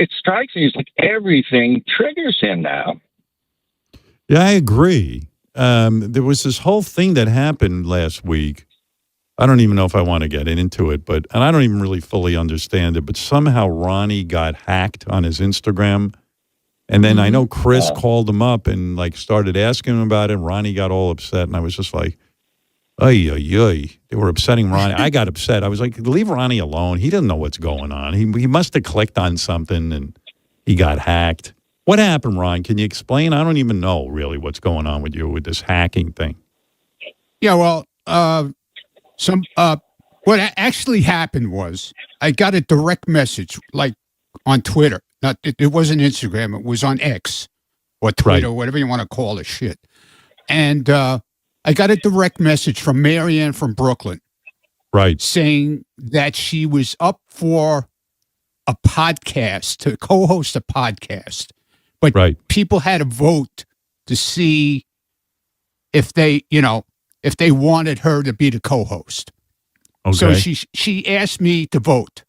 it strikes me as like everything triggers him now. Yeah, I agree. There was this whole thing that happened last week. I don't even know if I want to get into it, and I don't even really fully understand it, but somehow Ronnie got hacked on his Instagram. And then I know Chris called him up and like started asking him about it. Ronnie got all upset, and I was just like, ay, ay, ay. They were upsetting Ronnie. I got upset. I was like, leave Ronnie alone. He doesn't know what's going on. He must have clicked on something and he got hacked. What happened, Ron? Can you explain? I don't even know really what's going on with you with this hacking thing. Yeah, well, what actually happened was I got a direct message like on Twitter. It wasn't Instagram. It was on X or Twitter, whatever you want to call the shit. And I got a direct message from Marianne from Brooklyn. Right. Saying that she was up for a podcast, to co-host a podcast. But people had to vote to see if they wanted her to be the co-host. Okay. So she asked me to vote.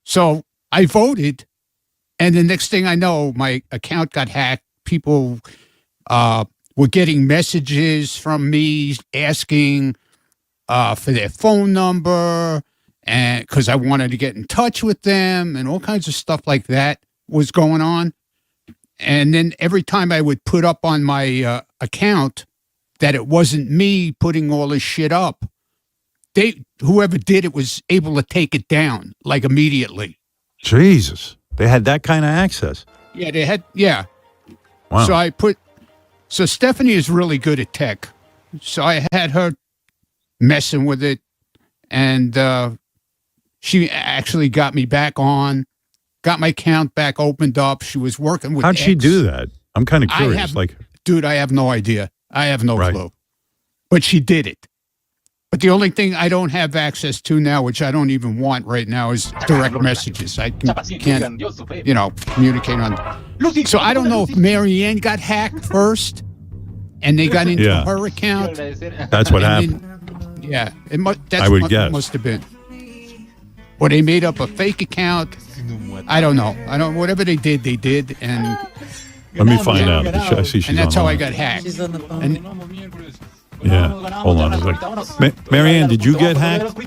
So I voted, and the next thing I know, my account got hacked. People were getting messages from me asking for their phone number, and because I wanted to get in touch with them, and all kinds of stuff like that was going on. And then every time I would put up on my account that it wasn't me putting all this shit up, whoever did it was able to take it down like immediately. Jesus, they had that kind of access. Yeah, they had. Yeah. Wow. So Stephanie is really good at tech. So I had her messing with it, and she actually got me back on, got my account back opened up. She was working with How'd she do that? I'm kind of curious. Dude, I have no idea. I have no clue. But she did it. But the only thing I don't have access to now, which I don't even want right now, is direct messages. I can't, communicate on. So I don't know if Marianne got hacked first, and they got into her account. That's what happened. I would guess. Must have been. Or they made up a fake account. I don't know. Whatever they did, and let me find out. I see she's and that's on how the I got hacked. She's on the phone. Hold on a second. Marianne, did you get hacked?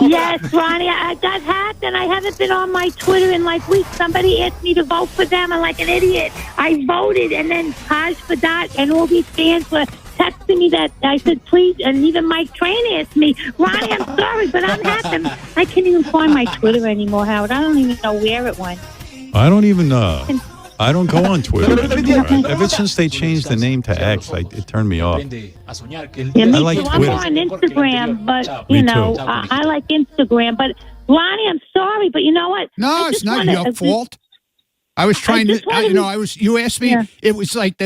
Yes, Ronnie, I got hacked, and I haven't been on my Twitter in like weeks. Somebody asked me to vote for them, and like an idiot, I voted, and then Taj Fadat and all these fans were texting me that I said, please, and even Mike Train asked me, Ronnie, I'm sorry, but I'm hacked. I can't even find my Twitter anymore, Howard. I don't even know where it went. I don't even know. I don't go on Twitter anymore. Ever since they changed the name to X, it turned me off. Yeah, me like too. Twitter. I'm on Instagram, but, I like Instagram. But, Ronnie, I'm sorry, but you know what? No, it's not your fault. I was trying you asked me, it was like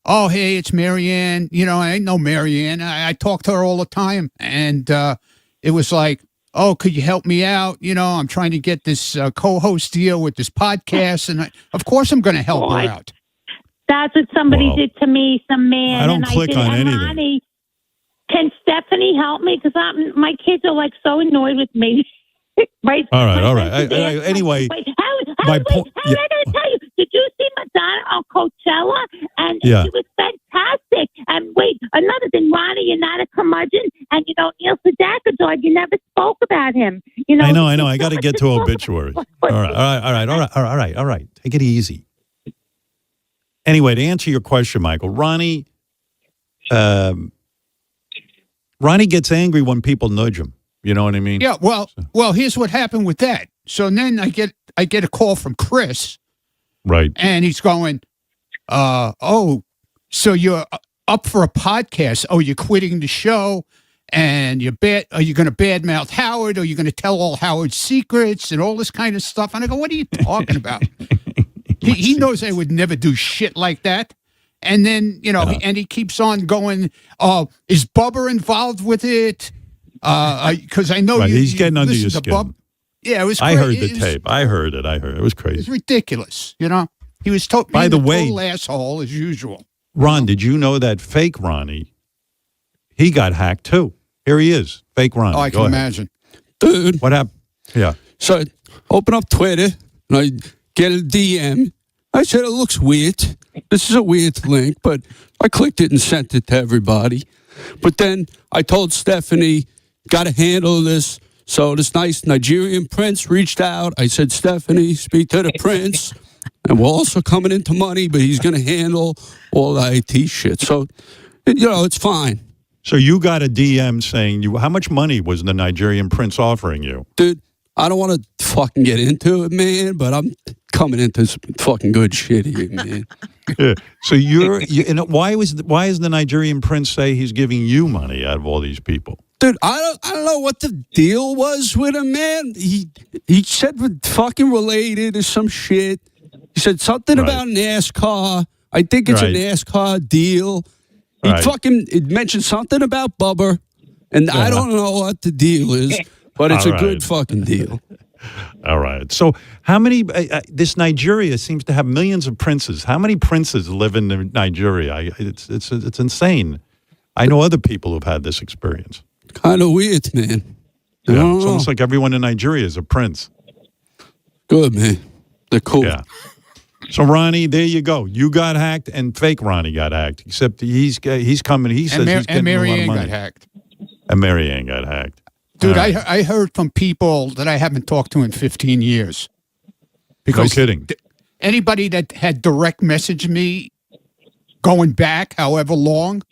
oh, hey, it's Marianne. I know Marianne. I talk to her all the time. And it was like, oh, could you help me out? I'm trying to get this co-host deal with this podcast. And of course I'm going to help her out. That's what somebody did to me, some man. I don't click on anything. Ronnie, can Stephanie help me? Because my kids are like so annoyed with me. Right? All right. Anyway. Wait, how did I tell you? Did you see Madonna on Coachella? And she was fantastic. And wait, another thing, Ronnie, you're not a curmudgeon. And Neil Sedaka, you never spoke about him. I know. I got to get to obituaries. All right. Take it easy. Anyway, to answer your question, Michael, Ronnie gets angry when people nudge him. You know what I mean? Yeah. Well, here's what happened with that. So then I get a call from Chris. Right. And he's going, so you're up for a podcast. Oh, you're quitting the show, and are you going to badmouth Howard? Or are you going to tell all Howard's secrets and all this kind of stuff? And I go, what are you talking about? he knows I would never do shit like that. And then, and he keeps on going, is Bubba involved with it? Because I know he's getting under your skin. Yeah, it was. I heard the tape. I heard it. It was crazy. It was ridiculous. He was by the way, total asshole as usual. Ron, did you know that fake Ronnie? He got hacked too. Here he is, fake Ronnie. Oh, I can imagine, dude. What happened? Yeah. So open up Twitter, and I get a DM. I said, it looks weird. This is a weird link, but I clicked it and sent it to everybody. But then I told Stephanie, got to handle this. So this nice Nigerian prince reached out. I said, Stephanie, speak to the prince. And we're also coming into money, but he's going to handle all the IT shit. So, it's fine. So you got a DM saying, how much money was the Nigerian prince offering you? Dude, I don't want to fucking get into it, man, but I'm coming into some fucking good shit here, man. Yeah. So why does the Nigerian prince say he's giving you money out of all these people? Dude, I don't know what the deal was with him, man. He said we're fucking related or some shit. He said something about NASCAR. I think it's a NASCAR deal. He fucking mentioned something about Bubba, and I don't know what the deal is, but it's a good fucking deal. All right. So how many, this Nigeria seems to have millions of princes. How many princes live in Nigeria? It's insane. I know other people who've had this experience. Kind of weird, man. Yeah, it's almost like everyone in Nigeria is a prince. Good, man. They're cool. Yeah. So, Ronnie, there you go. You got hacked, and fake Ronnie got hacked. Except he's coming. He says he's getting a lot of money. Got hacked. And Marianne got hacked. Dude, I heard from people that I haven't talked to in 15 years. Because no kidding. Anybody that had direct messaged me going back however long,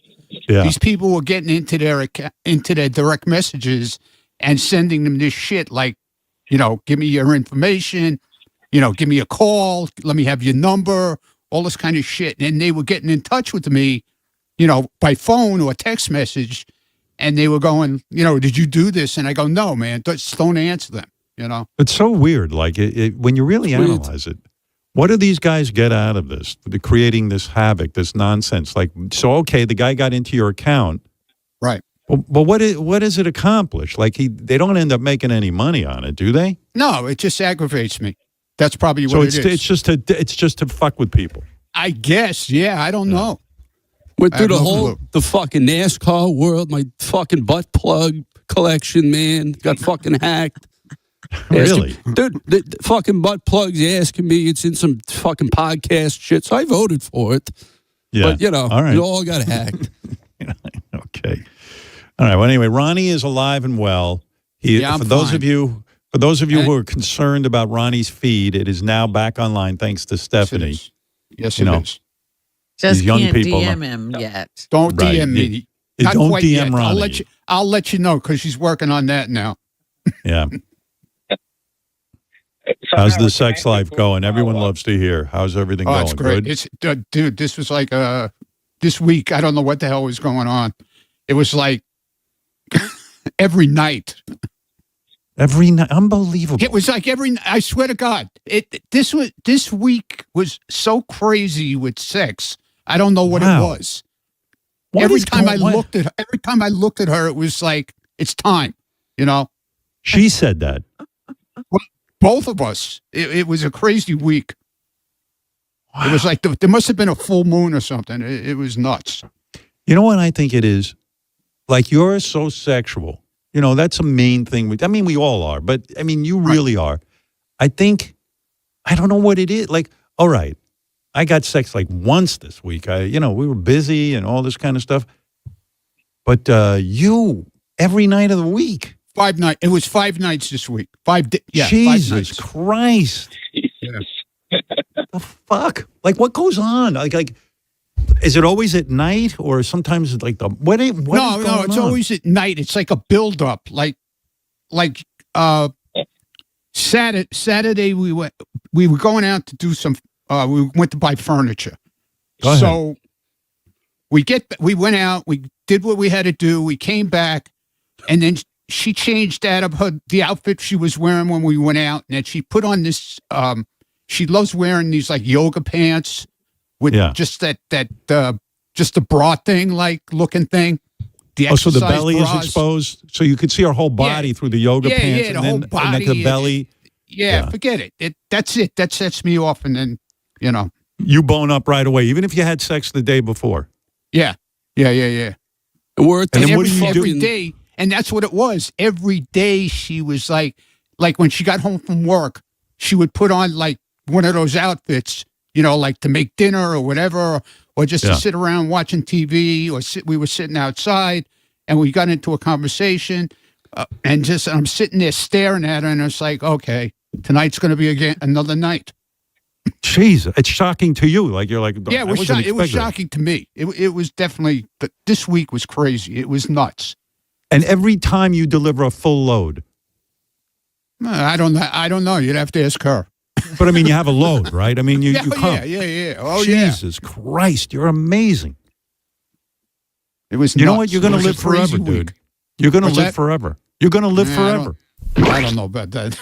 these people were getting into their direct messages and sending them this shit like, give me your information, give me a call, let me have your number, all this kind of shit. And they were getting in touch with me, by phone or text message. And they were going, did you do this? And I go, no, man, just don't answer them, It's so weird. Like, when you really analyze it, what do these guys get out of this? They're creating this havoc, this nonsense. Like, so, okay, the guy got into your account. Right. But what does it accomplish? Like, they don't end up making any money on it, do they? No, it just aggravates me. That's probably what it is. It's just to fuck with people. I guess, yeah, I don't know. Went through the fucking NASCAR world, my fucking butt plug collection, man. Got fucking hacked. Really? Dude, the fucking butt plugs asking me, it's in some fucking podcast shit, so I voted for it. Yeah. But, all right. it all got hacked. Okay. All right. Well, anyway, Ronnie is alive and well. For those of you who are concerned about Ronnie's feed, it is now back online thanks to Stephanie. Yes, it is. Just young can't people DM him yet. Don't DM me. Not don't quite DM yet. Ronnie. I'll let you know because she's working on that now. Yeah. How's the sex life going? Everyone loves to hear. How's everything going? It's great. Good? Dude, this was like this week. I don't know what the hell was going on. It was like every night. Every night, unbelievable. It was like I swear to God, this week was so crazy with sex. I don't know what it was. Every time I looked at her, it was like it's time. She said that. Both of us. It was a crazy week. Wow. It was like there must have been a full moon or something. It was nuts. You know what I think it is? Like, you're so sexual. That's a main thing. We all are, but you really are. I think, I don't know what it is. Like, all right, I got sex like once this week. We were busy and all this kind of stuff. But you, every night of the week. 5 nights. It was 5 nights this week. Jesus 5 nights. Christ. Yes. The fuck? Like, what goes on? Like, is it always at night or sometimes it's like what is going on? No, it's always at night. It's like a buildup. Like Saturday we were going out to do some we went to buy furniture. So we went out, we did what we had to do, we came back, and then she changed out of the outfit she was wearing when we went out, and then she put on this she loves wearing these like yoga pants with just just the bra thing, like looking thing. So the belly bras is exposed, so you could see her whole body through the yoga pants, the whole body, and the belly. Forget it. That's it. That sets me off, and then you bone up right away, even if you had sex the day before. Yeah. And what do you do every day? And that's what it was. Every day she was like when she got home from work, she would put on like one of those outfits, you know, like to make dinner or whatever, or just to sit around watching TV, or we were sitting outside and we got into a conversation, and I'm sitting there staring at her, and it's like, okay, tonight's going to be again another night. Jeez, it's shocking to you. Like you're like, yeah, it was shocking to me. It was definitely, this week was crazy. It was nuts. And every time you deliver a full load. I don't know. You'd have to ask her. But I mean, you have a load, right? I mean, you come. Yeah. Oh, Jesus Christ, you're amazing. It was. You know what? You're going to live forever, dude. You're going to live forever. You're going to live forever. I don't know about that.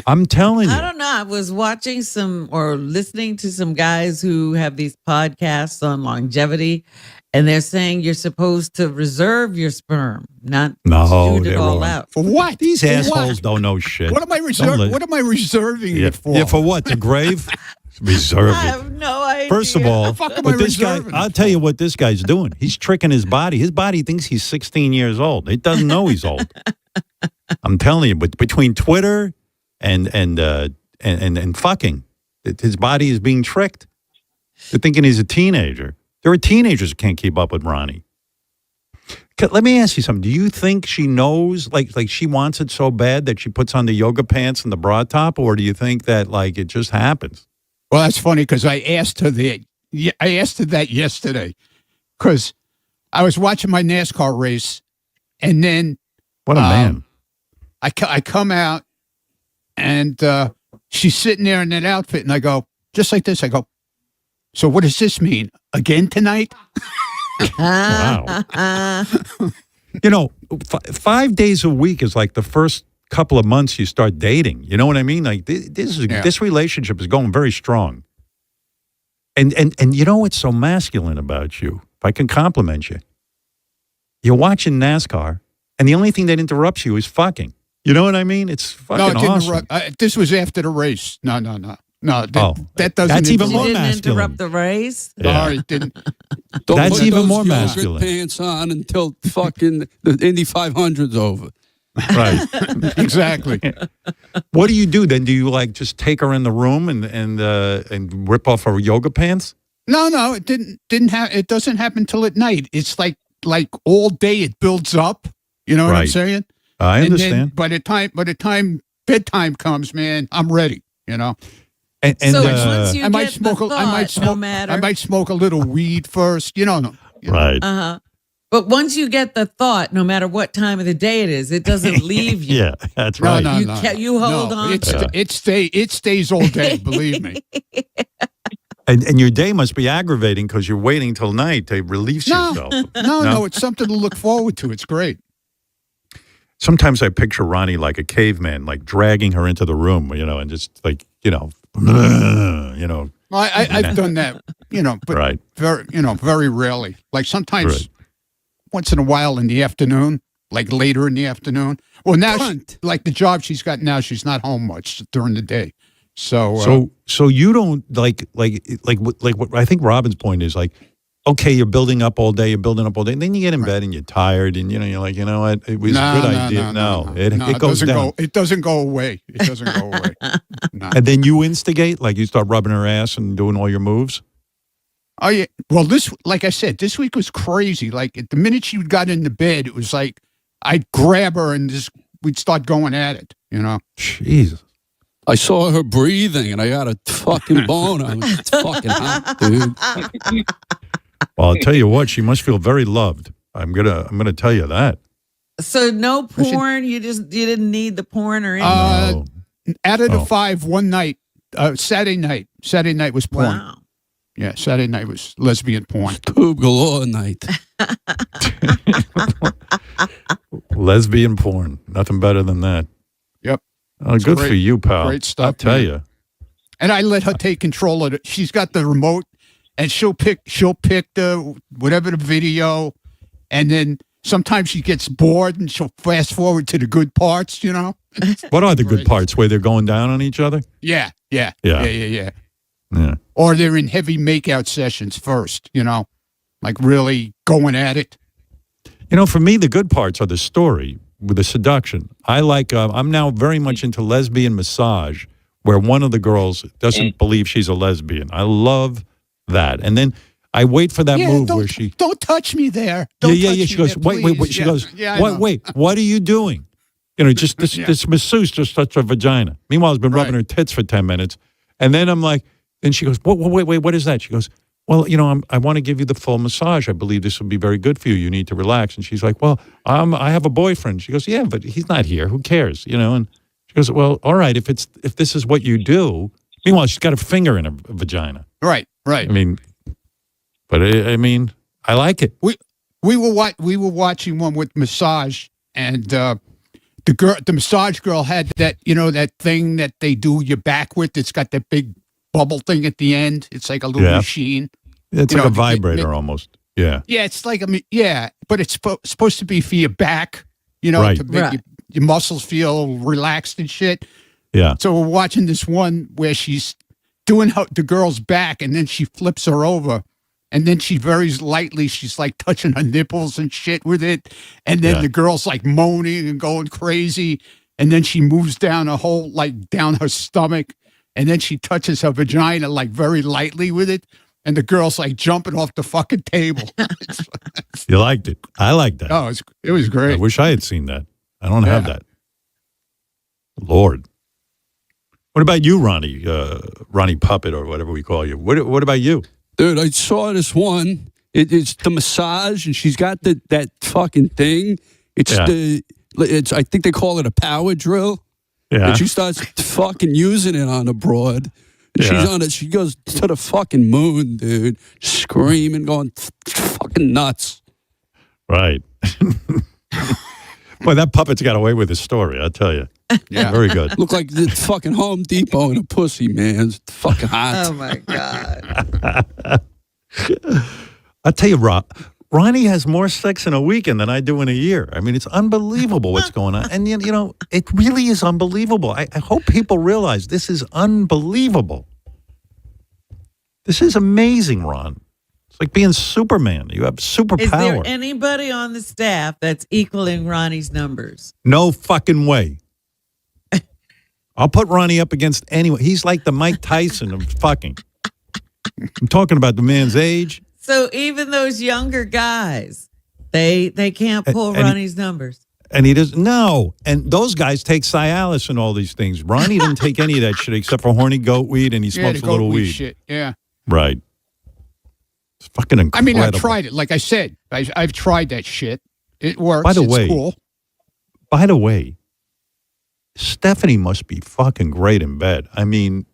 I'm telling you. I don't know. I was watching listening to some guys who have these podcasts on longevity, and they're saying you're supposed to reserve your sperm, not shoot it all out. For what? These assholes don't know shit. What am I reserving? What am I reserving it for? Yeah, for what? The grave? Reserve it. I have no idea. First of all, but this guy, I'll tell you what this guy's doing. He's tricking his body. His body thinks he's 16 years old. It doesn't know he's old. I'm telling you, but between Twitter and fucking, his body is being tricked. They're thinking he's a teenager. There are teenagers who can't keep up with Ronnie. Let me ask you something. Do you think she knows, like she wants it so bad that she puts on the yoga pants and the bra top, or do you think that like it just happens? Well, that's funny because I asked her that yesterday because I was watching my NASCAR race, and then what a man. I come out, and she's sitting there in that outfit, and I go, just like this, I go, so what does this mean? Again tonight? Wow. You know, 5 days a week is like the first couple of months you start dating. You know what I mean? Like this relationship is going very strong. And you know what's so masculine about you? If I can compliment you. You're watching NASCAR, and the only thing that interrupts you is fucking. You know what I mean? It's fucking awesome. This was after the race. No. That doesn't. That's even more didn't masculine. Interrupt the race. Yeah. Sorry, didn't. That's even more masculine. Pants on until fucking the Indy 500's over. Right. Exactly. What do you do then? Do you like just take her in the room and rip off her yoga pants? No, it didn't happen. It doesn't happen till at night. It's like all day it builds up. You know what I'm saying? I understand. And then by the time bedtime comes, man, I'm ready. You know. And so once you I might get smoke. the thought, no matter. I might smoke a little weed first. You know. Right. But once you get the thought, no matter what time of the day it is, it doesn't leave you. Yeah, that's right. No. You hold on. It stays all day. Believe me. And your day must be aggravating because you're waiting till night to release yourself. No. It's something to look forward to. It's great. Sometimes I picture Ronnie like a caveman, like dragging her into the room, and just like, I've done that, but very rarely. Like sometimes, once in a while in the afternoon, like later in the afternoon. Well, now, like the job she's got now, she's not home much during the day. So you don't like what I think Robin's point is like, okay, you're building up all day, and then you get in bed and you're tired, and you're like, you know what, it was a good idea. No, it goes down. It doesn't go away. It doesn't go away. No. And then you instigate, like you start rubbing her ass and doing all your moves. Oh yeah. Well, like I said, this week was crazy. Like the minute she got into bed, it was like I'd grab her and we'd start going at it. Jesus. I saw her breathing, and I got a fucking bone. I was fucking hot, dude. Well, I'll tell you what, she must feel very loved. I'm gonna tell you that. So no porn. You didn't need the porn or anything. Out of the 5, one night, Saturday night. Saturday night was porn. Wow. Yeah, Saturday night was lesbian porn. Tube galore night. Lesbian porn. Nothing better than that. Yep. Oh, good for you, pal. Great stuff. I'll tell you. And I let her take control of it. She's got the remote, and she'll pick the whatever the video, and then sometimes she gets bored and she'll fast forward to the good parts. What are the good parts? Where they're going down on each other? Yeah. Yeah. Or they're in heavy makeout sessions first. Like really going at it. For me, the good parts are the story with the seduction. I like. I'm now very much into lesbian massage, where one of the girls doesn't believe she's a lesbian. I love that. And then I wait for that move where she don't touch me there. Yeah. She goes, wait. She goes, wait. What are you doing? You know, just this masseuse just touched her vagina. Meanwhile, I've been rubbing her tits for 10 minutes, and then I'm like, then she goes, wait. What is that? She goes, well, you know, I want to give you the full massage. I believe this will be very good for you. You need to relax. And she's like, well, I have a boyfriend. She goes, yeah, but he's not here. Who cares? You know, and she goes, well, all right, if this is what you do. Meanwhile, she's got a finger in her vagina. Right. I mean, but I mean, I like it. We were watching one with massage, and the massage girl had that, you know, that thing that they do your back with. It's got that big bubble thing at the end. It's like a little machine. It's like a vibrator almost. Yeah. Yeah, it's like but it's supposed to be for your back, you know, to make your muscles feel relaxed and shit. Yeah. So we're watching this one where she's doing the girl's back, and then she flips her over, and then she very lightly, she's like touching her nipples and shit with it, and then the girl's like moaning and going crazy, and then she moves down down her stomach, and then she touches her vagina like very lightly with it, and the girl's like jumping off the fucking table. You liked it. I liked that. Oh, it was great. I wish I had seen that. I don't have that. Lord. What about you, Ronnie? Ronnie Puppet or whatever we call you. What about you? Dude, I saw this one. It's the massage, and she's got that fucking thing. It's I think they call it a power drill. Yeah. And she starts fucking using it on the broad. And she's on it. She goes to the fucking moon, dude, screaming, going fucking nuts. Right. Boy, that puppet's got away with his story, I'll tell you. Yeah. Very good. Look like the fucking Home Depot and a pussy, man. It's fucking hot. Oh, my God. I'll tell you, Ronnie has more sex in a weekend than I do in a year. I mean, it's unbelievable what's going on. And, you know, it really is unbelievable. I hope people realize this is unbelievable. This is amazing, Ron. It's like being Superman. You have superpower. Is there anybody on the staff that's equaling Ronnie's numbers? No fucking way. I'll put Ronnie up against anyone. He's like the Mike Tyson of fucking. I'm talking about the man's age. So even those younger guys, they can't pull Ronnie's numbers. And he doesn't. No. And those guys take Cialis and all these things. Ronnie didn't take any of that shit except for horny goat weed, and he smokes a little weed. Shit. Yeah. Right. It's fucking incredible. I mean, I tried it. Like I said, I've tried that shit. It works. By the way, Stephanie must be fucking great in bed. I mean,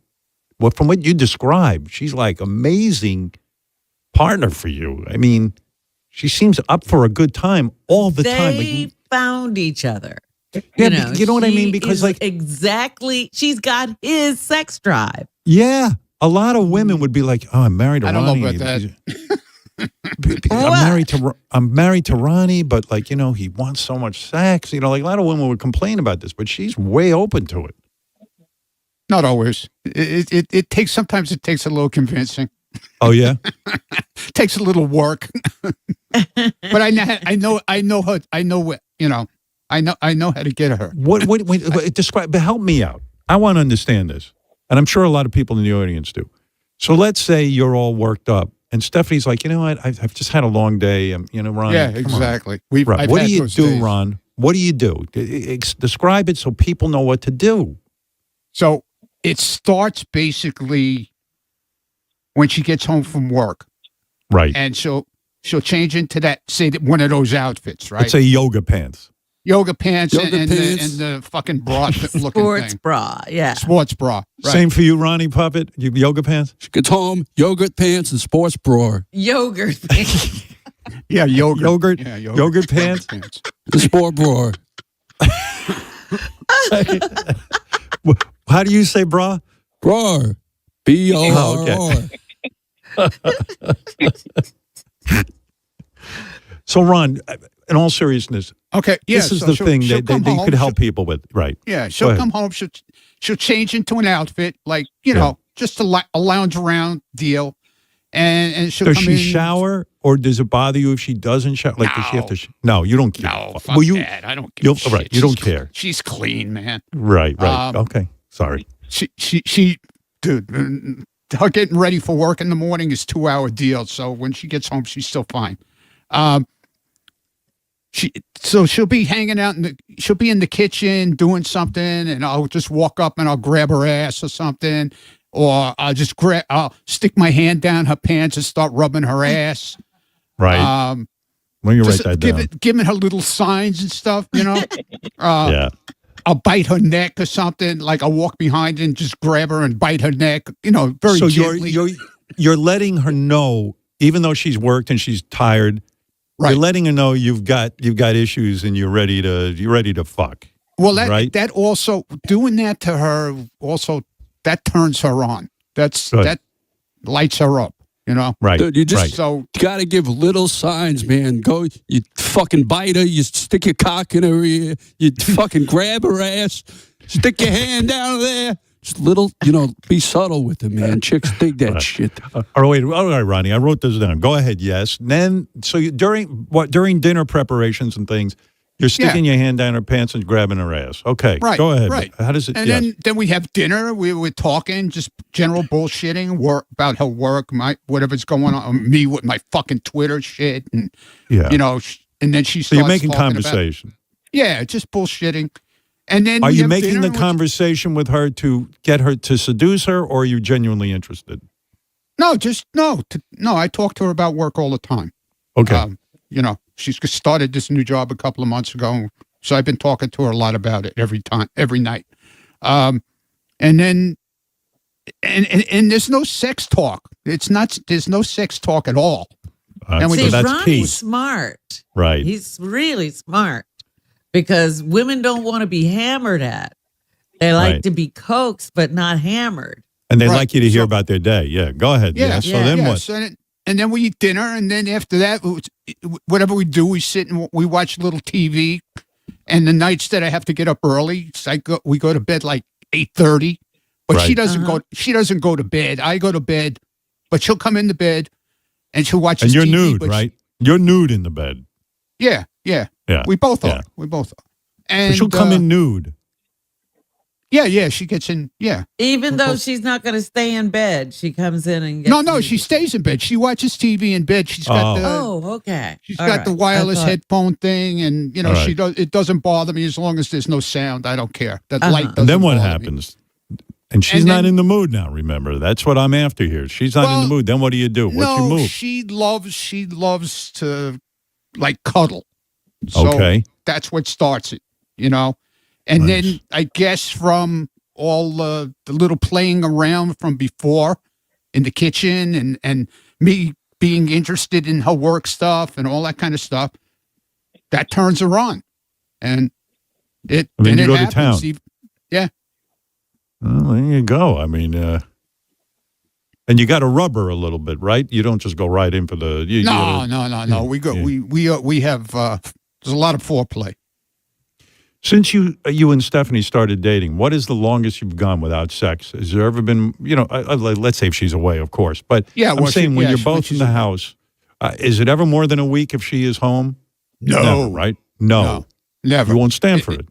from what you described, she's like amazing partner for you. I mean, she seems up for a good time all the time. They found each other. Yeah, you know what I mean? Because exactly, she's got his sex drive. Yeah. A lot of women would be like, "Oh, I'm married to Ronnie." I don't know about that. I'm married to Ronnie, but like, you know, he wants so much sex. You know, like a lot of women would complain about this, but she's way open to it. Not always. Sometimes it takes a little convincing. Oh yeah, takes a little work. But I know her. I know how to get her. What describe? But help me out. I want to understand this. And I'm sure a lot of people in the audience do. So let's say you're all worked up, and Stephanie's like, you know what? I've just had a long day. You know, Ron. Yeah, exactly. Right. What do you do, Ron? What do you do? Describe it so people know what to do. So it starts basically when she gets home from work. Right. And she'll change into one of those outfits, right? Let's say yoga pants. Yoga pants and the fucking bra looking Sports thing. bra, yeah. Sports bra. Right. Same for you, Ronnie Puppet? You yoga pants? She gets home, yogurt pants and sports bra. Yogurt. Yeah, yogurt. Yogurt pants? The sport bra. How do you say bra? Bra. B-O-R-R. Oh, okay. So, Ron, in all seriousness, okay, yeah, this is the thing that they could help people with, right? Yeah, she'll come home. She'll change into an outfit, like just a lounge around deal, and she'll. Does come she in. shower, or does it bother you if she doesn't shower? Like, does she have to? No, you don't care. No, fuck that. I don't care. Right, you don't care. She's clean, man. Right. Okay, sorry. she, dude, her getting ready for work in the morning is 2-hour deal. So when she gets home, she's still fine. She'll be hanging out she'll be in the kitchen doing something, and I'll just walk up and I'll grab her ass or something, or I'll stick my hand down her pants and start rubbing her ass. Right. When you write that down, giving her little signs and stuff, yeah. I'll bite her neck or something. Like I'll walk behind and just grab her and bite her neck. Very so gently. you're letting her know, even though she's worked and she's tired. Right. You're letting her know you've got issues and you're ready to fuck. Well, right? that also, doing that to her also, that turns her on. That lights her up. Right. Dude, you just so got to give little signs, man. Go, you fucking bite her, you stick your cock in her ear, you fucking grab her ass, stick your hand down there. Just little, be subtle with it, man. Chicks dig that shit. All right, Ronnie, I wrote this down. Go ahead, yes. And then, so during dinner preparations and things, you're sticking your hand down her pants and grabbing her ass. Okay, right, go ahead. Right. How does it? And then we have dinner. We were talking, just general bullshitting, about her work, whatever's going on, me with my fucking Twitter shit, and and then she starts. So you're making talking conversation. Just bullshitting. And then are you making the conversation with her to get her to seduce her, or are you genuinely interested? No, no. I talk to her about work all the time. Okay. She's started this new job a couple of months ago, so I've been talking to her a lot about it every night. And then, and there's no sex talk. There's no sex talk at all. And See, that's Ronnie's key. smart. Right. He's really smart because women don't want to be hammered at. They like to be coaxed, but not hammered. And they like you to hear about their day. Yeah. Go ahead. Yeah. So then what? And then we eat dinner, and then after that, whatever we do, we sit and we watch a little TV. And the nights that I have to get up early, we go to bed like 8:30. But she doesn't go. She doesn't go to bed. I go to bed, but she'll come into bed, and she'll watch. And you're TV, nude, right? You're nude in the bed. Yeah. We both are. And but she'll come in nude. Yeah, she gets in. Yeah, even though she's not going to stay in bed, she comes in and gets. No, she stays in bed. She watches TV in bed. She's got okay. She's got the wireless headphone thing, and she does. It doesn't bother me as long as there's no sound. I don't care. That light doesn't. And then what bother happens? And she's not in the mood now. Remember, that's what I'm after here. She's not in the mood. Then what do you do? What's your move? She loves to like cuddle. So that's what starts it. And then I guess from all the little playing around from before in the kitchen and me being interested in her work stuff and all that kind of stuff, that turns her on. And then you go to town. Yeah. Well, there you go. I mean, and you got to rub her a little bit, right? You don't just go right in for the. No. We go. Yeah. We have. There's a lot of foreplay. Since you and Stephanie started dating, what is the longest you've gone without sex? Has there ever been, let's say if she's away, of course, but I'm saying when you're both in the house, is it ever more than a week if she is home? No. Never, right? No. Never. You won't stand for it.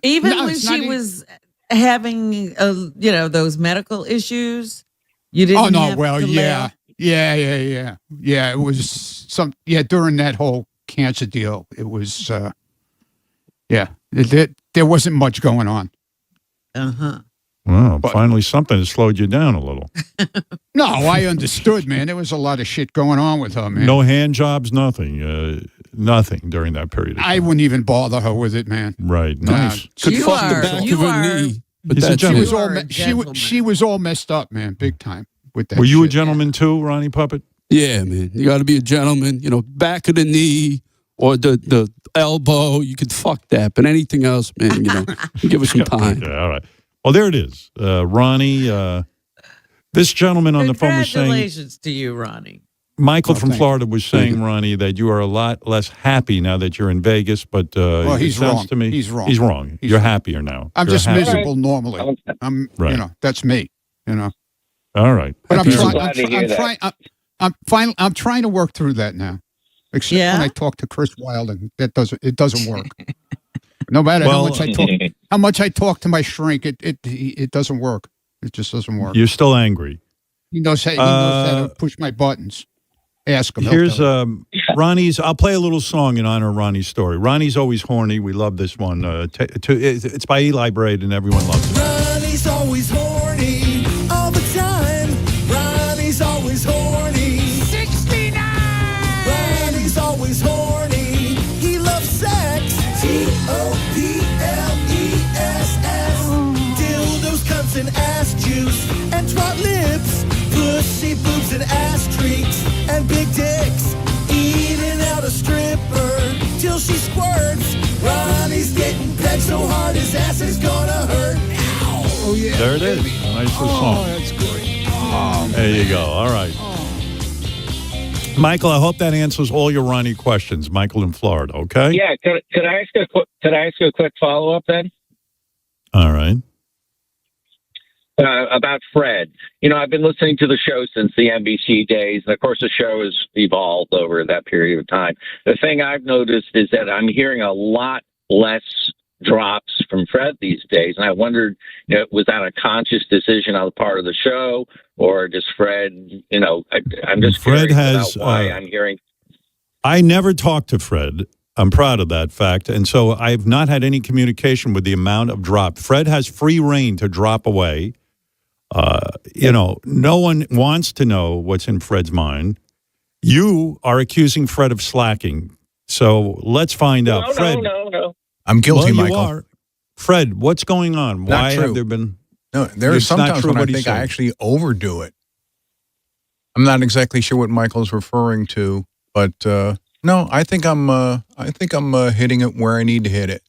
Even when she was having, those medical issues, you didn't have to yeah. Yeah, it was during that whole cancer deal, it was, there wasn't much going on. Well, finally something has slowed you down a little. No, I understood, man. There was a lot of shit going on with her, man. No hand jobs, nothing. Nothing during that period of time. I wouldn't even bother her with it, man. Right. Nice. Could fuck the back of her knee. But she was all messed up, man, big time with that. Were you a gentleman too, Ronnie Puppet? Yeah, man. You got to be a gentleman. Back of the knee or the elbow. You could fuck that, but anything else, man, give us some time. Yeah, all right. Well, there it is, Ronnie. This gentleman on the phone was saying, "Congratulations to you, Ronnie." Michael from Florida was saying, Ronnie, that you are a lot less happy now that you're in Vegas, but he's wrong. To me, he's wrong. He's wrong. You're happier now. I'm just miserable normally. I'm, that's me. All right. But I'm trying to work through that now. Except when I talk to Chris Wilding, it doesn't work. No matter Well, how much I talk to my shrink, it doesn't work. It just doesn't work. You're still angry. He knows how to push my buttons. Ask him. Here's Ronnie's. I'll play a little song in honor of Ronnie's story. Ronnie's always horny. We love this one. It's by Eli Braid, and everyone loves it. Ronnie's always horny all the time. Ronnie's always horny. 69. Ronnie's always horny. He loves sex. TOPLESS. Dildos, cunts, and ass juice, and twat lips, pussy, boobs, and ass treats, and big dicks. Eating out a stripper till she squirts. Ronnie's getting pegged so hard his ass is gonna hurt. Oh yeah. There it is. Nice little song. That's great. There you go. All right. Michael, I hope that answers all your Ronnie questions. Michael in Florida, okay? Yeah, could I ask a quick follow up then? All right. About Fred. You know, I've been listening to the show since the NBC days, and of course the show has evolved over that period of time. The thing I've noticed is that I'm hearing a lot less drops from Fred these days, and I wondered, was that a conscious decision on the part of the show, or does Fred, I'm just Fred curious about why I'm hearing. I never talked to Fred. I'm proud of that fact, and so I've not had any communication with the amount of drop. Fred has free reign to drop away. No one wants to know what's in Fred's mind. You are accusing Fred of slacking. So let's find out. Fred, No. I'm guilty, well, Michael. you are. Fred, what's going on? Not Why true. have there been... No, there are It's not sometimes true when I what he think said. I actually overdo it. I'm not exactly sure what Michael's referring to, but no, I think I'm hitting it where I need to hit it.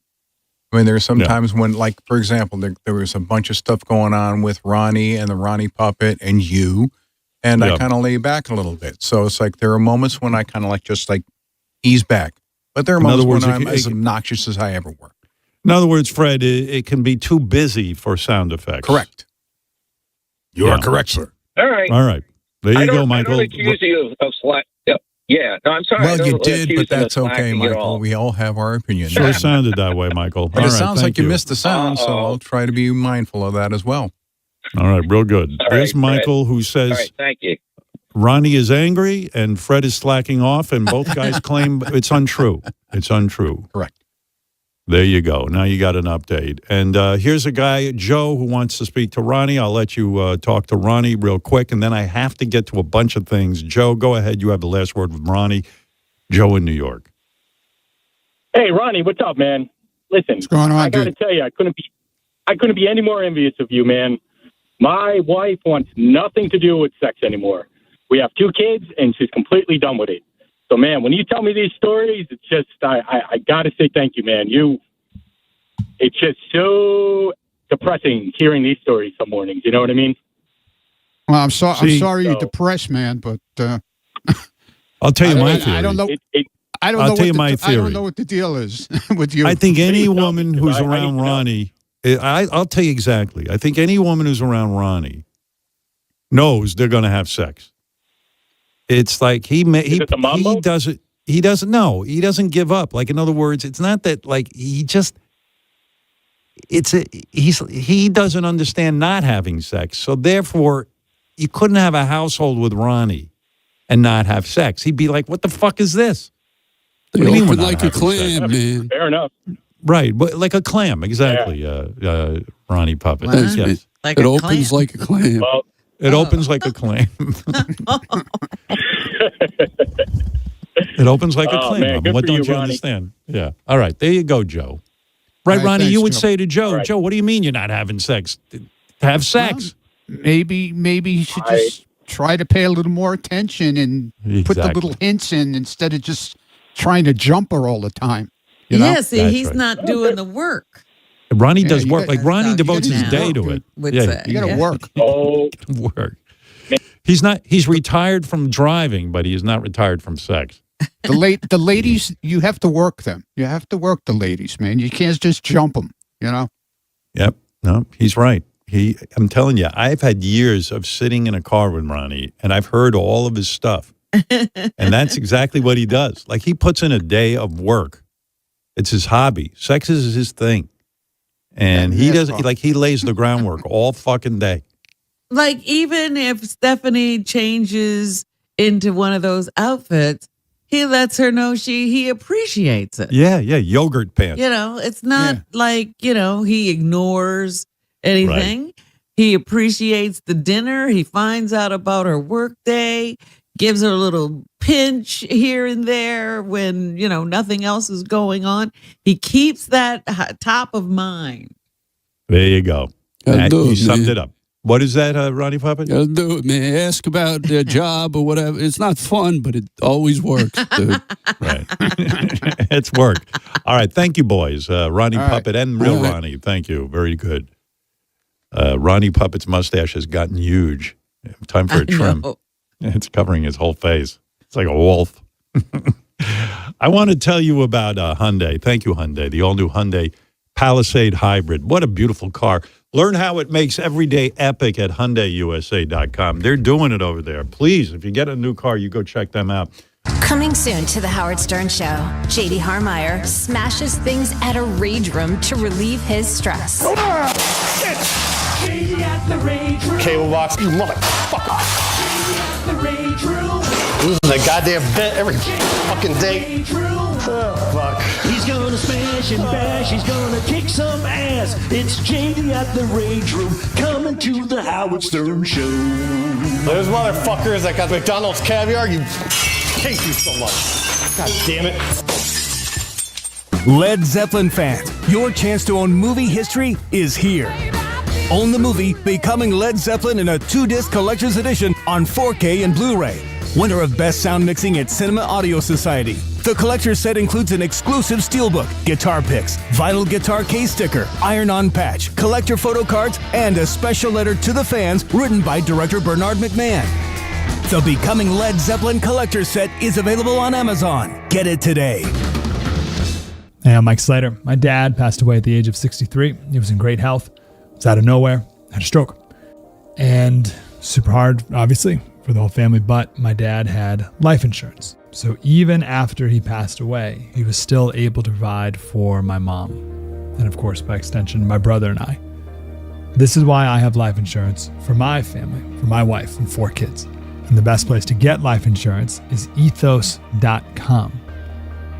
I mean, there's sometimes when, like, for example, there was a bunch of stuff going on with Ronnie and the Ronnie puppet and you, and I kind of lay back a little bit. So it's like there are moments when I kind of just ease back, but there are moments when I'm as obnoxious as I ever were. In other words, Fred, it can be too busy for sound effects. Correct. You are correct, sir. All right. There you go, Michael. I don't accuse you of slack. Yeah, no, I'm sorry. Well, you did, but that's okay, Michael. All. We all have our opinions. Sure sounded that way, Michael. But All it right, sounds like thank you missed the sound, so I'll try to be mindful of that as well. All right, real good. All There's right, Michael who says All right, thank you. Ronnie is angry and Fred is slacking off, and both guys claim it's untrue. It's untrue. Correct. There you go. Now you got an update. And here's a guy, Joe, who wants to speak to Ronnie. I'll let you talk to Ronnie real quick, and then I have to get to a bunch of things. Joe, go ahead. You have the last word with Ronnie. Joe in New York. Hey, Ronnie, what's up, man? Listen, What's going on, I got to tell you, I couldn't be any more envious of you, man. My wife wants nothing to do with sex anymore. We have 2 kids, and she's completely done with it. So, man, when you tell me these stories, it's just I got to say thank you, man. It's just so depressing hearing these stories some mornings. You know what I mean? Well, I'm sorry you're depressed, man, but I'll tell you my theory. I don't know. I don't know what the deal is with you. I think any woman who's around Ronnie, I'll tell you exactly. I think any woman who's around Ronnie knows they're going to have sex. It's like he doesn't give up. Like, in other words, it's not that he doesn't understand not having sex. So therefore, you couldn't have a household with Ronnie and not have sex. He'd be like, what the fuck is this? They What do you mean open we're not like a having clam, sex? man. Fair enough. Right, but like a clam, exactly, Ronnie Puppet. What? Yes. Like It a opens clam. like a clam. Well, It opens like a clam. It opens like a Oh, clam. man, good What for don't you, you Ronnie. understand? Yeah. All right, there you go, Joe. Right, All right, Ronnie, thanks, you would Joe. say to Joe, All right. Joe, what do you mean you're not having sex? Have sex. Maybe you should just try to pay a little more attention and put the Exactly. little hints in instead of just trying to jump her all the time. You know? Yeah, see, That's he's right. not doing the work. Ronnie Yeah, does you work. got- Like Ronnie you devotes his now day to it. would Yeah, say. You got to Yeah. work. oh, work. He's retired from driving, but he is not retired from sex. The ladies, you have to work them. You have to work the ladies, man. You can't just jump them. You know. Yep. No, he's right. I'm telling you, I've had years of sitting in a car with Ronnie, and I've heard all of his stuff. And that's exactly what he does. Like, he puts in a day of work. It's his hobby. Sex is his thing. And he doesn't, like, he lays the groundwork all fucking day. Like, even if Stephanie changes into one of those outfits, he lets her know he appreciates it. Yeah, yogurt pants. You know, it's not like, he ignores anything. Right. He appreciates the dinner. He finds out about her work day, gives her a little pinch here and there when, nothing else is going on. He keeps that top of mind. There you go. You summed it up. What is that, Ronnie Puppet? I'll do it, man. Ask about their job or whatever. It's not fun, but it always works, dude. Right. It's work. All right. Thank you, boys. Ronnie Puppet and Real Ronnie. Thank you. Very good. Ronnie Puppet's mustache has gotten huge. Time for a trim. It's covering his whole face. It's like a wolf. I want to tell you about Hyundai. Thank you, Hyundai. The all-new Hyundai Palisade Hybrid. What a beautiful car. Learn how it makes every day epic at HyundaiUSA.com. They're doing it over there. Please, if you get a new car, you go check them out. Coming soon to the Howard Stern Show, J.D. Harmeyer smashes things at a rage room to relieve his stress. J.D. at the rage room. Cable box, you motherfucker. J.D. at the rage room. Losing a goddamn bet every fucking day. Oh, fuck. He's gonna smash and bash, he's gonna kick some ass. It's JD at the Rage Room, coming to the Howard Stern Show. Those motherfuckers that got McDonald's caviar, you hate you so much. God damn it. Led Zeppelin fans, your chance to own movie history is here. Own the movie Becoming Led Zeppelin in a 2-disc collector's edition on 4K and Blu-ray. Winner of Best Sound Mixing at Cinema Audio Society. The collector's set includes an exclusive steelbook, guitar picks, vinyl guitar case sticker, iron-on patch, collector photo cards, and a special letter to the fans written by director Bernard McMahon. The Becoming Led Zeppelin collector's set is available on Amazon. Get it today. Hey, I'm Mike Slater. My dad passed away at the age of 63. He was in great health. Was out of nowhere, had a stroke. And super hard, obviously, for the whole family, but my dad had life insurance. So even after he passed away, he was still able to provide for my mom. And of course, by extension, my brother and I. This is why I have life insurance for my family, for my wife and 4 kids. And the best place to get life insurance is ethos.com.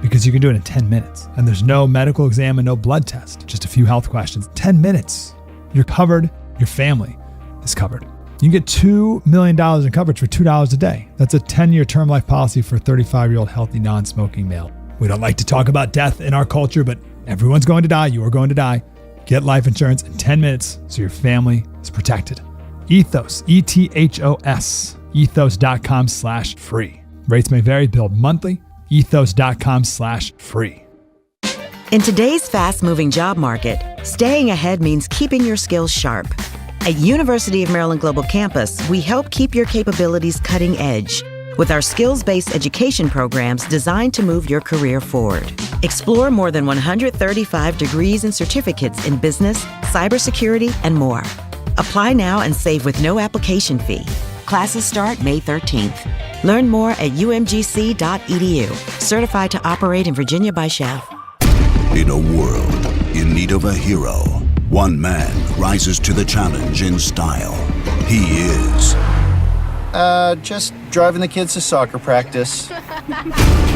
Because you can do it in 10 minutes. And there's no medical exam and no blood test. Just a few health questions. 10 minutes. You're covered. Your family is covered. You can get $2 million in coverage for $2 a day. That's a 10-year term life policy for a 35-year-old healthy, non-smoking male. We don't like to talk about death in our culture, but everyone's going to die. You are going to die. Get life insurance in 10 minutes so your family is protected. Ethos, ETHOS, ethos.com/free. Rates may vary, billed monthly. ethos.com/free. In today's fast-moving job market, staying ahead means keeping your skills sharp. At University of Maryland Global Campus, we help keep your capabilities cutting edge with our skills-based education programs designed to move your career forward. Explore more than 135 degrees and certificates in business, cybersecurity, and more. Apply now and save with no application fee. Classes start May 13th. Learn more at umgc.edu. Certified to operate in Virginia by Chev. In a world in need of a hero, one man rises to the challenge in style. He is... just driving the kids to soccer practice.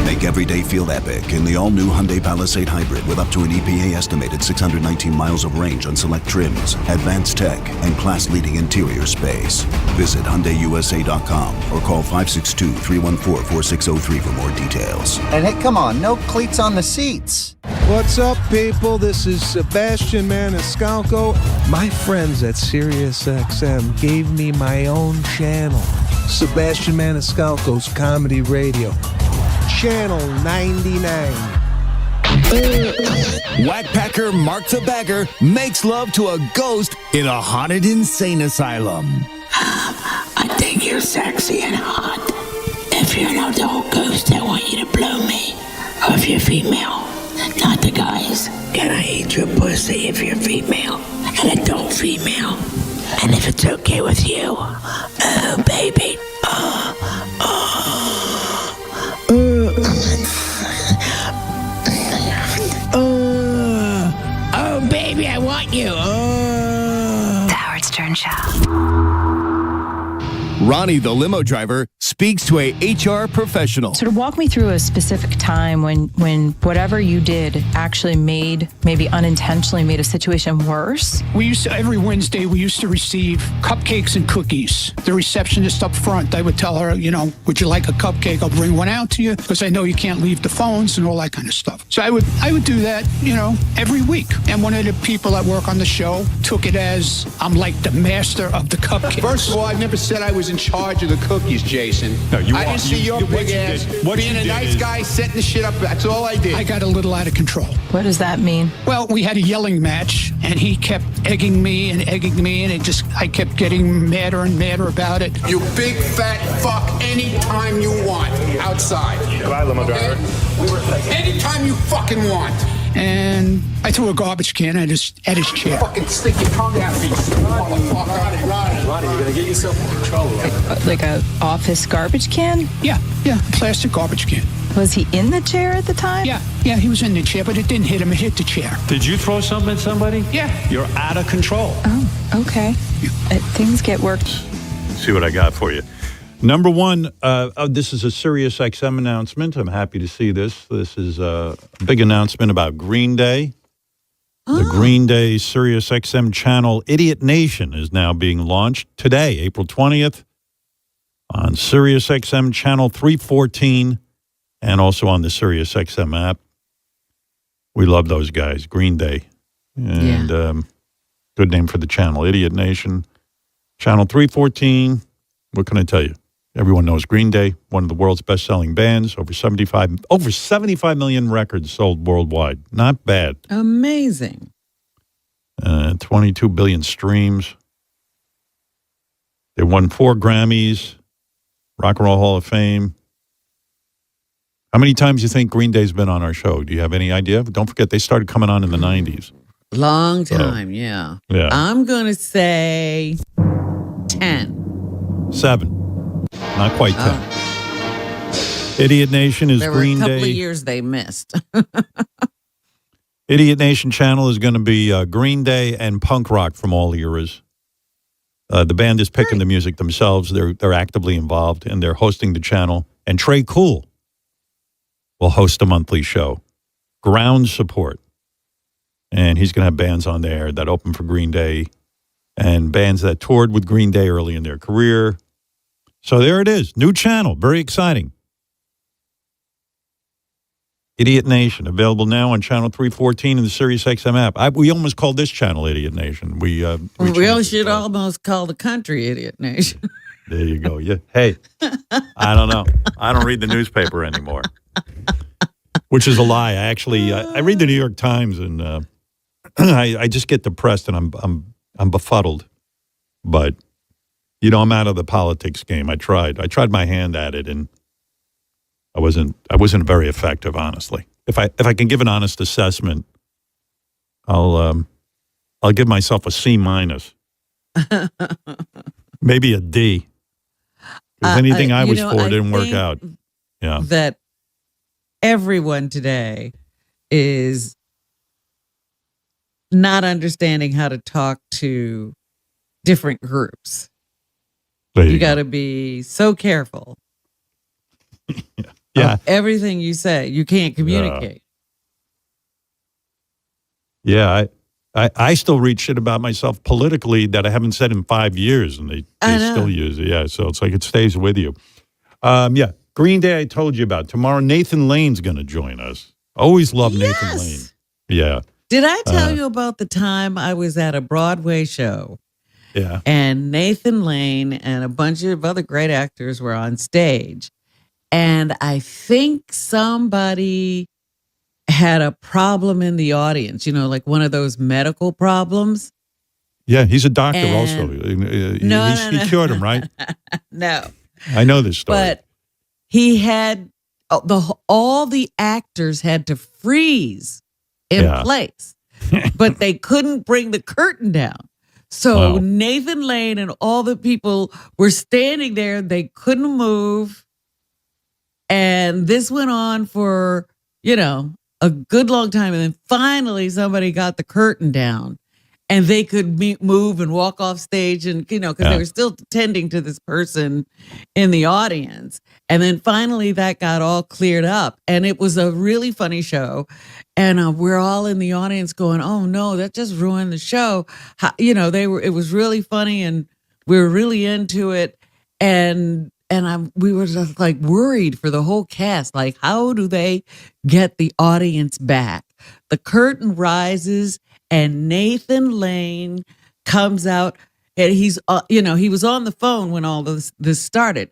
Make every day feel epic in the all-new Hyundai Palisade Hybrid with up to an EPA-estimated 619 miles of range on select trims, advanced tech, and class-leading interior space. Visit HyundaiUSA.com or call 562-314-4603 for more details. And hey, come on, no cleats on the seats. What's up, people? This is Sebastian Maniscalco. My friends at SiriusXM gave me my own channel, Sebastian Maniscalco's Comedy Radio, Channel 99. Whackpacker Mark the Bagger makes love to a ghost in a haunted insane asylum. I think you're sexy and hot. If you're an adult ghost, I want you to blow me. Or if you're female, not the guys. Can I eat your pussy if you're female? An adult female. And if it's okay with you, oh baby. Ronnie, the limo driver, speaks to a HR professional. Sort of walk me through a specific time when whatever you did actually maybe unintentionally made a situation worse. We used to, every Wednesday, we used to receive cupcakes and cookies. The receptionist up front, I would tell her, would you like a cupcake? I'll bring one out to you because I know you can't leave the phones and all that kind of stuff. So I would do that, every week. And one of the people that work on the show took it as I'm like the master of the cupcakes. First of all, I never said I was in charge of the cookies, Jason. No, you I are. didn't see your big ass being a nice guy, setting the shit up. That's all I did. I got a little out of control. What does that mean? Well, we had a yelling match, and he kept egging me, and I kept getting madder and madder about it. You big fat fuck anytime you want outside. Bye, limo driver. Anytime you fucking want. And I threw a garbage can at his chair. Fucking stick your tongue out, you motherfucker. Ronnie, you're gonna get yourself in trouble. Like a office garbage can? Yeah, plastic garbage can. Was he in the chair at the time? Yeah, he was in the chair, but it didn't hit him. It hit the chair. Did you throw something at somebody? Yeah. You're out of control. Oh, okay. Things get worked. See what I got for you. Number one, this is a Sirius XM announcement. I'm happy to see this. This is a big announcement about Green Day. The Green Day Sirius XM channel Idiot Nation is now being launched today, April 20th, on Sirius XM channel 314 and also on the Sirius XM app. We love those guys, Green Day. And good name for the channel, Idiot Nation. Channel 314, what can I tell you? Everyone knows Green Day, one of the world's best-selling bands, over 75 million records sold worldwide. Not bad. Amazing. 22 billion streams. They won 4 Grammys, Rock and Roll Hall of Fame. How many times do you think Green Day's been on our show? Do you have any idea? Don't forget, they started coming on in the 90s. Long time, yeah. I'm going to say 10. 7. Not quite 10. Idiot Nation is Green Day. There were a couple of years they missed. Idiot Nation channel is going to be Green Day and punk rock from all eras. The band is picking the music themselves. They're actively involved, and they're hosting the channel. And Trey Cool will host a monthly show. Ground Support. And he's going to have bands on there that open for Green Day and bands that toured with Green Day early in their career. So there it is. New channel. Very exciting. Idiot Nation. Available now on channel 314 in the Sirius XM app. We almost called this channel Idiot Nation. We should almost call the country Idiot Nation. There you go. Yeah. Hey, I don't know. I don't read the newspaper anymore, which is a lie. I actually I read the New York Times, and I just get depressed, and I'm befuddled. But I'm out of the politics game. I tried my hand at it, and I wasn't very effective, honestly. If I can give an honest assessment, I'll give myself a C-, maybe a D. Because anything I was for didn't work out. Yeah, that everyone today is not understanding how to talk to different groups. You got to be so careful. Yeah. Everything you say, you can't communicate. Yeah, I still read shit about myself politically that I haven't said in 5 years, and they still use it. Yeah, so it's like it stays with you. Green Day I told you about. Tomorrow, Nathan Lane's going to join us. Always love Nathan Lane. Yeah. Did I tell you about the time I was at a Broadway show? Yeah. And Nathan Lane and a bunch of other great actors were on stage. And I think somebody had a problem in the audience, like one of those medical problems. Yeah, he's a doctor also. He cured him, right? No. I know this story. But he had, all the actors had to freeze in place. But they couldn't bring the curtain down. So Nathan Lane and all the people were standing there. They couldn't move. And this went on for, a good long time. And then finally somebody got the curtain down. and they could move and walk off stage, and because they were still tending to this person in the audience. And then finally that got all cleared up, and it was a really funny show. And we're all in the audience going, "Oh no, that just ruined the show." It was really funny, and we were really into it. And we were just like worried for the whole cast, like, how do they get the audience back? The curtain rises, and Nathan Lane comes out, and he's, he was on the phone when all this started.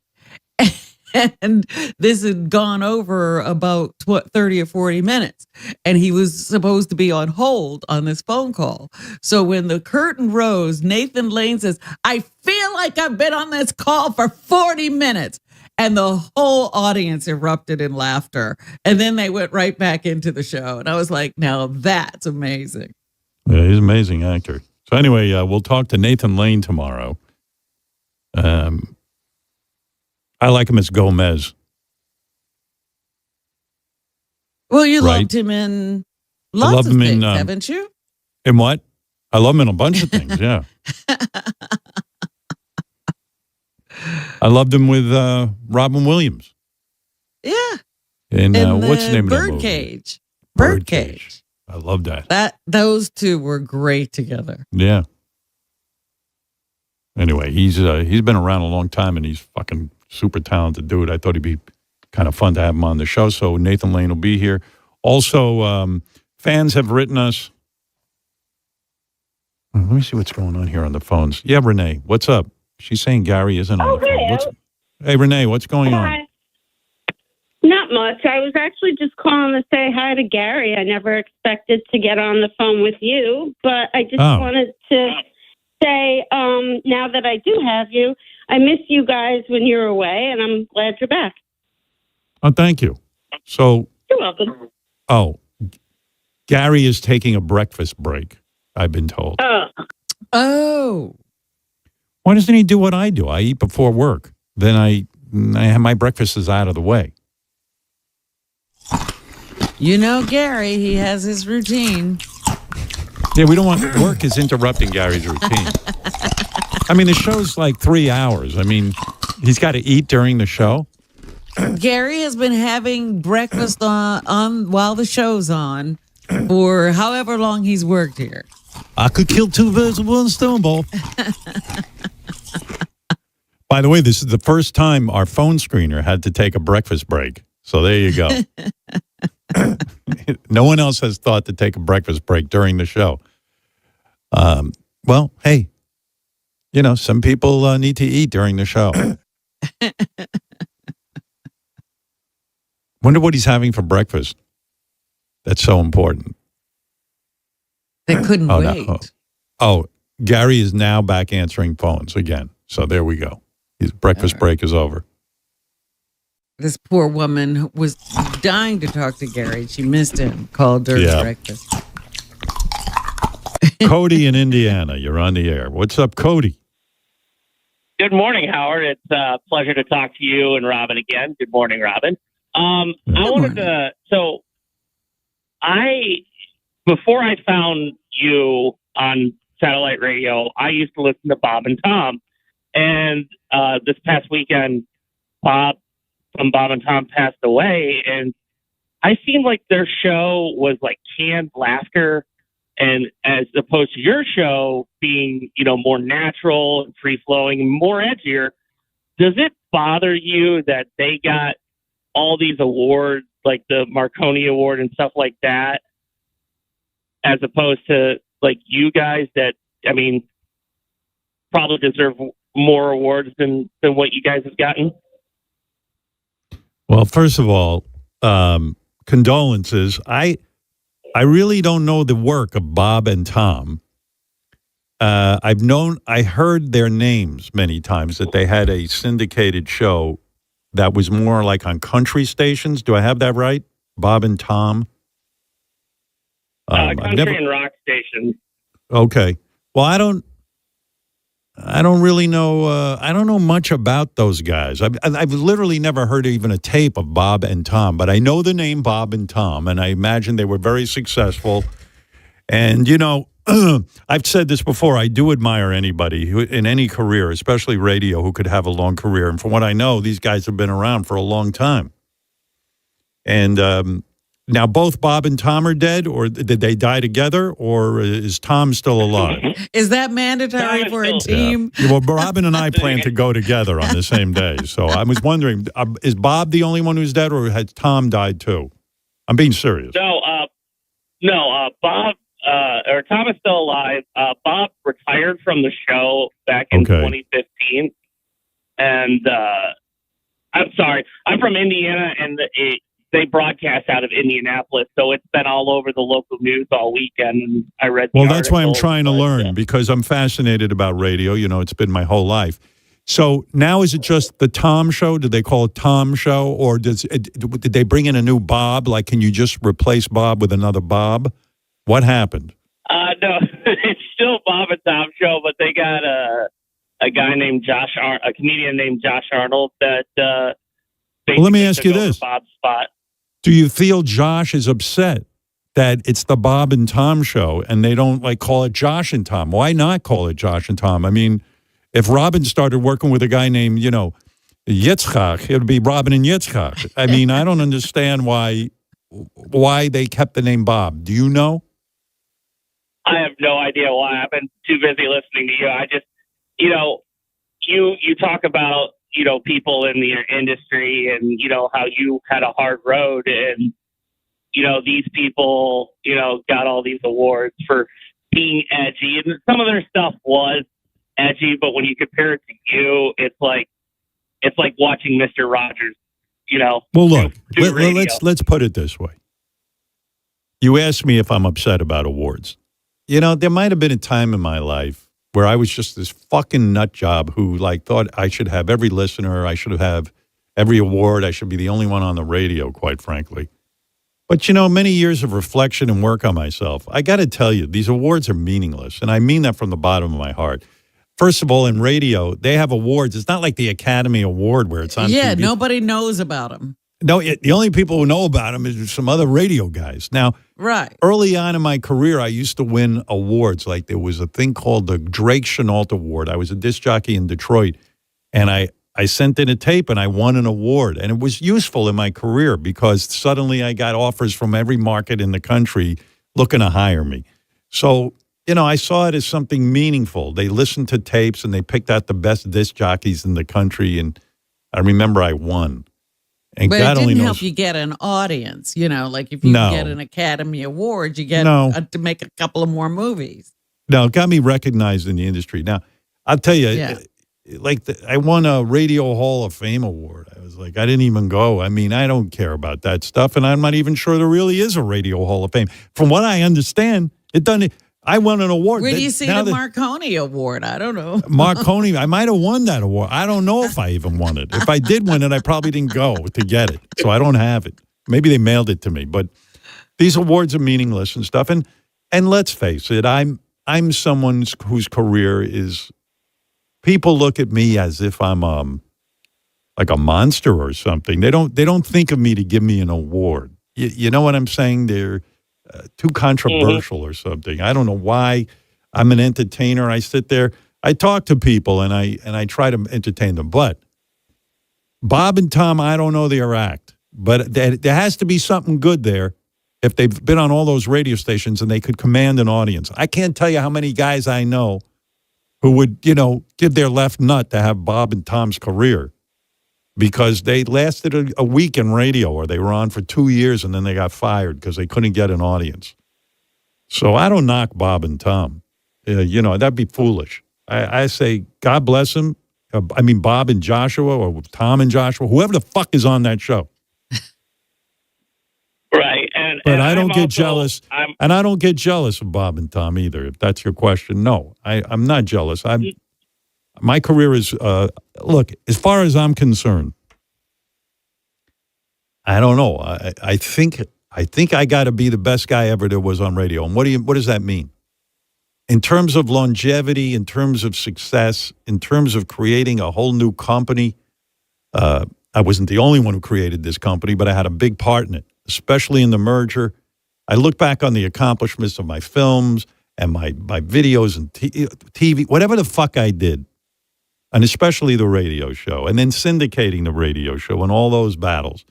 And this had gone over about 30 or 40 minutes. And he was supposed to be on hold on this phone call. So when the curtain rose, Nathan Lane says, "I feel like I've been on this call for 40 minutes. And the whole audience erupted in laughter. And then they went right back into the show. And I was like, now that's amazing. Yeah, he's an amazing actor. So anyway, we'll talk to Nathan Lane tomorrow. I like him as Gomez. Well, you loved him in lots of things, haven't you? In what? I love him in a bunch of things, yeah. I loved him with Robin Williams. Yeah. And what's the name of that movie? Birdcage. Birdcage. I love that. Those two were great together. Yeah. Anyway, he's been around a long time, and he's fucking super talented dude. I thought he'd be kind of fun to have him on the show. So Nathan Lane will be here. Also, fans have written us. Let me see what's going on here on the phones. Yeah, Renee, what's up? She's saying Gary isn't on the phone. Hey, Renee, what's going on? Not much. I was actually just calling to say hi to Gary. I never expected to get on the phone with you, but I just wanted to say, now that I do have you, I miss you guys when you're away, and I'm glad you're back. Oh, thank you. So you're welcome. Oh, Gary is taking a breakfast break, I've been told. Oh. Why doesn't he do what I do? I eat before work. Then I have my breakfast is out of the way. You know, Gary, he has his routine. Yeah, we don't want work is interrupting Gary's routine. I mean, the show's like 3 hours. I mean, he's got to eat during the show. Gary has been having breakfast on while the show's on for however long he's worked here. I could kill two birds with one stone, ball. By the way, this is the first time our phone screener had to take a breakfast break. So there you go. No one else has thought to take a breakfast break during the show. Well, hey, some people need to eat during the show. Wonder what he's having for breakfast. That's so important. They couldn't wait. Gary is now back answering phones again. So there we go. His breakfast break is over. This poor woman was dying to talk to Gary. She missed him, called during breakfast. Cody in Indiana, you're on the air. What's up, Cody? Good morning, Howard. It's a pleasure to talk to you and Robin again. Good morning, Robin. Before I found you on satellite radio, I used to listen to Bob and Tom. And this past weekend, Bob from Bob and Tom passed away. And I seemed like their show was like canned laughter. And as opposed to your show being, more natural and free-flowing and more edgier, does it bother you that they got all these awards, like the Marconi Award and stuff like that, as opposed to like you guys that, probably deserve more awards than what you guys have gotten? Well, first of all, condolences. I really don't know the work of Bob and Tom. I heard their names many times, that they had a syndicated show that was more like on country stations. Do I have that right? Bob and Tom? Country and rock stations. Okay. Well, I don't really know. I don't know much about those guys. I've literally never heard even a tape of Bob and Tom, but I know the name Bob and Tom, and I imagine they were very successful. And, you know, I've said this before. I do admire anybody who, in any career, especially radio, who could have a long career. And from what I know, these guys have been around for a long time. And now both Bob and Tom are dead, or did they die together, or is Tom still alive? Is that mandatory for a team? Yeah. Well, Robin and I plan to go together on the same day. So I was wondering, is Bob the only one who's dead, or has Tom died too? I'm being serious. No, Bob or Tom is still alive. Bob retired from the show back in 2015. And I'm sorry, I'm from Indiana, and they broadcast out of Indianapolis, so it's been all over the local news all weekend. And I read. Well, that's why I'm trying to learn, because I'm fascinated about radio. You know, it's been my whole life. So now, is it just the Tom Show? Did they call it Tom Show, or did they bring in a new Bob? Like, can you just replace Bob with another Bob? What happened? No, it's still Bob and Tom Show, but they got a guy named a comedian named Josh Arnold that. Well, let me ask you this: Bob's spot. Do you feel Josh is upset that it's the Bob and Tom Show and they don't like call it Josh and Tom? Why not call it Josh and Tom? I mean, if Robin started working with a guy named, you know, Yitzchak, it would be Robin and Yitzchak. I mean, I don't understand why they kept the name Bob. Do you know? I have no idea why. I've been too busy listening to you. I just, you know, you talk about, you know, people in the industry and, you know, how you had a hard road, and, you know, these people, you know, got all these awards for being edgy, and some of their stuff was edgy, but when you compare it to you, it's like watching Mr. Rogers, you know. Well, look, let's put it this way. You asked me if I'm upset about awards. You know, there might have been a time in my life where I was just this fucking nut job who like thought I should have every listener, I should have every award, I should be the only one on the radio, quite frankly. But, you know, many years of reflection and work on myself, I got to tell you, these awards are meaningless. And I mean that from the bottom of my heart. First of all, in radio, they have awards. It's not like the Academy Award where it's on Yeah, TV. nobody knows about them. No, the only people who know about them is some other radio guys. Now, right. Early on in my career, I used to win awards. Like there was a thing called the Drake Chenault Award. I was a disc jockey in Detroit, and I sent in a tape and I won an award. And it was useful in my career because suddenly I got offers from every market in the country looking to hire me. So, you know, I saw it as something meaningful. They listened to tapes and they picked out the best disc jockeys in the country. And I remember I won. And but God it only didn't knows. help you get an audience, you know, like if you No. get an Academy Award, you get No. to make a couple of more movies. No, it got me recognized in the industry. Now, I'll tell you, Yeah. I won a Radio Hall of Fame award. I was like, I didn't even go. I mean, I don't care about that stuff, and I'm not even sure there really is a Radio Hall of Fame. From what I understand, it doesn't. I won an award. Where do you see Now the that- Marconi Award? I don't know. Marconi, I might have won that award. I don't know if I even won it. If I did win it, I probably didn't go to get it. So I don't have it. Maybe they mailed it to me. But these awards are meaningless and stuff. And let's face it, I'm someone whose career is, people look at me as if I'm like a monster or something. They don't think of me to give me an award. You know what I'm saying? They're too controversial or something. I don't know why. I'm an entertainer. I sit there, I talk to people, and I try to entertain them. But Bob and Tom, I don't know their act. But there has to be something good there if they've been on all those radio stations and they could command an audience. I can't tell you how many guys I know who would, you know, give their left nut to have Bob and Tom's career because they lasted a week in radio, or they were on for 2 years and then they got fired because they couldn't get an audience. So I don't knock Bob and Tom. You know, that'd be foolish. I say, God bless them. I mean, Bob and Joshua, or Tom and Joshua, whoever the fuck is on that show. Right. But and I don't I'm get also- jealous. And I don't get jealous of Bob and Tom either, if that's your question. No, I'm not jealous. My career is, look, as far as I'm concerned, I don't know. I think I got to be the best guy ever there was on radio. And what does that mean? In terms of longevity, in terms of success, in terms of creating a whole new company, I wasn't the only one who created this company, but I had a big part in it, especially in the merger. I look back on the accomplishments of my films and my videos and TV, whatever the fuck I did, and especially the radio show, and then syndicating the radio show and all those battles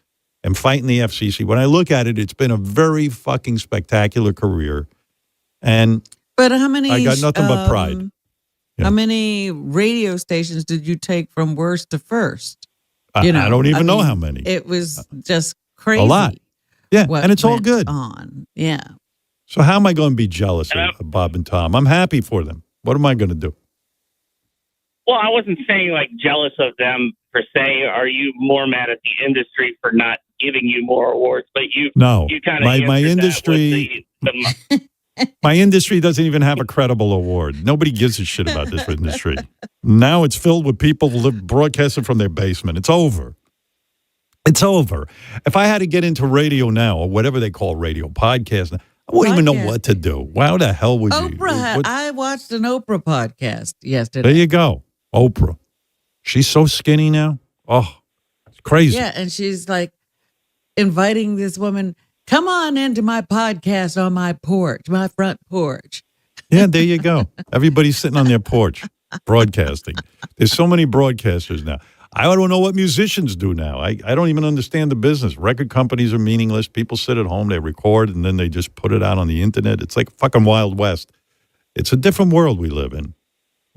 and fighting the FCC. When I look at it, it's been a very fucking spectacular career. But how many? I got nothing but pride. How many radio stations did you take from worst to first? I don't even know how many. It was just crazy. A lot. Yeah, and it's all good. Yeah. So how am I going to be jealous of Bob and Tom? I'm happy for them. What am I going to do? Well, I wasn't saying like jealous of them per se. Are you more mad at the industry for not giving you more awards? But you kind of my industry. My industry doesn't even have a credible award. Nobody gives a shit about this industry. Now it's filled with people broadcasting from their basement. It's over. It's over. If I had to get into radio now, or whatever they call radio, podcast, I wouldn't even know what to do. How the hell would you? I watched an Oprah podcast yesterday. There you go. Oprah. She's so skinny now. Oh, it's crazy. Yeah, and she's like inviting this woman, come on into my podcast on my porch, my front porch. Yeah, there you go. Everybody's sitting on their porch broadcasting. There's so many broadcasters now. I don't know what musicians do now. I don't even understand the business. Record companies are meaningless. People sit at home, they record, and then they just put it out on the internet. It's like fucking Wild West. It's a different world we live in.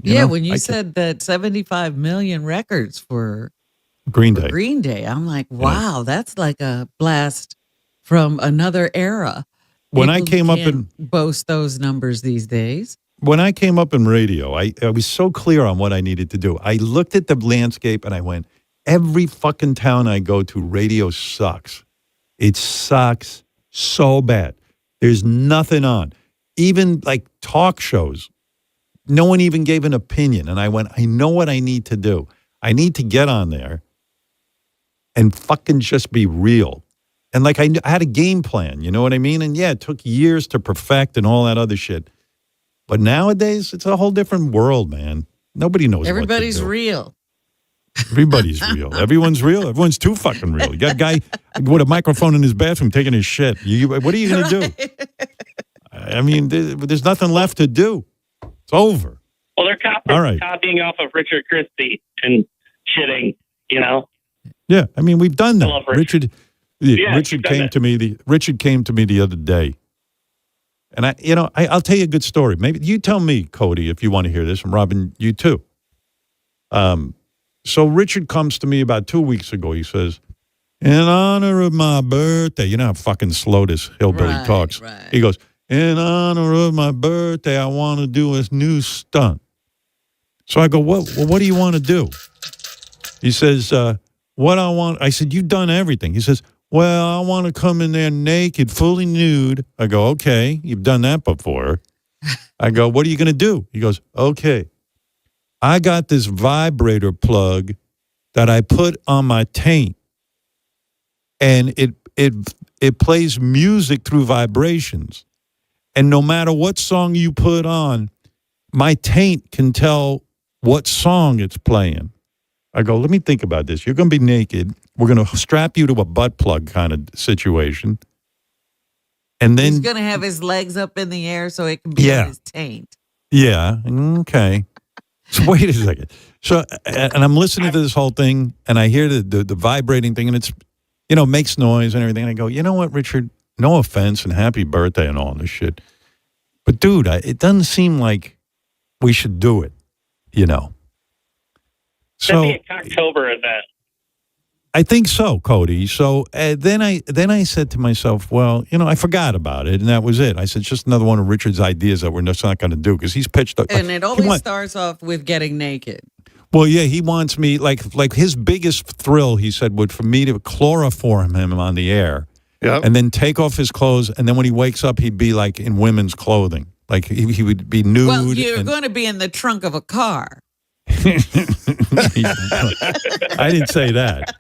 When you said that 75 million records for Green Day. I'm like, wow, that's like a blast from another era. When I came up in boast those numbers these days. When I came up in radio, I was so clear on what I needed to do. I looked at the landscape and I went, every fucking town I go to, radio sucks. It sucks so bad. There's nothing on. Even like talk shows, no one even gave an opinion. And I went, I know what I need to do. I need to get on there and fucking just be real. And like I had a game plan, you know what I mean? And yeah, it took years to perfect and all that other shit. But nowadays, it's a whole different world, man. Nobody knows Everybody's what to do. real. Everybody's real. Everyone's real. Everyone's too fucking real. You got a guy with a microphone in his bathroom taking his shit. What are you going to do? I mean, there's nothing left to do. It's over. Well, they're copying off of Richard Christie and shitting, you know? Yeah, I mean, we've done that. I love Richard. Richard came to me the other day. And I'll tell you a good story. Maybe you tell me, Cody, if you want to hear this, and Robin, you too. So Richard comes to me about 2 weeks ago. He says, in honor of my birthday, you know how fucking slow this hillbilly talks. Right. He goes, in honor of my birthday, I want to do a new stunt. So I go, what do you want to do? He says, what I want. I said, you've done everything. He says, well, I want to come in there naked, fully nude. I go, okay, you've done that before. I go, what are you going to do? He goes, okay, I got this vibrator plug that I put on my taint, and it plays music through vibrations. And no matter what song you put on, my taint can tell what song it's playing. I go, let me think about this. You're going to be naked. We're going to strap you to a butt plug kind of situation. And then he's going to have his legs up in the air so it can be on his taint. Yeah. Okay. So wait a second. So, and I'm listening to this whole thing, and I hear the vibrating thing, and it's, makes noise and everything. And I go, you know what, Richard? No offense and happy birthday and all this shit. But dude, it doesn't seem like we should do it, So that'd be a October event. I think so, Cody. So then I said to myself, well, I forgot about it, and that was it. I said, it's just another one of Richard's ideas that we're just not going to do because he's pitched up. And it always starts off with getting naked. Well, yeah, he wants me, like his biggest thrill, he said, would for me to chloroform him on the air. Yep. And then take off his clothes, and then when he wakes up, he'd be like in women's clothing. Like he would be nude. Well, you're going to be in the trunk of a car. I didn't say that.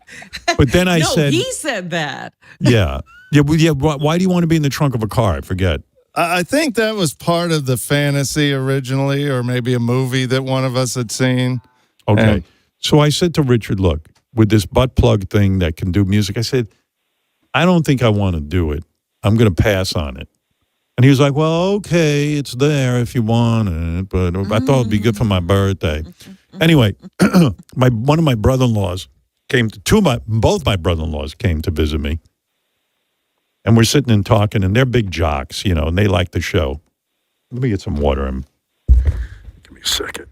But then I said... he said that. Yeah. Why do you want to be in the trunk of a car? I forget. I think that was part of the fantasy originally, or maybe a movie that one of us had seen. Okay. So I said to Richard, look, with this butt plug thing that can do music, I said, I don't think I want to do it. I'm going to pass on it. And he was like, well, okay, it's there if you want it, but I thought it'd be good for my birthday. Anyway, one of my brother-in-laws came to both my brother-in-laws came to visit me. And we're sitting and talking, and they're big jocks, you know, and they like the show. Let me get some water. Give me a second.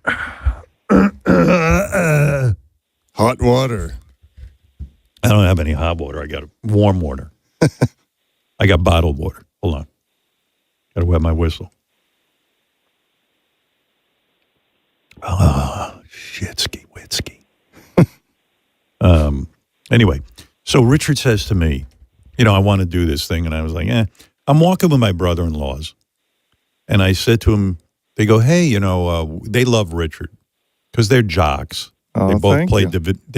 Hot water. I don't have any hot water. I got warm water. I got bottled water. Hold on. Got to wet my whistle. Oh, shitski, witski. Anyway, so Richard says to me, you know, I want to do this thing. And I was like, I'm walking with my brother-in-laws. And I said to him, they go, hey, you know, they love Richard because they're jocks. Oh, They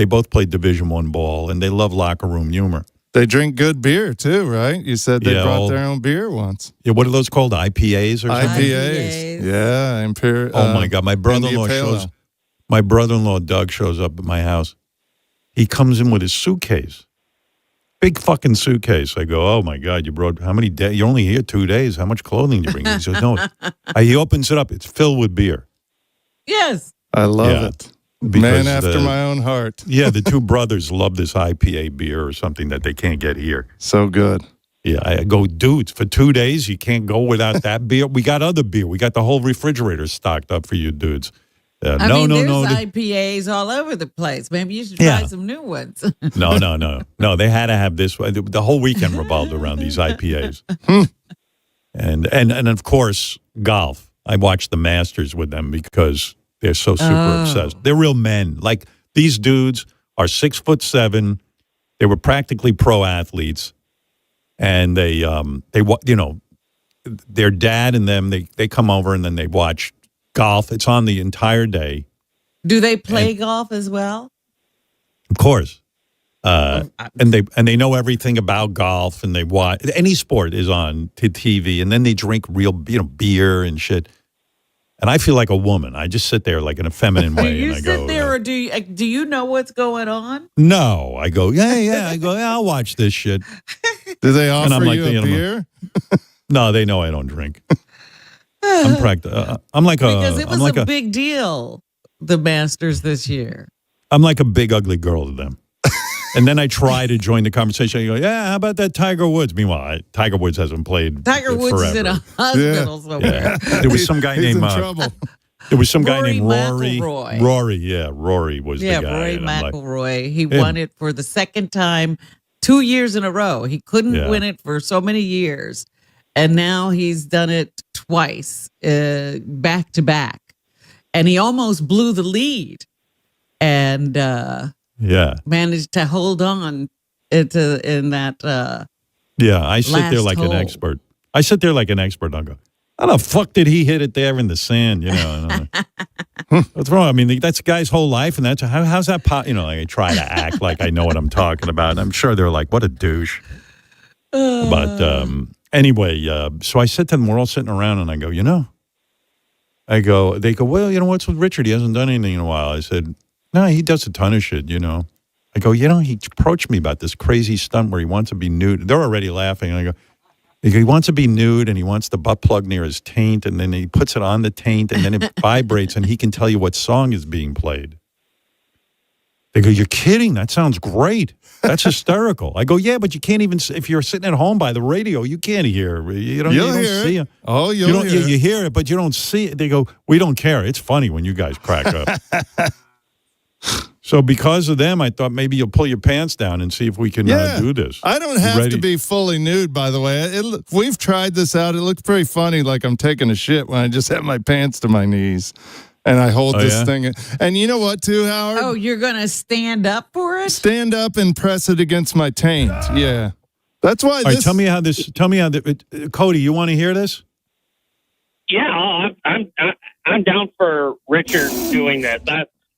both played Division I ball, and they love locker room humor. They drink good beer, too, right? You said they brought their own beer once. Yeah, what are those called? IPAs or something? IPAs. Yeah, Imperial. Oh, my God. My brother-in-law, Doug, shows up at my house. He comes in with his suitcase. Big fucking suitcase. I go, oh, my God, you brought, how many days? You're only here 2 days. How much clothing did you bring? He says, no. He opens it up. It's filled with beer. Yes. I love it. Man after my own heart. Yeah, the two brothers love this IPA beer or something that they can't get here. So good. Yeah, I go, dudes, for 2 days, you can't go without that beer. We got other beer. We got the whole refrigerator stocked up for you dudes. There's IPAs all over the place. Maybe you should try some new ones. No, they had to have this. The whole weekend revolved around these IPAs. And of course, golf. I watched the Masters with them because they're so super obsessed. They're real men. Like, these dudes are 6'7". They were practically pro athletes. And they you know, their dad and them, they come over and then they watch golf. It's on the entire day. Do they play golf as well? Of course. And they know everything about golf, and they watch any sport is on TV, and then they drink real, beer and shit. And I feel like a woman. I just sit there like in a feminine way. Do you and I sit go, there, or do you know what's going on? No, I go, yeah. I go, I'll watch this shit. Do they offer I'm like, you a beer? No, they know I don't drink. I'm because it was a big deal, the Masters this year. I'm like a big ugly girl to them. And then I try to join the conversation. I go, how about that Tiger Woods? Meanwhile, Tiger Woods hasn't played Tiger Woods forever. is in a hospital somewhere. Yeah. There was some guy named there was some guy named Rory. McIlroy. Rory was the guy. Rory McIlroy. He won it for the second time 2 years in a row. He couldn't win it for so many years. And now he's done it twice, back to back. And he almost blew the lead. And managed to hold on in that. I sit there like an expert. I sit there like an expert. I'll go, how the fuck did he hit it there in the sand? You know, what's wrong? I mean, that's a guy's whole life, and that's how's that? I try to act like I know what I'm talking about. And I'm sure they're like, what a douche. But anyway, so I said to them, we're all sitting around, and I go, they go, well, what's with Richard? He hasn't done anything in a while. I said, no, he does a ton of shit, I go, he approached me about this crazy stunt where he wants to be nude. They're already laughing. And I go, he wants to be nude, and he wants the butt plug near his taint, and then he puts it on the taint, and then it vibrates, and he can tell you what song is being played. They go, you're kidding? That sounds great. That's hysterical. I go, yeah, but you can't even, if you're sitting at home by the radio, you can't hear. You don't see it. Oh, you'll hear it. You hear it, but you don't see it. They go, we don't care. It's funny when you guys crack up. So because of them, I thought maybe you'll pull your pants down and see if we can do this. I don't have to be fully nude, by the way. We've tried this out. It looks pretty funny, like I'm taking a shit when I just have my pants to my knees. And I hold this thing. And you know what, too, Howard? Oh, you're going to stand up for it? Stand up and press it against my taint. Yeah. That's why All right, tell me how Cody, you want to hear this? Yeah, I'm down for Richard doing this.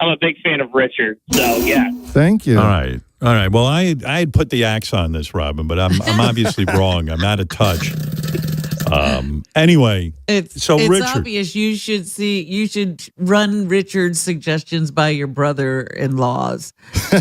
I'm a big fan of Richard, so yeah. Thank you. All right. Well, I had put the axe on this, Robin, but I'm obviously wrong. I'm out of touch. Anyway, It's Richard, obvious you should run Richard's suggestions by your brother-in-laws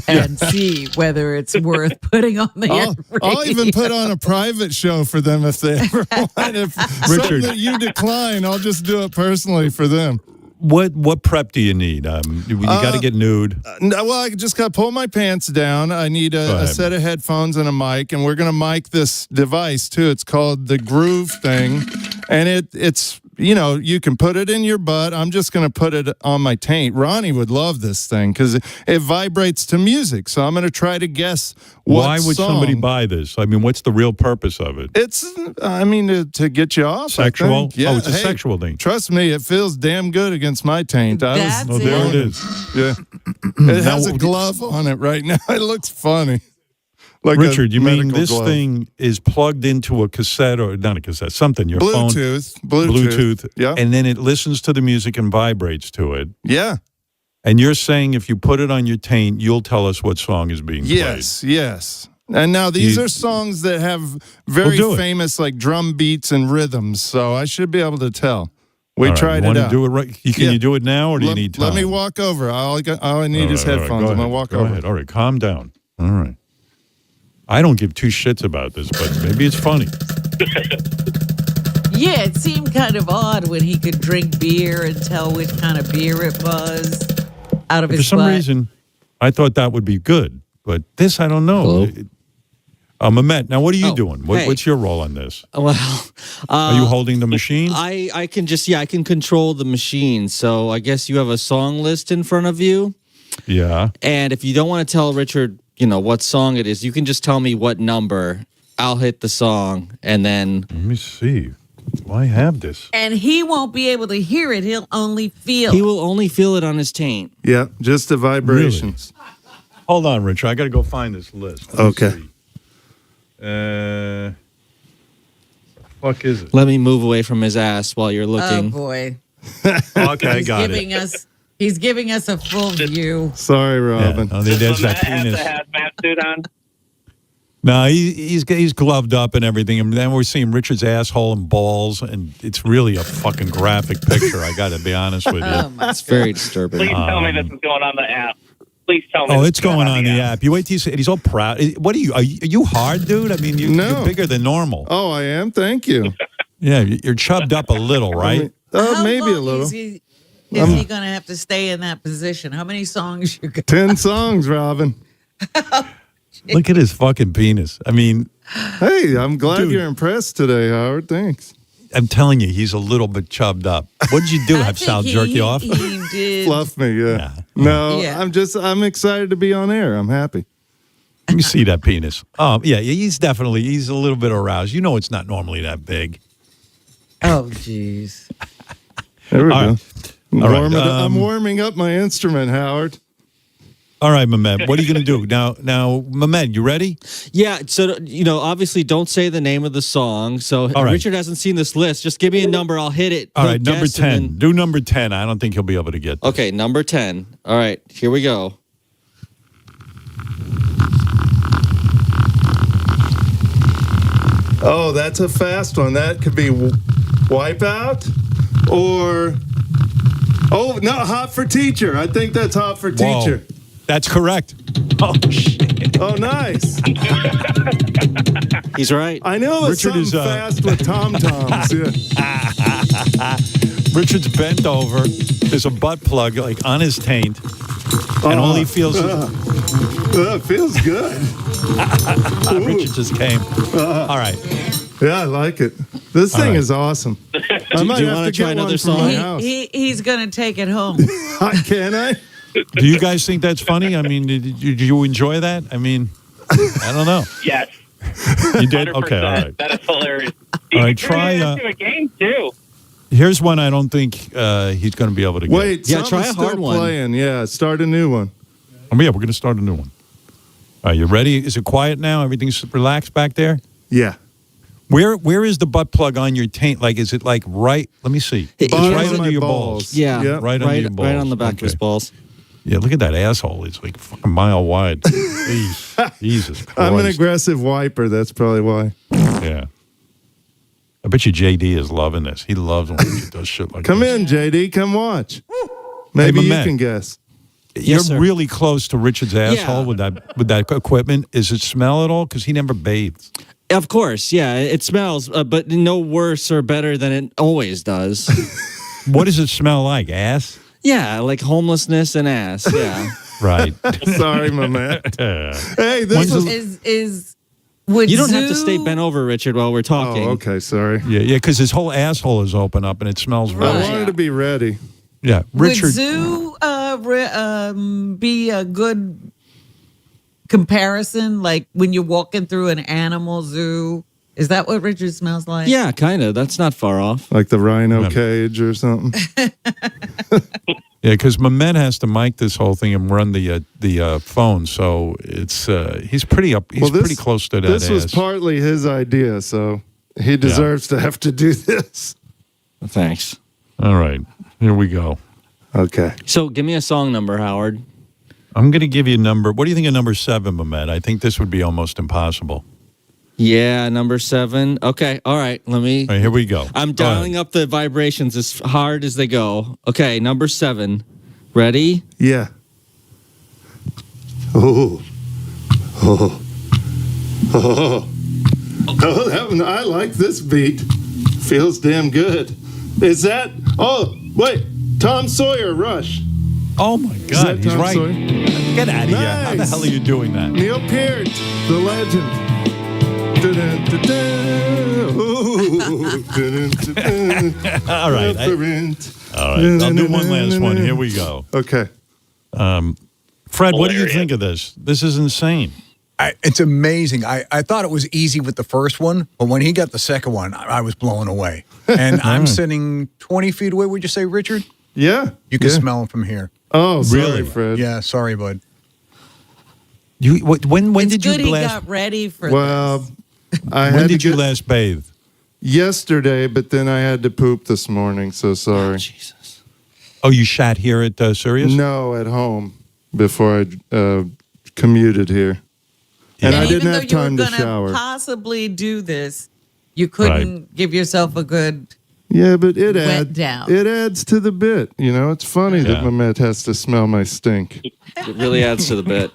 and see whether it's worth putting on the I'll even put on a private show for them if they ever want. If something that you decline, I'll just do it personally for them. What prep do you need? You got to get nude. Well, I just got to pull my pants down. I need a set of headphones and a mic, and we're going to mic this device too. It's called the Groove thing, and it's you can put it in your butt. I'm just going to put it on my taint. Ronnie would love this thing because it vibrates to music. So I'm going to try to guess why would somebody buy this? I mean, what's the real purpose of it? It's, to get you off. Sexual? Yeah. It's a sexual thing. Trust me, it feels damn good against my taint. There it is. Yeah. It has a glove on it right now. It looks funny. Like Richard, you mean this glove. thing is plugged into a cassette or not a cassette, something, your phone. Bluetooth. Yeah. And then it listens to the music and vibrates to it. Yeah. And you're saying if you put it on your taint, you'll tell us what song is being played. Yes. And now these are songs that have very famous like drum beats and rhythms, so I should be able to tell. We tried it out. Do it right? Can you do it now, or do you need time? Let me walk over. All I need is headphones. I'm going to walk over. Ahead. All right, calm down. All right. I don't give two shits about this, but maybe it's funny. Yeah, it seemed kind of odd when he could drink beer and tell which kind of beer it was out of his butt. For some reason, I thought that would be good, but this I don't know. Mehmet, now what are you doing? What's your role on this? Well, are you holding the machine? I can I can control the machine. So I guess you have a song list in front of you. Yeah. And if you don't want to tell Richard, what song it is, you can just tell me what number. I'll hit the song, and then let me see. Do I have this? And he won't be able to hear it. He'll only feel He will only feel it on his taint. Yeah, just the vibrations. Really? Hold on, Richard. I got to go find this list. Okay. Fuck is it? Let me move away from his ass while you're looking. Oh boy. Okay, I got it. He's giving us a full view. Sorry, Robin. Yeah. There's that penis. Hazmat suit on. No, he's gloved up and everything, and then we're seeing Richard's asshole and balls, and it's really a fucking graphic picture. I got to be honest with you. It's very disturbing. Please tell me this is going on the app. Please tell me. Oh, it's going on the app. You wait till you see it. He's all proud. What are you? Are you hard, dude? I mean, you're bigger than normal. Oh, I am. Thank you. Yeah, you're chubbed up a little, right? Maybe a little. Is he going to have to stay in that position? How many songs you got? 10 songs, Robin. Look at his fucking penis. I mean, hey, I'm glad you're impressed today, Howard. Thanks. I'm telling you, he's a little bit chubbed up. What did you do? Have Sal jerk you off? He did. Fluff me, yeah. No, I'm excited to be on air. I'm happy. Let me see that penis. Oh, yeah, he's a little bit aroused. You know it's not normally that big. Oh, jeez. There we go. All right. I'm warming up my instrument, Howard. All right, Mehmet, what are you going to do? Now, Mehmet, you ready? Yeah, so, obviously don't say the name of the song. So right. Richard hasn't seen this list. Just give me a number. I'll hit it. All right, number 10. Do number 10. I don't think he'll be able to get this. Okay, number 10. All right, here we go. Oh, that's a fast one. That could be Wipeout or... Oh, no, Hot for Teacher. I think that's Hot for Teacher. Whoa. That's correct. Oh, shit. Oh, nice. He's right. I know it's Richard something fast with tom-toms. Yeah. Richard's bent over. There's a butt plug like on his taint. And all he feels is... It feels good. Richard just came. All right. Yeah, I like it. This thing is awesome. I might do you have want to to try get another one from song? my house. He's going to take it home. Can I? Do you guys think that's funny? I mean, did you enjoy that? I mean, I don't know. Yes. You did? 100%. Okay, all right. That is hilarious. All right, try into a game too. Here's one I don't think he's going to be able to get. Wait, try a hard one. Playing. Yeah, start a new one. Oh, yeah, we're going to start a new one. All right, you ready? Is it quiet now? Everything's relaxed back there? Yeah. Where is the butt plug on your taint? Like, is it like right? Let me see. It's right under your balls. Yeah, yep. right under your balls. Right on the back of his balls. Yeah, look at that asshole. It's like a fucking mile wide. Jesus Christ. I'm an aggressive wiper. That's probably why. Yeah. I bet you JD is loving this. He loves when he does shit like Come this. in, JD. Come watch. Maybe you Mamet. can guess. You're sir. really close to Richard's asshole with that equipment. Is it smell at all? Because he never bathes. Of course, yeah, it smells, but no worse or better than it always does. What does it smell like? Ass? Yeah, like homelessness and ass. Yeah. Right. Sorry, my man. Hey, this would you don't have to Zoo- stay bent over, Richard, while we're talking. Oh, okay. Sorry. Yeah, because his whole asshole is open up and it smells I really. wanted to be ready. Yeah, Richard. Would Zoo be a good comparison? Like when you're walking through an animal zoo, is that what Richard smells like? Yeah, kind of. That's not far off. Like the rhino cage or something. Yeah, because Mamet has to mic this whole thing and run the phone, so it's he's pretty up. He's pretty close to that. This was ass. partly his idea, so he deserves to have to do this. Thanks. All right, here we go. Okay. So give me a song number, Howard. I'm going to give you a number. What do you think of number 7, Mamet? I think this would be almost impossible. Yeah, number 7. Okay, all right. Let me. All right, here we go. I'm dialing up the vibrations as hard as they go. Okay, number 7. Ready? Yeah. Oh. Oh. Oh. Oh, that one, I like this beat. Feels damn good. Is that? Oh, wait. Tom Sawyer, Rush. Oh my Is God, that he's Tom right. Sawyer? Get out of here. How the Nice. hell are you doing that? Neil Peart, the legend. Dun-dun-dun-dun. Ooh. Dun-dun-dun-dun. All right. Reverend. All right, I'll do one last one. Here we go. Okay. Fred, what do you think of this? This is insane. It's amazing. I thought it was easy with the first one, but when he got the second one, I was blown away. And I'm sitting 20 feet away, would you say, Richard? Yeah. You can smell him from here. Oh, sorry, Really? Fred. Yeah, sorry, bud. When It's did you good he last? got ready for Well, this. I When had did to you get last bathe? yesterday, but then I had to poop this morning, so sorry. Jesus. Oh, you shat here at Sirius? No, at home before I commuted here. And I even didn't though have time you to were gonna shower. possibly do this, you couldn't give yourself a good. Yeah, but it Wet down. adds to the bit. You know, it's funny that Yeah. Mamet has to smell my stink. It really adds to the bit.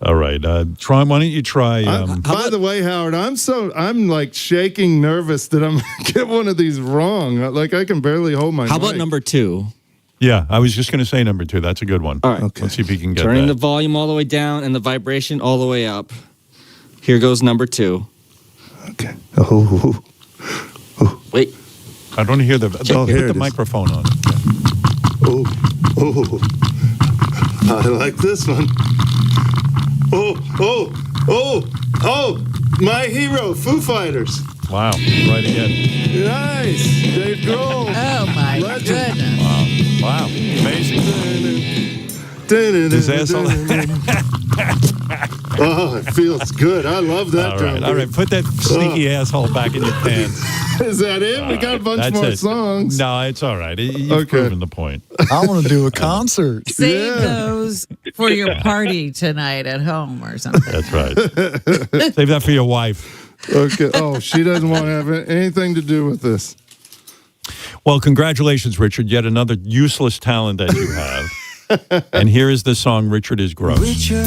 All right, try. Why don't you try? By the way, Howard, I'm like shaking nervous that I'm gonna get one of these wrong. Like I can barely hold my How about mic. number 2? Yeah, I was just going to say number 2. That's a good one. All right. Okay. Let's see if he can get Turning that. the volume all the way down and the vibration all the way up. Here goes number 2. Okay. Oh. Wait. I don't hear the. Oh, here put it the is. microphone on. Oh. I like this one. Oh. My hero, Foo Fighters. Wow, right again. Nice. Dave Grohl. Oh my Legend. goodness! Wow, amazing. His asshole. Oh, it feels good. I love that drum. All right. Put that sneaky asshole back in your pants. Is that it? We got a bunch That's more it. songs. No, it's all right. You've Okay. proven the point. I want to do a concert. Save those for your party tonight at home or something. That's right. Save that for your wife. Okay. Oh, she doesn't want to have anything to do with this. Well, congratulations, Richard. Yet another useless talent that you have. And here is the song, Richard is Gross. Richard,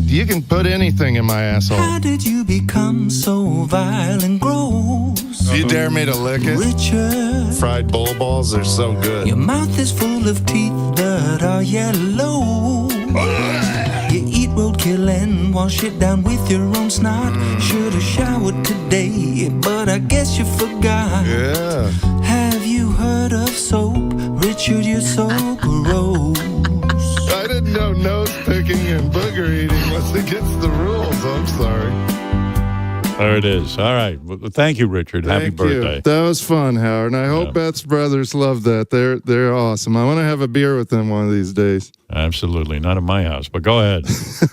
You can put anything in my asshole. how did you become so vile and gross? You dare me to lick it? Richard, Fried bull balls are so good. your mouth is full of teeth that are yellow. You eat roadkill and wash it down with your own snot. Should have showered today, but I guess you forgot. Yeah. Have you heard of soap? Richard, you're so gross. I didn't know nose picking and booger eating was against the rules. I'm sorry. There it is. All right. Well, thank you, Richard. Happy Thank birthday. you. That was fun, Howard. And I hope Beth's brothers love that. They're awesome. I want to have a beer with them one of these days. Absolutely. Not at my house, but go ahead.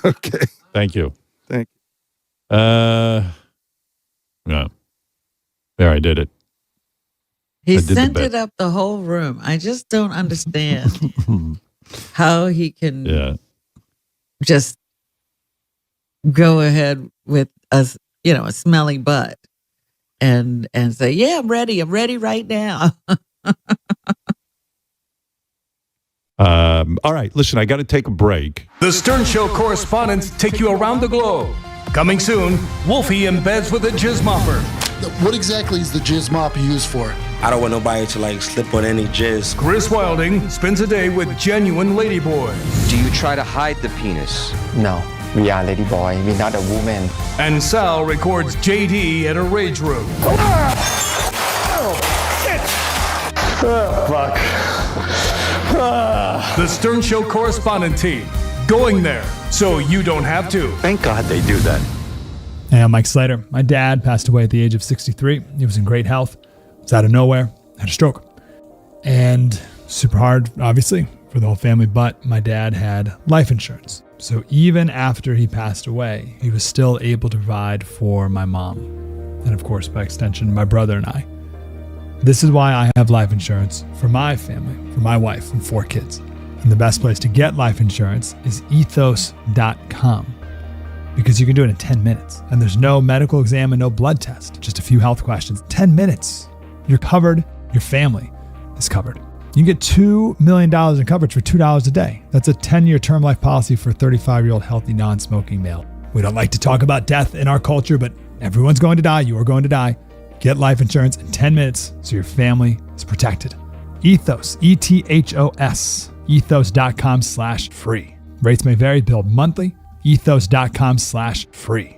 Okay. Thank you. Thank you. Yeah. There, I did it. He I did the scented bit. up the whole room. I just don't understand how he can just go ahead with a smelly butt. and say, yeah, I'm ready right now. All right, listen, I got to take a break. The Stern Show correspondents take you around the globe. Coming soon, Wolfie embeds with a jizz mopper. What exactly is the jizz mop used for? I don't want nobody to slip on any jizz. Chris Wilding spends a day with genuine ladyboys. Do you try to hide the penis? No, we are ladyboy, we're not a woman. And Sal records JD at a rage room. Fuck. The Stern Show correspondent team, going there so you don't have to. Thank God they do that. Hey, I'm Mike Slater. My dad passed away at the age of 63. He was in great health. It was out of nowhere. Had a stroke. And super hard, obviously, for the whole family, but my dad had life insurance. So even after he passed away, he was still able to provide for my mom. And of course, by extension, my brother and I. This is why I have life insurance for my family, for my wife and 4 kids. And the best place to get life insurance is ethos.com. Because you can do it in 10 minutes. And there's no medical exam and no blood test. Just a few health questions. 10 minutes. You're covered. Your family is covered. You can get $2 million in coverage for $2 a day. That's a 10-year term life policy for a 35-year-old healthy non-smoking male. We don't like to talk about death in our culture, but everyone's going to die. You are going to die. Get life insurance in 10 minutes so your family is protected. Ethos, ETHOS, ethos.com/free. Rates may vary, billed monthly. Ethos.com/free.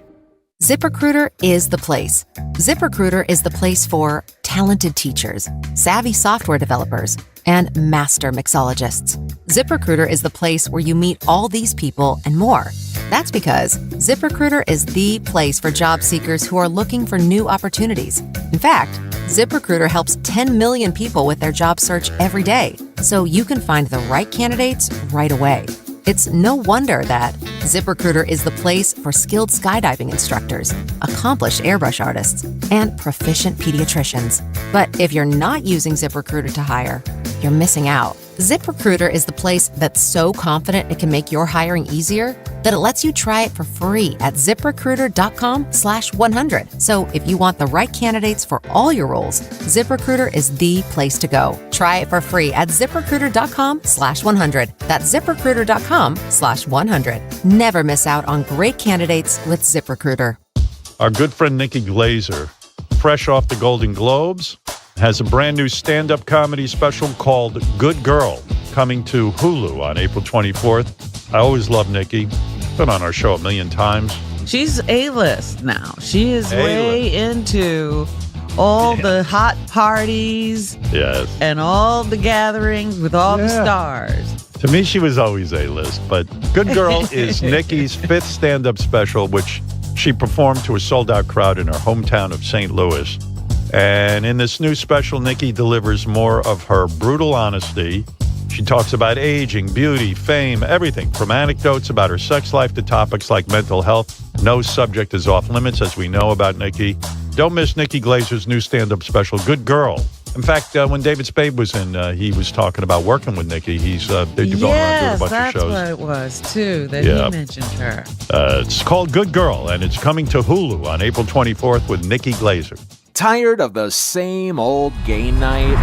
ZipRecruiter is the place. ZipRecruiter is the place for talented teachers, savvy software developers, and master mixologists. ZipRecruiter is the place where you meet all these people and more. That's because ZipRecruiter is the place for job seekers who are looking for new opportunities. In fact, ZipRecruiter helps 10 million people with their job search every day, so you can find the right candidates right away. It's no wonder that ZipRecruiter is the place for skilled skydiving instructors, accomplished airbrush artists, and proficient pediatricians. But if you're not using ZipRecruiter to hire, you're missing out. ZipRecruiter is the place that's so confident it can make your hiring easier that it lets you try it for free at ZipRecruiter.com/100. So if you want the right candidates for all your roles, ZipRecruiter is the place to go. Try it for free at ZipRecruiter.com/100. That's ZipRecruiter.com/100. Never miss out on great candidates with ZipRecruiter. Our good friend Nikki Glazer, fresh off the Golden Globes, has a brand new stand-up comedy special called Good Girl, coming to Hulu on April 24th. I always love Nikki. Been on our show a million times. She's A-list now. She is way into all the hot parties. Yes. And all the gatherings with all the stars. To me, she was always A-list, but Good Girl is Nikki's 5th stand-up special, which she performed to a sold-out crowd in her hometown of St. Louis. And in this new special, Nikki delivers more of her brutal honesty. She talks about aging, beauty, fame, everything from anecdotes about her sex life to topics like mental health. No subject is off limits, as we know about Nikki. Don't miss Nikki Glazer's new stand-up special, Good Girl. In fact, when David Spade was in, he was talking about working with Nikki. They're going around doing a bunch of shows. That's what it was, too, that he mentioned her. It's called Good Girl, and it's coming to Hulu on April 24th with Nikki Glazer. Tired of the same old game night?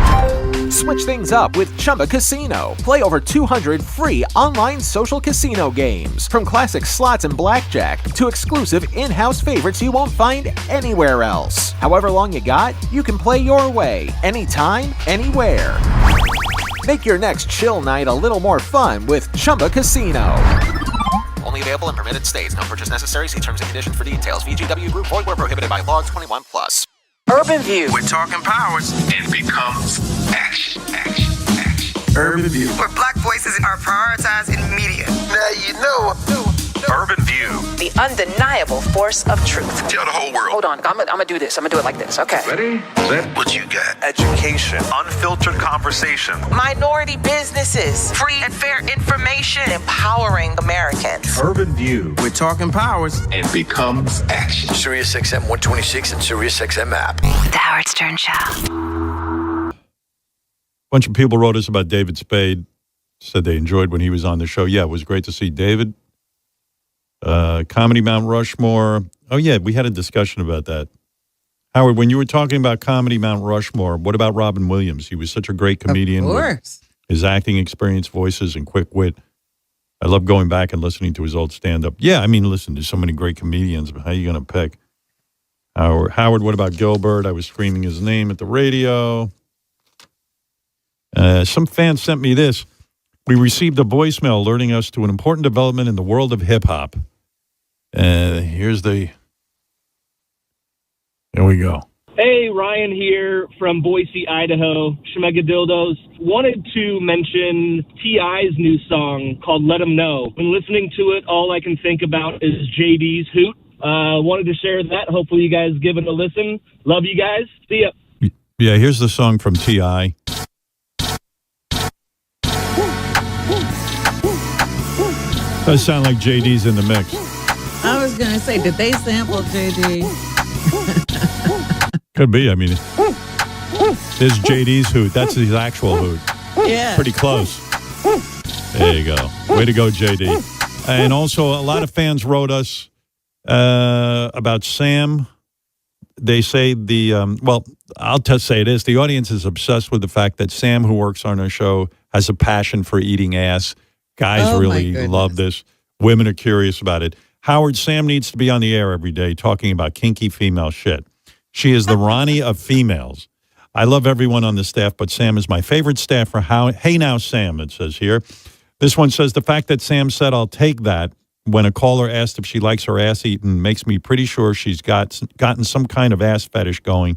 Switch things up with Chumba Casino. Play over 200 free online social casino games. From classic slots and blackjack to exclusive in-house favorites you won't find anywhere else. However long you got, you can play your way, anytime, anywhere. Make your next chill night a little more fun with Chumba Casino. Only available in permitted states. No purchase necessary. See terms and conditions for details. VGW Group. Void where prohibited by law. 21+. Urban View. We're talking powers. It becomes action. Urban View. Where black voices are prioritized in media. Now you know. Urban View. The undeniable force of truth. Tell the whole world. Hold on. I'm gonna do this. I'm gonna do it like this. Okay. Ready? Set. What you got? Education. Unfiltered conversation. Minority businesses. Free and fair information. Empowering Americans. Urban View. We're talking powers. It becomes action. Sirius XM 126 and Sirius XM app. The Howard Stern Show. A bunch of people wrote us about David Spade, said they enjoyed when he was on the show. Yeah, it was great to see David. Comedy Mount Rushmore. Oh, yeah, we had a discussion about that. Howard, when you were talking about comedy Mount Rushmore, what about Robin Williams? He was such a great comedian. Of course. His acting experience, voices, and quick wit. I love going back and listening to his old stand-up. Yeah, I mean, listen, there's so many great comedians, but how are you going to pick? Howard, what about Gilbert? I was screaming his name at the radio. Some fans sent me this. We received a voicemail alerting us to an important development in the world of hip-hop. Here we go. Hey, Ryan here from Boise, Idaho. Shmegadildos. Wanted to mention T.I.'s new song called Let 'Em Know. When listening to it, all I can think about is JD's hoot. Wanted to share that. Hopefully you guys give it a listen. Love you guys. See ya. Yeah, here's the song from T.I. Does sound like JD's in the mix. I was going to say, did they sample JD? Could be. I mean, there's JD's hoot. That's his actual hoot. Yeah. Pretty close. There you go. Way to go, JD. And also, a lot of fans wrote us about Sam. They say I'll just say this. The audience is obsessed with the fact that Sam, who works on our show, has a passion for eating ass. Guys really love this. Women are curious about it. Howard, Sam needs to be on the air every day talking about kinky female shit. She is the Ronnie of females. I love everyone on the staff, but Sam is my favorite staffer. Hey now, Sam, it says here. This one says, the fact that Sam said, I'll take that, when a caller asked if she likes her ass eaten, makes me pretty sure she's gotten some kind of ass fetish going,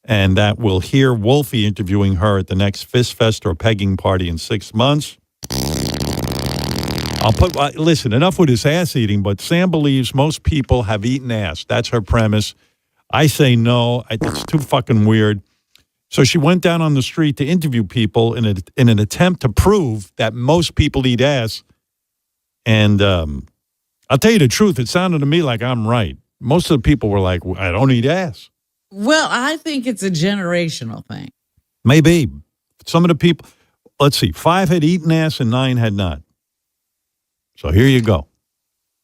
and that we'll hear Wolfie interviewing her at the next Fist Fest or pegging party in 6 months. Listen, enough with his ass eating, but Sam believes most people have eaten ass. That's her premise. I say no. It's too fucking weird. So she went down on the street to interview people in an attempt to prove that most people eat ass. And I'll tell you the truth, it sounded to me like I'm right. Most of the people were like, I don't eat ass. Well, I think it's a generational thing. Maybe. Some of the people, let's see, 5 had eaten ass and 9 had not. So here you go.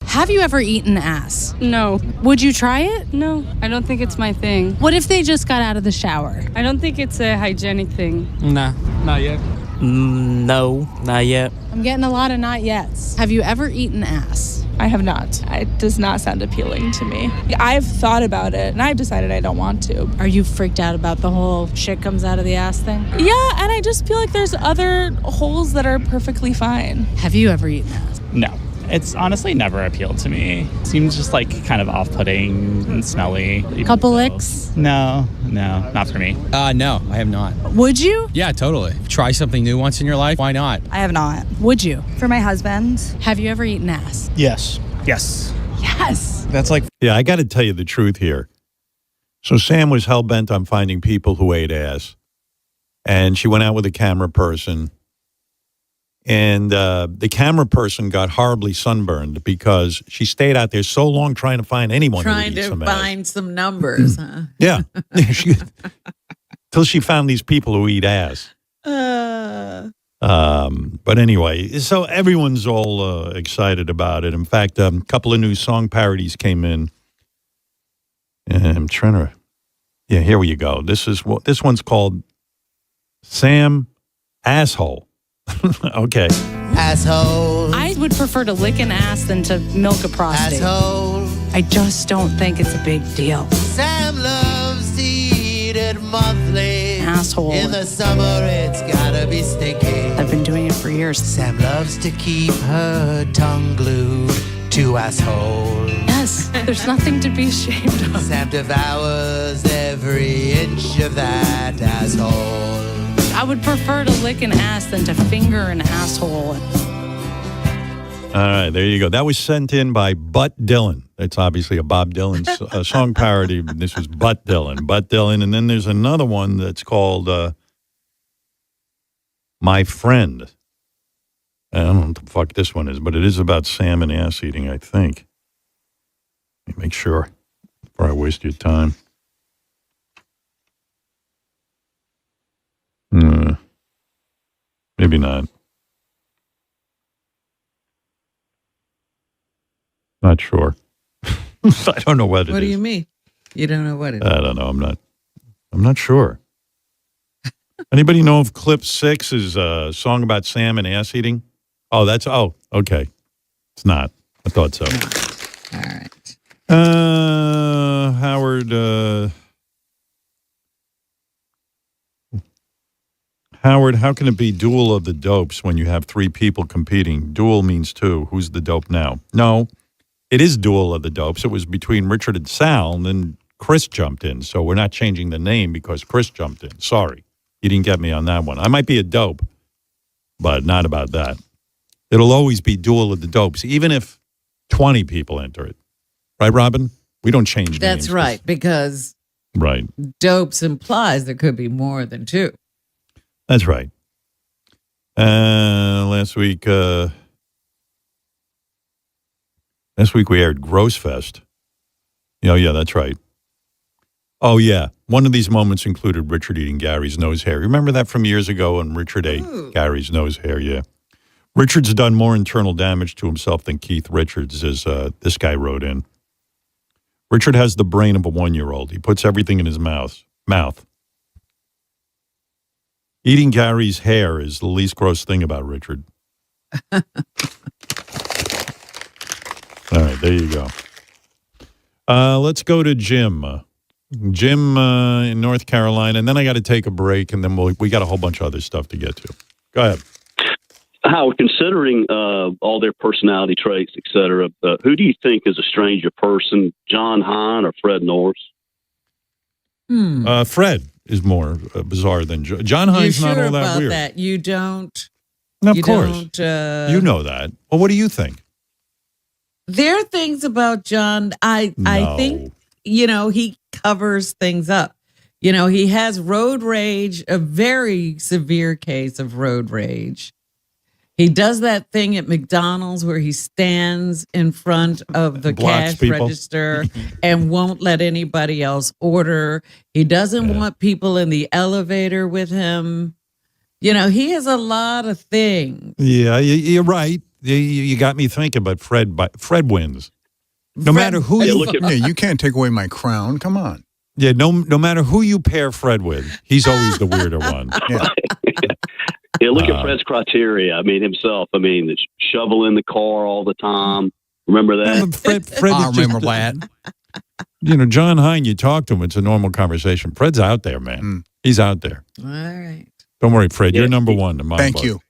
Have you ever eaten ass? No. Would you try it? No, I don't think it's my thing. What if they just got out of the shower? I don't think it's a hygienic thing. Nah, not yet. No, not yet. I'm getting a lot of not yets. Have you ever eaten ass? I have not. It does not sound appealing to me. I've thought about it, and I've decided I don't want to. Are you freaked out about the whole shit comes out of the ass thing? Yeah, and I just feel like there's other holes that are perfectly fine. Have you ever eaten ass? No. It's honestly never appealed to me. Seems just like kind of off-putting and smelly. Couple licks? No, not for me. No, I have not. Would you? Yeah, totally. Try something new once in your life. Why not? I have not. Would you? For my husband. Have you ever eaten ass? Yes. Yes. That's like... Yeah, I got to tell you the truth here. So Sam was hell-bent on finding people who ate ass. And she went out with a camera person. And the camera person got horribly sunburned because she stayed out there so long trying to find anyone trying who would eat to some find some numbers, huh? Yeah. Till she found these people who eat ass. But anyway, so everyone's all excited about it. In fact, a couple of new song parodies came in. And I'm trying to... Yeah, here you go. This one's called Sam Asshole. Okay. Asshole. I would prefer to lick an ass than to milk a prostate. Asshole. I just don't think it's a big deal. Sam loves to eat it monthly. Asshole. In the summer, it's gotta be stinky. I've been doing it for years. Sam loves to keep her tongue glued to asshole. Yes, there's nothing to be ashamed of. Sam devours every inch of that asshole. I would prefer to lick an ass than to finger an asshole. All right, there you go. That was sent in by Butt Dylan. It's obviously a Bob Dylan song parody. This was Butt Dylan. And then there's another one that's called My Friend. I don't know what the fuck this one is, but it is about Sam and ass eating, I think. Let me make sure before I waste your time. Maybe not. Not sure. I don't know what it is. What do you mean? You don't know what it is. I don't know. I'm not sure. Anybody know if clip 6 is a song about Sam and ass eating? Oh, okay. It's not. I thought so. All right. Howard, how can it be duel of the dopes when you have 3 people competing? Duel means 2. Who's the dope now? No, it is duel of the dopes. It was between Richard and Sal, and then Chris jumped in. So we're not changing the name because Chris jumped in. Sorry. You didn't get me on that one. I might be a dope, but not about that. It'll always be duel of the dopes, even if 20 people enter it. Right, Robin? We don't change names. That's right, because right. Dopes implies there could be more than 2. That's right. Last week we aired Grossfest. Oh, yeah, that's right. Oh, yeah. One of these moments included Richard eating Gary's nose hair. Remember that from years ago when Richard ate Gary's nose hair? Yeah. Richard's done more internal damage to himself than Keith Richards, as this guy wrote in. Richard has the brain of a 1-year-old. He puts everything in his mouth. Eating Gary's hair is the least gross thing about Richard. All right, there you go. Let's go to Jim. Jim in North Carolina, and then I got to take a break, and then we got a whole bunch of other stuff to get to. Go ahead. Howard, considering all their personality traits, et cetera, who do you think is a stranger person, John Hine or Fred Norris? Fred is more bizarre than John Hine's not all that weird. That? You don't. Of course. You know that. Well, what do you think? There are things about John. I think, he covers things up. He has road rage, a very severe case of road rage. He does that thing at McDonald's where he stands in front of the cash register and won't let anybody else order. He doesn't want people in the elevator with him. He has a lot of things. Yeah, you're right. You got me thinking, but Fred wins. No matter who you can't take away my crown. Come on. Yeah, no matter who you pair Fred with, he's always the weirder one. Yeah. Yeah, look at Fred's criteria. Himself. The shovel in the car all the time. Remember that? Fred I remember that. John Hine, you talk to him, it's a normal conversation. Fred's out there, man. He's out there. All right. Don't worry, Fred. You're number one in my book. Thank you.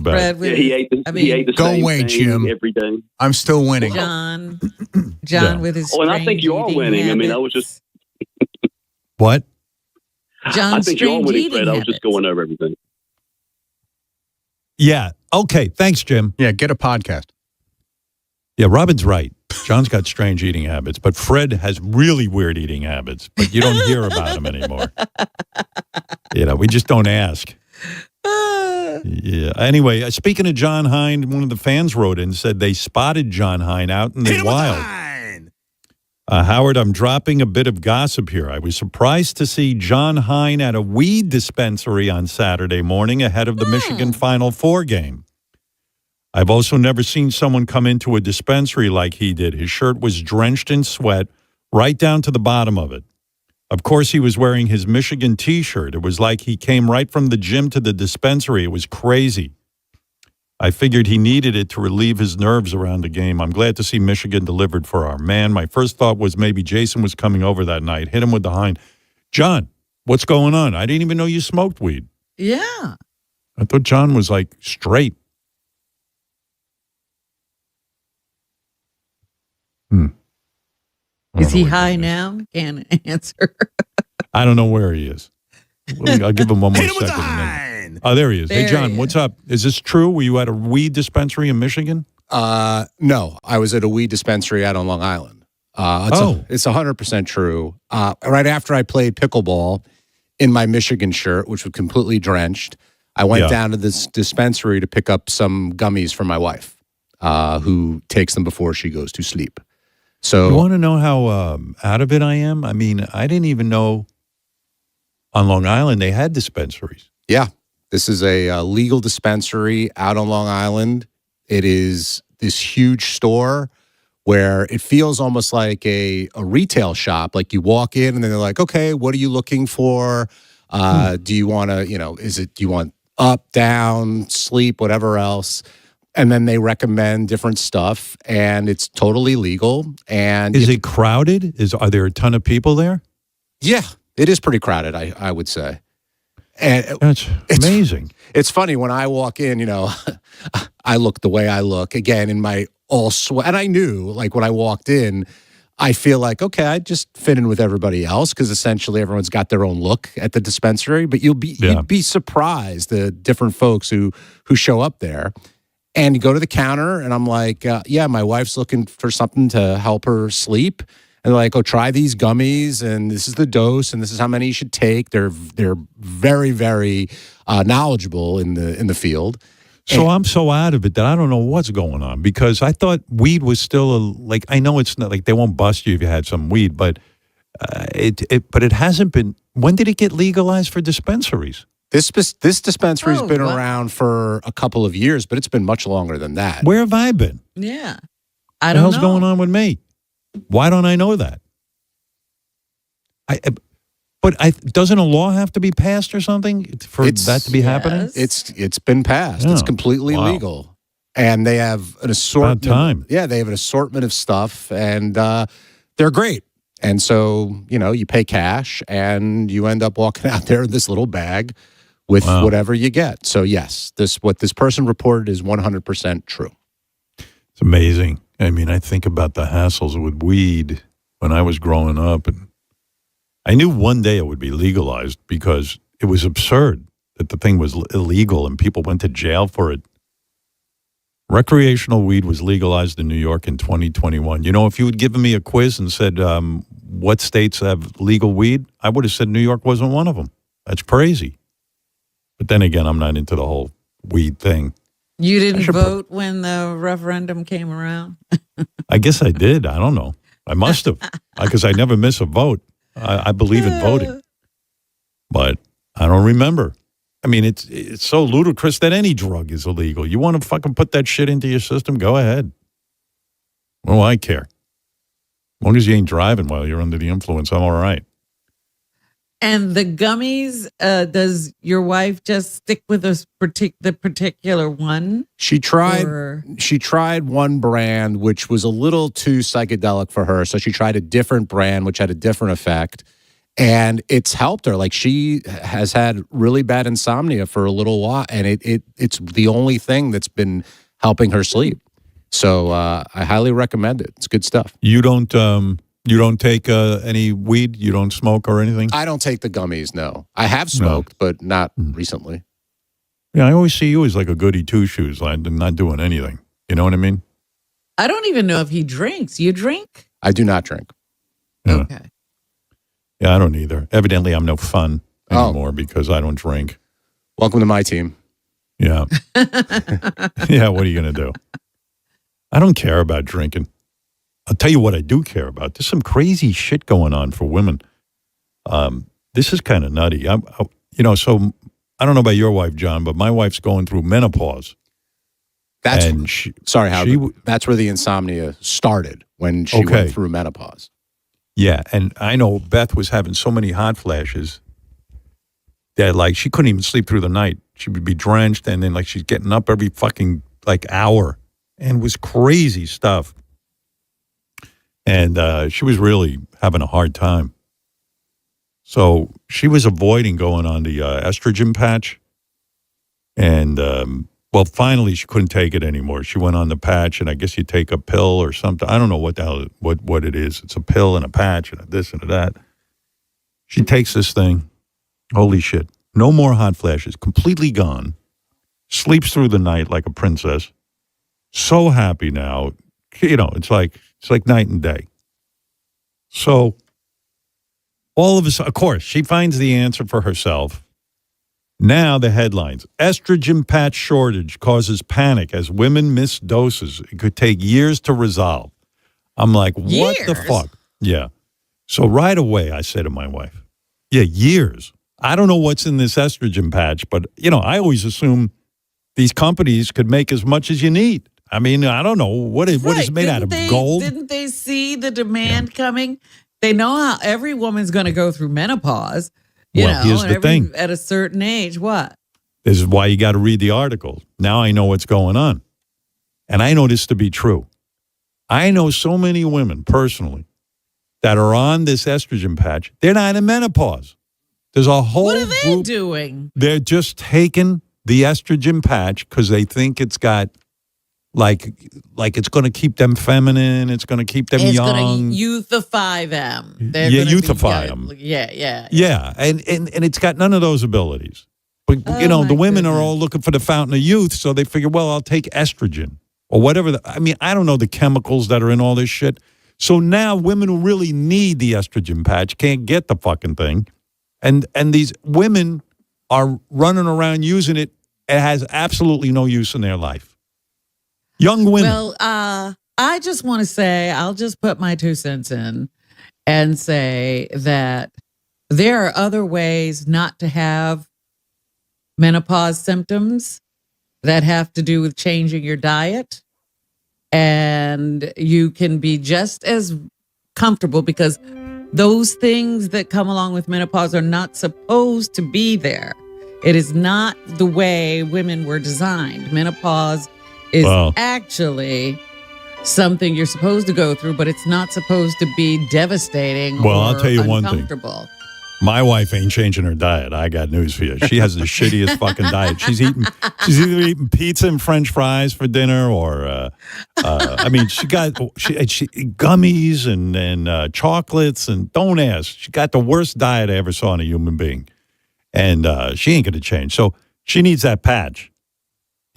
Fred, he ate the go same away, thing Jim. every day. I'm still winning. John with his and I think you are winning. Habits. I was just... What? John's I think you are winning, Fred. I was just going over everything. Yeah. Okay. Thanks, Jim. Yeah, get a podcast. Yeah, Robin's right. John's got strange eating habits, but Fred has really weird eating habits, but you don't hear about him anymore. We just don't ask. Yeah. Anyway, speaking of John Hine, one of the fans wrote in and said they spotted John Hine out in the wild. Howard, I'm dropping a bit of gossip here. I was surprised to see John Hine at a weed dispensary on Saturday morning ahead of the Michigan Final Four game. I've also never seen someone come into a dispensary like he did. His shirt was drenched in sweat right down to the bottom of it. Of course, he was wearing his Michigan T-shirt. It was like he came right from the gym to the dispensary. It was crazy. I figured he needed it to relieve his nerves around the game. I'm glad to see Michigan delivered for our man. My first thought was maybe Jason was coming over that night. Hit him with the Hine. John, what's going on? I didn't even know you smoked weed. Yeah. I thought John was like straight. Is he high now? Can't answer. I don't know where he is. I'll give him one more second. Oh, there he is. Hey, John, what's up? Is this true? Were you at a weed dispensary in Michigan? No, I was at a weed dispensary out on Long Island. It's 100% true. Right after I played pickleball in my Michigan shirt, which was completely drenched, I went down to this dispensary to pick up some gummies for my wife, who takes them before she goes to sleep. So you want to know how out of it I am? I didn't even know on Long Island they had dispensaries. Yeah. This is a legal dispensary out on Long Island. It is this huge store where it feels almost like a retail shop. Like you walk in and then they're like, okay, what are you looking for? Do you want to, do you want up, down, sleep, whatever else? And then they recommend different stuff, and it's totally legal. And is it crowded? Are there a ton of people there? Yeah, it is pretty crowded, I would say. And that's amazing. It's funny when I walk in, I look the way I look again in my all sweat. And I knew, like, when I walked in, I feel like, okay, I just fit in with everybody else because essentially everyone's got their own look at the dispensary. But you'd be surprised the different folks who show up there. And you go to the counter, and I'm like, yeah, my wife's looking for something to help her sleep. And they're like, oh, try these gummies, and this is the dose, and this is how many you should take. They're very, very knowledgeable in the field. So I'm so out of it that I don't know what's going on, because I thought weed was still I know it's not like they won't bust you if you had some weed, but it hasn't been. When did it get legalized for dispensaries? This dispensary's been around for a couple of years, but it's been much longer than that. Where have I been? Yeah. What the hell's going on with me? Why don't I know that? Doesn't a law have to be passed or something for that to be happening? It's been passed. Oh, It's completely legal. And they have an assortment. About time. Yeah, they have an assortment of stuff, and they're great. And so, you pay cash, and you end up walking out there in this little bag with whatever you get. So, yes, what this person reported is 100% true. It's amazing. I mean, I think about the hassles with weed when I was growing up, and I knew one day it would be legalized because it was absurd that the thing was illegal and people went to jail for it. Recreational weed was legalized in New York in 2021. If you had given me a quiz and said, what states have legal weed, I would have said New York wasn't one of them. That's crazy. But then again, I'm not into the whole weed thing. You didn't vote when the referendum came around? I guess I did. I don't know. I must have, because I never miss a vote. I believe in voting. But I don't remember. I mean, it's so ludicrous that any drug is illegal. You want to fucking put that shit into your system? Go ahead. What do I care? As long as you ain't driving while you're under the influence, I'm all right. And the gummies, does your wife just stick with the particular one? She tried one brand, which was a little too psychedelic for her. So she tried a different brand, which had a different effect. And it's helped her. Like, she has had really bad insomnia for a little while. And it's the only thing that's been helping her sleep. So I highly recommend it. It's good stuff. You don't take any weed? You don't smoke or anything? I don't take the gummies, no. I have smoked, but not recently. Yeah, I always see you as like a goody two-shoes, like not doing anything. You know what I mean? I don't even know if he drinks. You drink? I do not drink. Yeah. Okay. Yeah, I don't either. Evidently, I'm no fun anymore because I don't drink. Welcome to my team. Yeah. Yeah, what are you going to do? I don't care about drinking. I'll tell you what I do care about. There's some crazy shit going on for women. This is kind of nutty. So I don't know about your wife, John, but my wife's going through menopause. That's where the insomnia started, when she went through menopause. Yeah, and I know Beth was having so many hot flashes that, like, she couldn't even sleep through the night. She would be drenched, and then, like, she's getting up every fucking, hour. And it was crazy stuff. And she was really having a hard time. So she was avoiding going on the estrogen patch. And, finally she couldn't take it anymore. She went on the patch, and I guess you take a pill or something. I don't know what the hell, what it is. It's a pill and a patch and a this and a that. She takes this thing. Holy shit. No more hot flashes. Completely gone. Sleeps through the night like a princess. So happy now. It's like night and day. So all of a sudden, of course, she finds the answer for herself. Now the headlines: estrogen patch shortage causes panic as women miss doses. It could take years to resolve. I'm like, what the fuck? Yeah. So right away, I said to my wife, yeah, years. I don't know what's in this estrogen patch, but, I always assume these companies could make as much as you need. I mean, I don't know what is made out of gold. Didn't they see the demand coming? They know how every woman's going to go through menopause. You know, here's the thing. At a certain age, what? This is why you got to read the article. Now I know what's going on. And I know this to be true. I know so many women personally that are on this estrogen patch. They're not in menopause. There's a whole What are they group, doing? They're just taking the estrogen patch because they think it's got like it's going to keep them feminine. It's going to keep them It's young. going to youthify them. They're Yeah, gonna be youthify young. them. Yeah. Yeah, and it's got none of those abilities. But, the women are all looking for the fountain of youth, so they figure, well, I'll take estrogen or whatever. I don't know the chemicals that are in all this shit. So now women who really need the estrogen patch can't get the fucking thing. And these women are running around using it. It has absolutely no use in their life. Young women. Well, I just want to say, I'll just put my 2 cents in and say that there are other ways not to have menopause symptoms that have to do with changing your diet. And you can be just as comfortable because those things that come along with menopause are not supposed to be there. It is not the way women were designed. Menopause is actually something you're supposed to go through, but it's not supposed to be devastating Well, or I'll tell you one thing. uncomfortable. My wife ain't changing her diet. I got news for you. She has the shittiest fucking diet. She's either eating pizza and French fries for dinner, or she got gummies and chocolates, and don't ask. She got the worst diet I ever saw in a human being, and she ain't gonna change. So she needs that patch.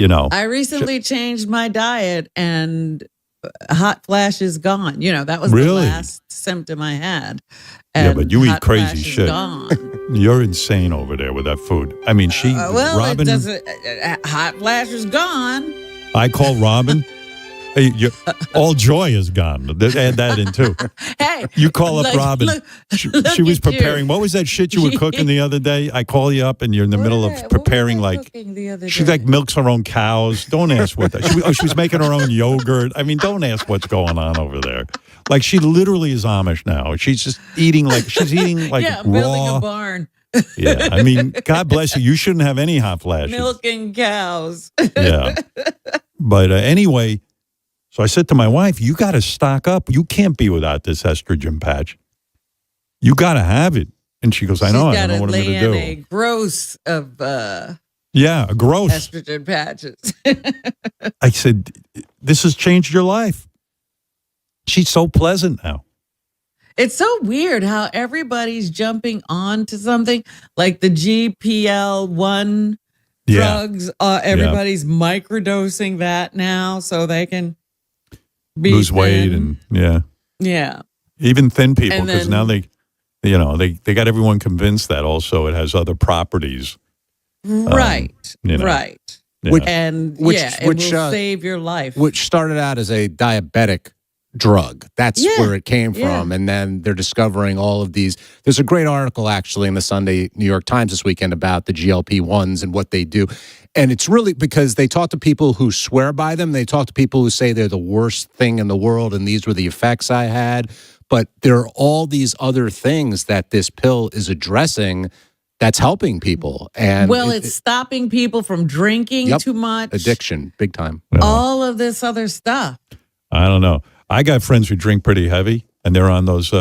I recently changed my diet, and hot flash is gone. That was the last symptom I had. Yeah, but you eat hot crazy flash is shit. gone. You're insane over there with that food. I mean, Robin. It doesn't. Hot flash is gone. I call Robin. Hey, all joy is gone. Add that in too. Hey, you call up Robin. She was preparing. You. What was that shit you were cooking the other day? I call you up and you're in the middle of preparing she milks her own cows. Don't ask what that. She was making her own yogurt. I mean, don't ask what's going on over there. Like she literally is Amish now. She's just eating like raw. Building a barn. Yeah, I mean, God bless you. You shouldn't have any hot flashes. Milking cows. Yeah, but anyway. So I said to my wife, you got to stock up. You can't be without this estrogen patch. You got to have it. And she goes, I don't know what I'm going to do. A gross of a gross estrogen patches. I said, this has changed your life. She's so pleasant now. It's so weird how everybody's jumping on to something like the GLP-1 drugs. Everybody's microdosing that now so they can lose weight and even thin people, because now they got everyone convinced that also it has other properties, right? Yeah. Which it will save your life. Which started out as a diabetic drug. That's where it came from, and then they're discovering all of these. There's a great article actually in the Sunday New York Times this weekend about the GLP-1s and what they do. And it's really because they talk to people who swear by them. They talk to people who say they're the worst thing in the world and these were the effects I had. But there are all these other things that this pill is addressing that's helping people. And it's stopping people from drinking too much. Addiction, big time. All of this other stuff. I don't know. I got friends who drink pretty heavy and they're on those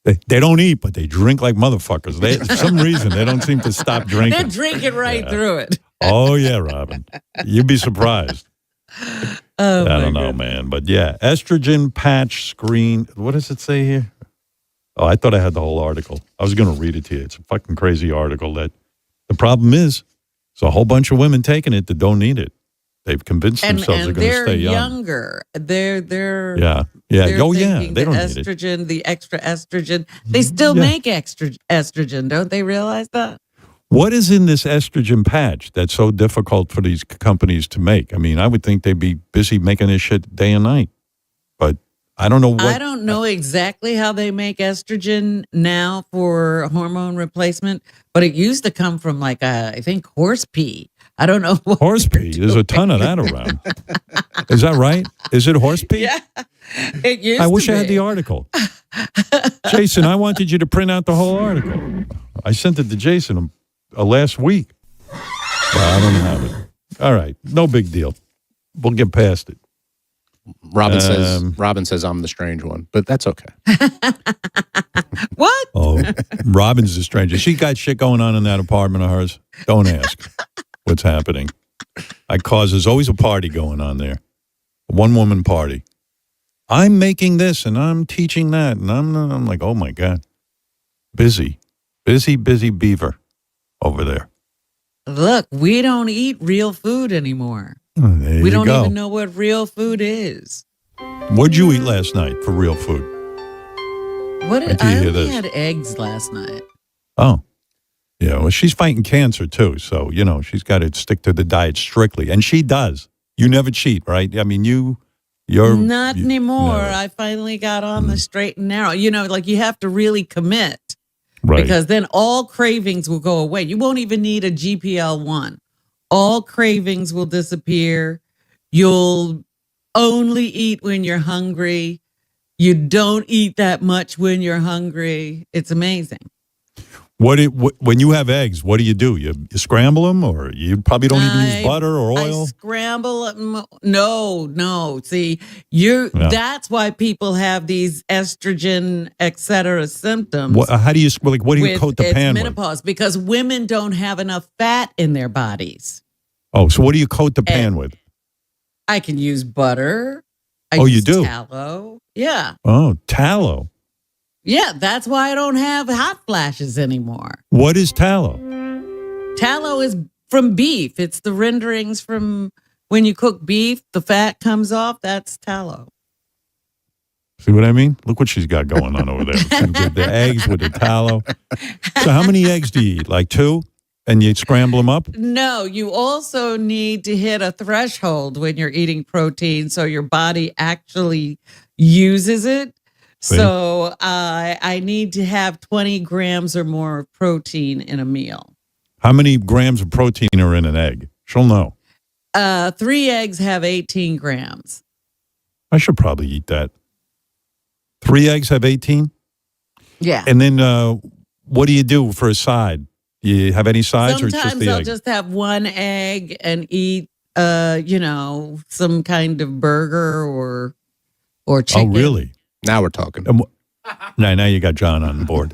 they don't eat, but they drink like motherfuckers. For some reason, they don't seem to stop drinking. They're drinking right through it. Oh, yeah, Robin. You'd be surprised. I don't know, man. But yeah, estrogen patch screen. What does it say here? Oh, I thought I had the whole article. I was going to read it to you. It's a fucking crazy article. That the problem is, there's a whole bunch of women taking it that don't need it. They've convinced themselves they're going to stay young. Younger. They're They the don't need it. Estrogen, the extra estrogen. They still make extra estrogen, don't they realize that? What is in this estrogen patch that's so difficult for these companies to make? I mean, I would think they'd be busy making this shit day and night, but I don't know what. I don't know exactly how they make estrogen now for hormone replacement, but it used to come from I think horse pee. I don't know what horse pee. There's a ton of that around. Is that right? Is it horse pee? Yeah, it used I wish to I had be. the article. Jason, I wanted you to print out the whole article. I sent it to Jason last week. Well, I don't have it. All right, no big deal. We'll get past it. Robin says I'm the strange one, but that's okay. What? Oh, Robin's the stranger. She got shit going on in that apartment of hers. Don't ask what's happening. There's always a party going on there. A one-woman party. I'm making this and I'm teaching that. And I'm like, oh my God. Busy beaver over there. Look, we don't eat real food anymore. There We you don't go. even know what real food is. What'd you eat last night for real food? What? Wait till I you hear only this. had eggs last night. Oh. Yeah, well, she's fighting cancer too. So, she's got to stick to the diet strictly. And she does. You never cheat, right? I mean, you're... Not anymore. no. I finally got on the straight and narrow. Like you have to really commit. Right. Because then all cravings will go away. You won't even need a GPL-1. All cravings will disappear. You'll only eat when you're hungry. You don't eat that much when you're hungry. It's amazing. When you have eggs, what do? You scramble them, or you probably don't even use butter or oil? I scramble them. No. See, that's why people have these estrogen, et cetera, symptoms. How do you coat the pan with? Menopause, because women don't have enough fat in their bodies. Oh, so what do you coat the pan with? I can use butter. You use do? Tallow. Yeah. Oh, tallow. Yeah, that's why I don't have hot flashes anymore. What is tallow? Tallow is from beef. It's the renderings from when you cook beef, the fat comes off. That's tallow. See what I mean? Look what she's got going on over there. The eggs with the tallow. So how many eggs do you eat? Like 2? And you scramble them up? No, you also need to hit a threshold when you're eating protein so your body actually uses it. See? So I need to have 20 grams or more of protein in a meal. How many grams of protein are in an egg? She'll know. 3 eggs have 18 grams. I should probably eat that. 3 eggs have 18? Yeah. And then what do you do for a side? You have any sides or it's just Sometimes the I'll egg? just have 1 egg and eat, some kind of burger or chicken. Oh, really? Now we're talking. Now you got John on board.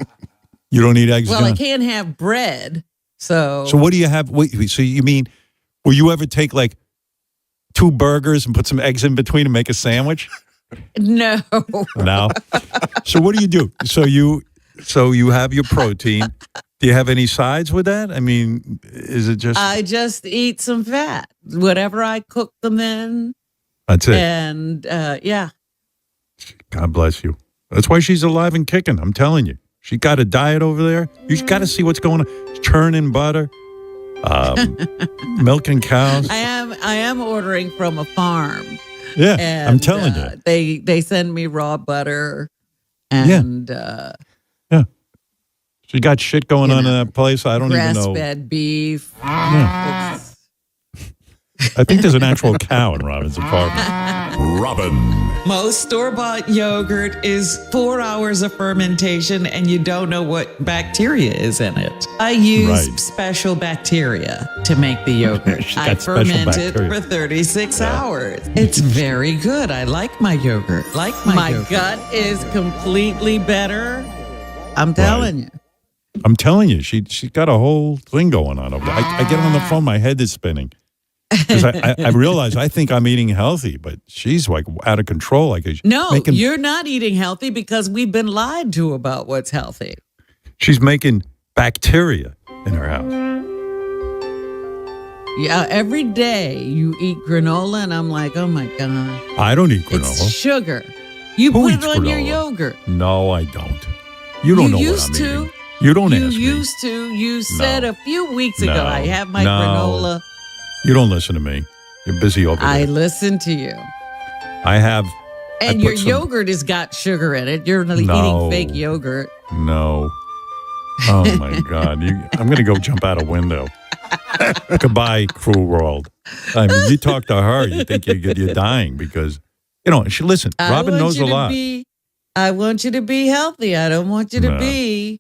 You don't eat eggs, Well, John? I can't have bread, so. So what do you have? Wait, so you mean, will you ever take like 2 burgers and put some eggs in between and make a sandwich? No. No. So what do you do? So you have your protein. Do you have any sides with that? I mean, is it just... I just eat some fat, whatever I cook them in. That's it. And yeah. God bless you. That's why she's alive and kicking. I'm telling you. She got a diet over there. You got to see what's going on. Churning butter, milking cows. I am ordering from a farm. Yeah, and, I'm telling you. They send me raw butter and yeah. She got shit going on in that place. I don't even know. Grass-fed beef. Yeah. I think there's an actual cow in Robin's apartment. Robin. Most store-bought yogurt is 4 hours of fermentation, and you don't know what bacteria is in it. I use special bacteria to make the yogurt. I ferment it for 36 hours. It's very good. I like my yogurt. My gut is completely better. I'm telling you. I'm telling you, she's got a whole thing going on over there. I get on the phone, my head is spinning. Because I realize I think I'm eating healthy, but she's like out of control. No, you're not eating healthy because we've been lied to about what's healthy. She's making bacteria in her house. Yeah, every day you eat granola, and I'm like, oh my God. I don't eat granola. It's sugar. You Who put eats it on your granola? yogurt. No, I don't. You don't know what I'm eating. You don't ask me. You used to. You said a few weeks ago, I have my No. granola. You don't listen to me. You're busy over there. I listen to you. I have. And your yogurt has got sugar in it. You're eating fake yogurt. No. Oh, my God. I'm going to go jump out a window. Goodbye, cruel world. I mean, you talk to her, you think you're dying because, listen, Robin knows a lot. I want you to be healthy. I don't want you to be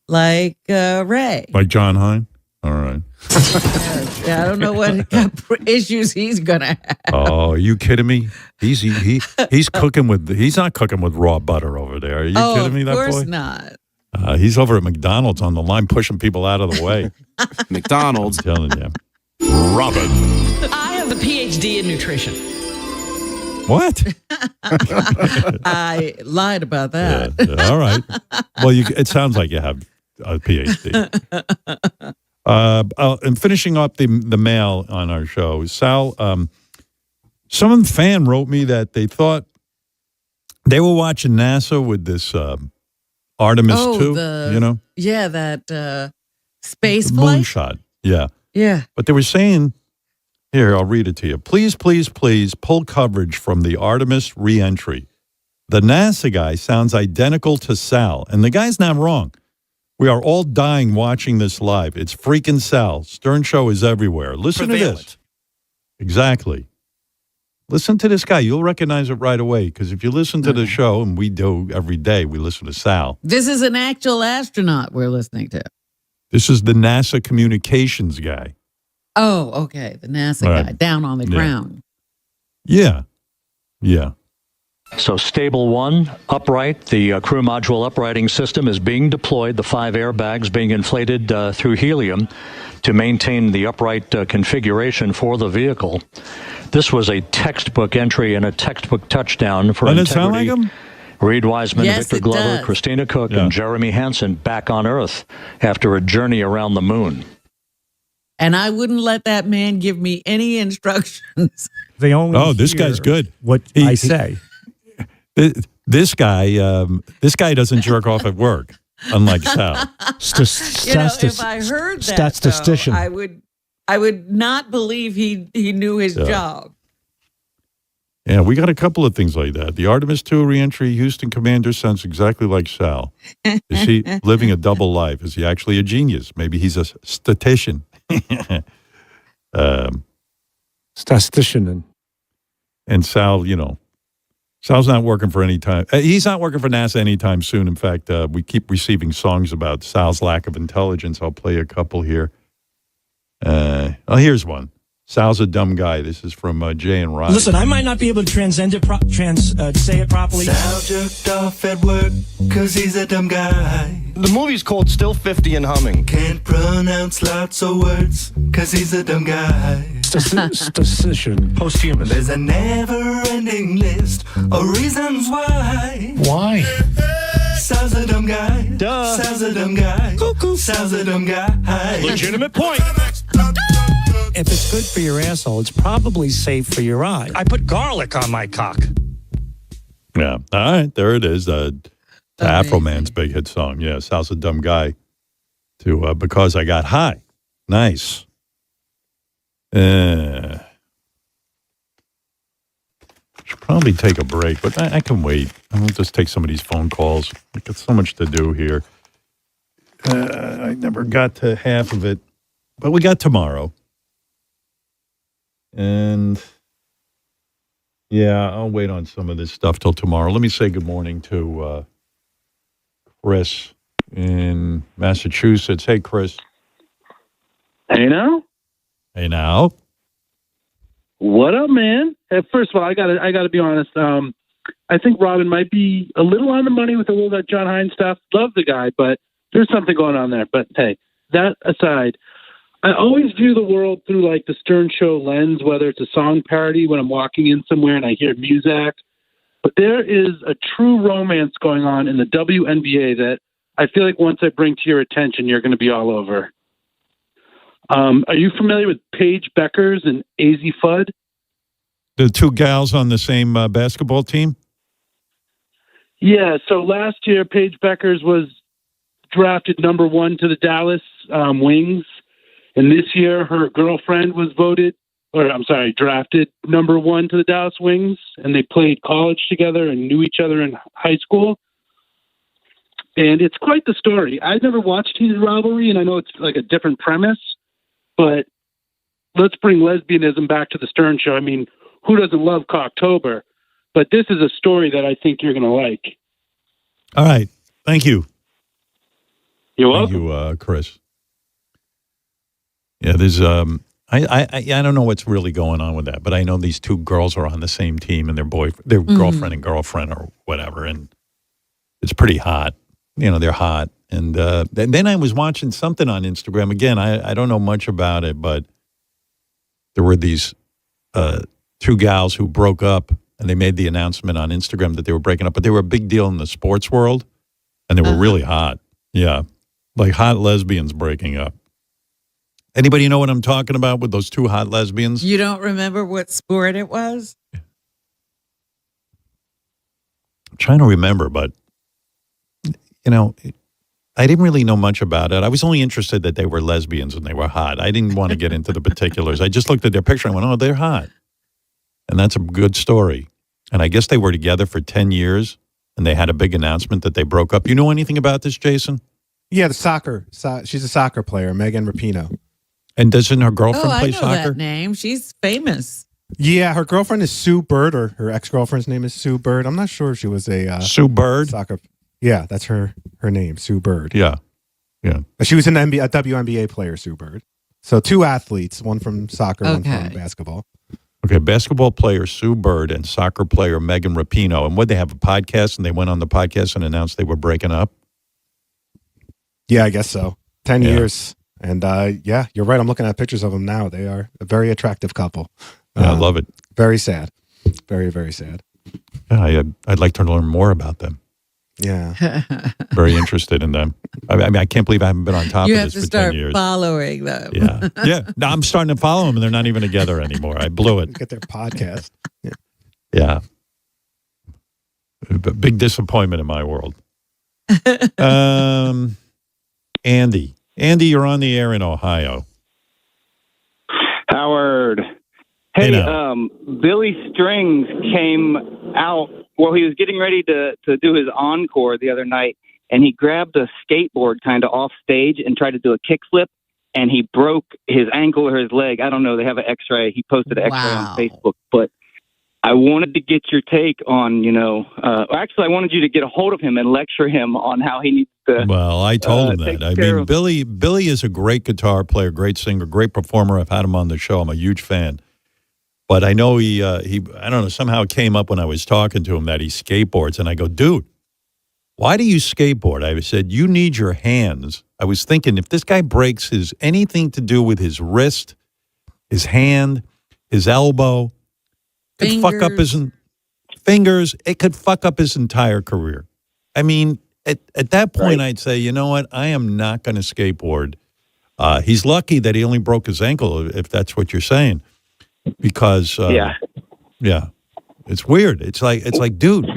like Ray. Like John Hine? All right. Yeah, I don't know what issues he's going to have. Oh, are you kidding me? He's cooking he's not cooking with raw butter over there. Are you kidding me, that boy? Of course not. He's over at McDonald's on the line pushing people out of the way. McDonald's. I'm telling you. Robin. I have a PhD in nutrition. What? I lied about that. Yeah, all right. Well, it sounds like you have a PhD. And finishing up the mail on our show, Sal, some fan wrote me that they thought they were watching NASA with this Artemis 2, Yeah, that space flight. Moonshot, yeah. Yeah. But they were saying, here, I'll read it to you. Please, please, please pull coverage from the Artemis re-entry. The NASA guy sounds identical to Sal, and the guy's not wrong. We are all dying watching this live. It's freaking Sal. Stern Show is everywhere. Listen to this. Exactly. Listen to this guy. You'll recognize it right away because if you listen to the show, and we do every day, we listen to Sal. This is an actual astronaut we're listening to. This is the NASA communications guy. Oh, okay. The NASA guy down on the ground. Yeah. Yeah. So Stable 1, upright. The crew module uprighting system is being deployed. The 5 airbags being inflated through helium to maintain the upright configuration for the vehicle. This was a textbook entry and a textbook touchdown for Doesn't integrity. it sound like him? Reed Wiseman, Yes, Victor it Glover, does. Christina Cook, and Jeremy Hansen back on Earth after a journey around the moon. And I wouldn't let that man give me any instructions. They only this hear guy's good. What I say. This guy doesn't jerk off at work, unlike Sal. If I heard that, statistician. though, I would not believe he knew his job. Yeah, we got a couple of things like that. The Artemis 2 reentry Houston commander sounds exactly like Sal. Is he living a double life? Is he actually a genius? Maybe he's a statistician. Statistician. And Sal, Sal's not working for any time. He's not working for NASA anytime soon. In fact, we keep receiving songs about Sal's lack of intelligence. I'll play a couple here. Here's one. Sal's a dumb guy. This is from Jay and Ryan. Listen, I might not be able to say it properly. Sal jerked off at work because he's a dumb guy. The movie's called Still 50 and Humming. Can't pronounce lots of words because he's a dumb guy. Statistician. Posthumous. There's a never-ending list of reasons why. Why? Sal's a dumb guy. Duh. Sal's a dumb guy. Cuckoo. Sal's a dumb guy. Legitimate point. If it's good for your asshole, it's probably safe for your eye. I put garlic on my cock. Yeah. All right. There it is. Afro Man's big hit song. Yeah. Sal's a dumb guy. To Because I Got High. Nice. Should probably take a break, but I can wait. I'll just take some of these phone calls. I got so much to do here. I never got to half of it, but we got tomorrow. And yeah, I'll wait on some of this stuff till tomorrow. Let me say good morning to Chris in Massachusetts. Hey, Chris. Hey, now. Hey, now. What up, man? First of all, I gotta be honest. I think Robin might be a little on the money with a little of that John Hine stuff. Love the guy, but there's something going on there. But hey, that aside, I always view the world through like the Stern Show lens, whether it's a song parody when I'm walking in somewhere and I hear Muzak. But there is a true romance going on in the WNBA that I feel like once I bring to your attention, you're going to be all over. Are you familiar with Paige Beckers and Azzi Fudd? The two gals on the same basketball team? Yeah, so last year, Paige Beckers was drafted number 1 to the Dallas Wings. And this year, her girlfriend was drafted number 1 to the Dallas Wings. And they played college together and knew each other in high school. And it's quite the story. I've never watched Heated Rivalry, and I know it's like a different premise. but let's bring lesbianism back to the Stern Show. I mean, who doesn't love Cocktober? But this is a story that I think you're going to like. All right. Thank you. You're welcome. Thank you, Chris. Yeah, there's I don't know what's really going on with that, but I know these two girls are on the same team and their girlfriend and girlfriend or whatever, and it's pretty hot. You know, they're hot. And then I was watching something on Instagram. Again, I don't know much about it, but there were these two gals who broke up, and they made the announcement on Instagram that they were breaking up, but they were a big deal in the sports world, and they were really hot. Yeah, like hot lesbians breaking up. Anybody know what I'm talking about with those two hot lesbians? You don't remember what sport it was? I'm trying to remember, but, you know, I didn't really know much about it. I was only interested that they were lesbians and they were hot. I didn't want to get into the particulars. I just looked at their picture and went, oh, they're hot. And that's a good story. And I guess they were together for 10 years, and they had a big announcement that they broke up. You know anything about this, Jason? Yeah, the soccer. She's a soccer player, Megan Rapinoe. And doesn't her girlfriend play I know soccer? that name. She's famous. Yeah, her girlfriend is Sue Bird, or her ex-girlfriend's name is Sue Bird. I'm not sure if she was a Sue Bird. Soccer. Yeah, that's her name, Sue Bird. Yeah. She was a WNBA player, Sue Bird. So two athletes, one from soccer, one from basketball. Okay, basketball player Sue Bird and soccer player Megan Rapinoe. And they have a podcast, and they went on the podcast and announced they were breaking up? Yeah, I guess so. 10 years. And yeah, you're right. I'm looking at pictures of them now. They are a very attractive couple. Yeah, I love it. Very sad. Very, very sad. Yeah, I'd like to learn more about them. Yeah. Very interested in them. I mean, I can't believe I haven't been on top You of have this to for 10 start years. following them. Yeah. Yeah. No, I'm starting to follow them, and they're not even together anymore. I blew it. Look at their podcast. Yeah. A big disappointment in my world. Andy, you're on the air in Ohio. Howard. Hey, Billy Strings came out. Well, he was getting ready to do his encore the other night, and he grabbed a skateboard kind of off stage and tried to do a kickflip, and he broke his ankle or his leg. I don't know. They have an X-ray. He posted an X-ray on Facebook, but I wanted to get your take on, actually, I wanted you to get a hold of him and lecture him on how he needs to. Well, I told him that. I mean, Billy is a great guitar player, great singer, great performer. I've had him on the show. I'm a huge fan. But I know he I don't know, somehow it came up when I was talking to him that he skateboards. And I go, dude, why do you skateboard? I said, you need your hands. I was thinking, if this guy breaks anything to do with his wrist, his hand, his elbow, it could fuck up his fingers. It could fuck up his entire career. I mean, at that point, I'd say, you know what? I am not going to skateboard. He's lucky that he only broke his ankle, if that's what you're saying. Because yeah, it's weird. It's like, dude,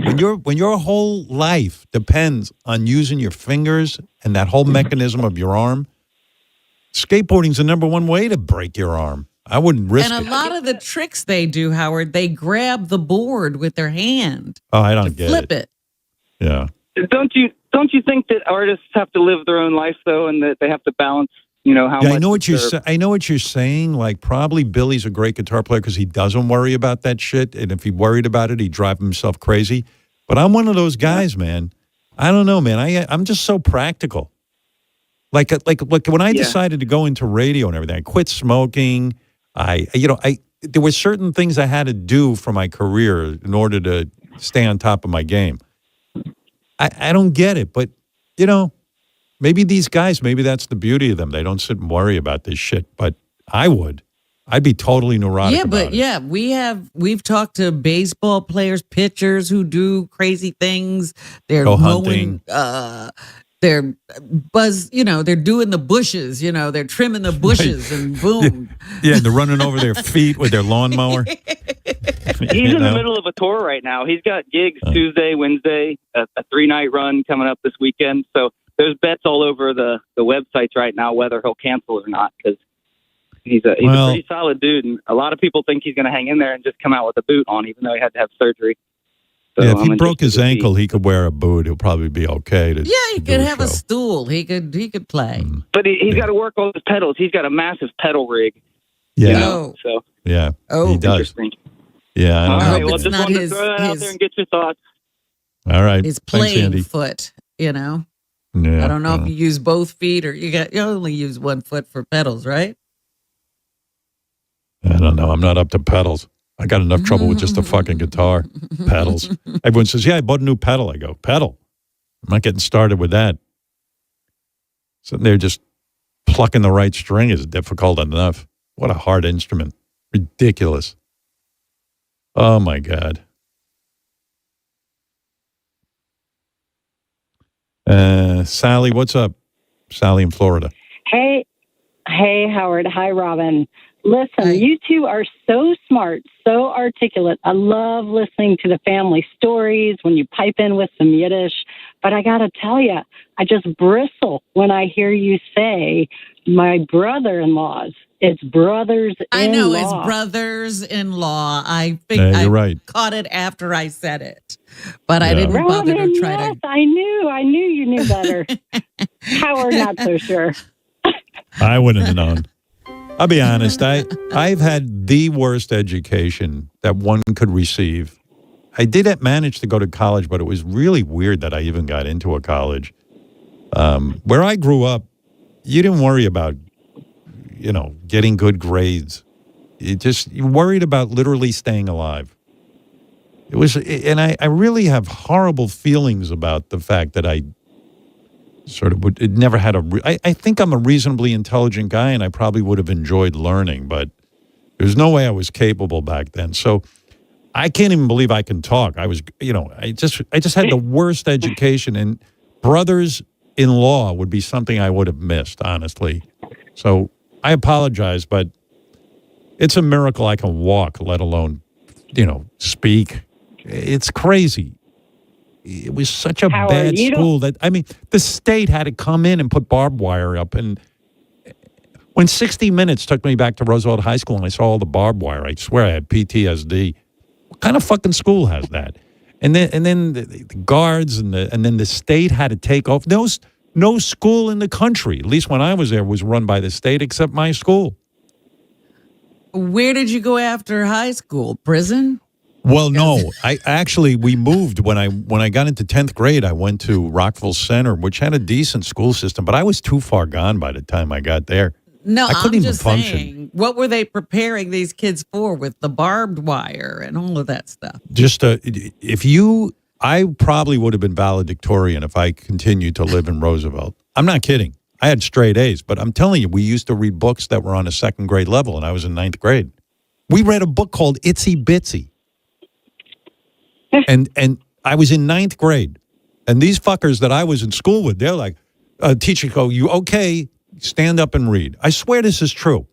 when your whole life depends on using your fingers and that whole mechanism of your arm, skateboarding's the number one way to break your arm. I wouldn't risk it. And a lot of the tricks they do, Howard, they grab the board with their hand. Oh, I don't get flip it. Yeah. Don't you think that artists have to live their own life though, and that they have to balance? How much I know what you're saying. Like, probably Billy's a great guitar player because he doesn't worry about that shit. And if he worried about it, he'd drive himself crazy. But I'm one of those guys, man. I don't know, man. I'm just so practical. Like when I decided to go into radio and everything, I quit smoking. There were certain things I had to do for my career in order to stay on top of my game. I don't get it, but maybe these guys, maybe that's the beauty of them. They don't sit and worry about this shit, but I would. I'd be totally neurotic about it. We've talked to baseball players, pitchers who do crazy things. They're go hunting. They're they're doing the bushes, they're trimming the bushes and boom. Yeah, and they're running over their feet with their lawnmower. He's in the middle of a tour right now. He's got gigs Tuesday, Wednesday, a 3-night run coming up this weekend. So there's bets all over the websites right now whether he'll cancel or not, because he's a pretty solid dude, and a lot of people think he's going to hang in there and just come out with a boot on, even though he had to have surgery. So yeah, if he I'm broke his interested to see. ankle, he could wear a boot. He'll probably be okay. Yeah, he could have a stool. He could play. But he's got to work on his pedals. He's got a massive pedal rig. Yeah. You know, so Yeah. Oh, he does. interesting. Yeah. I All know. right. Well, it's just not wanted his- to throw that out his- there and get your thoughts. All right. His Thanks, playing Andy. foot, you know. Yeah. I don't know if you use both feet or you only use one foot for pedals, right? I don't know. I'm not up to pedals. I got enough trouble with just a fucking guitar. Pedals. Everyone says, yeah, I bought a new pedal. I go, pedal? I'm not getting started with that. Sitting there just plucking the right string is difficult enough. What a hard instrument. Ridiculous. Oh, my God. Sally, what's up? Sally in Florida. Hey, Howard. Hi, Robin. Listen, you two are so smart, so articulate. I love listening to the family stories when you pipe in with some Yiddish. But I got to tell you, I just bristle when I hear you say my brother-in-laws. It's brothers-in-law. I know, it's brothers-in-law. I think Yeah, I you're right. caught it after I said it. But I Yeah. didn't bother Robin, to try yes, to. I knew you knew better. Howard, not so sure. I wouldn't have known. I'll be honest. I've had the worst education that one could receive. I did manage to go to college, but it was really weird that I even got into a college. Where I grew up, you didn't worry about, getting good grades. You worried about literally staying alive. And I really have horrible feelings about the fact that I sort of it never had I think I'm a reasonably intelligent guy and I probably would have enjoyed learning, but there's no way I was capable back then. So I can't even believe I can talk. I was, I just had the worst education, and brothers-in-law would be something I would have missed, honestly. So I apologize, but it's a miracle I can walk, let alone, speak. It's crazy. It was such a Howard, bad you school that, the state had to come in and put barbed wire up. And when 60 Minutes took me back to Roosevelt High School and I saw all the barbed wire, I swear I had PTSD. What kind of fucking school has that? And then the guards and then the state had to take off. No school in the country, at least when I was there, was run by the state except my school. Where did you go after high school? Prison? Well, no, we moved when I got into 10th grade. I went to Rockville Center, which had a decent school system, but I was too far gone by the time I got there. No, I couldn't I'm even just function. saying, what were they preparing these kids for with the barbed wire and all of that stuff? Just I probably would have been valedictorian if I continued to live in Roosevelt. I'm not kidding. I had straight A's, but I'm telling you, we used to read books that were on a second grade level, and I was in 9th grade. We read a book called Itsy Bitsy. And I was in 9th grade, and these fuckers that I was in school with, they're like, teacher go, you okay, stand up and read. I swear this is true.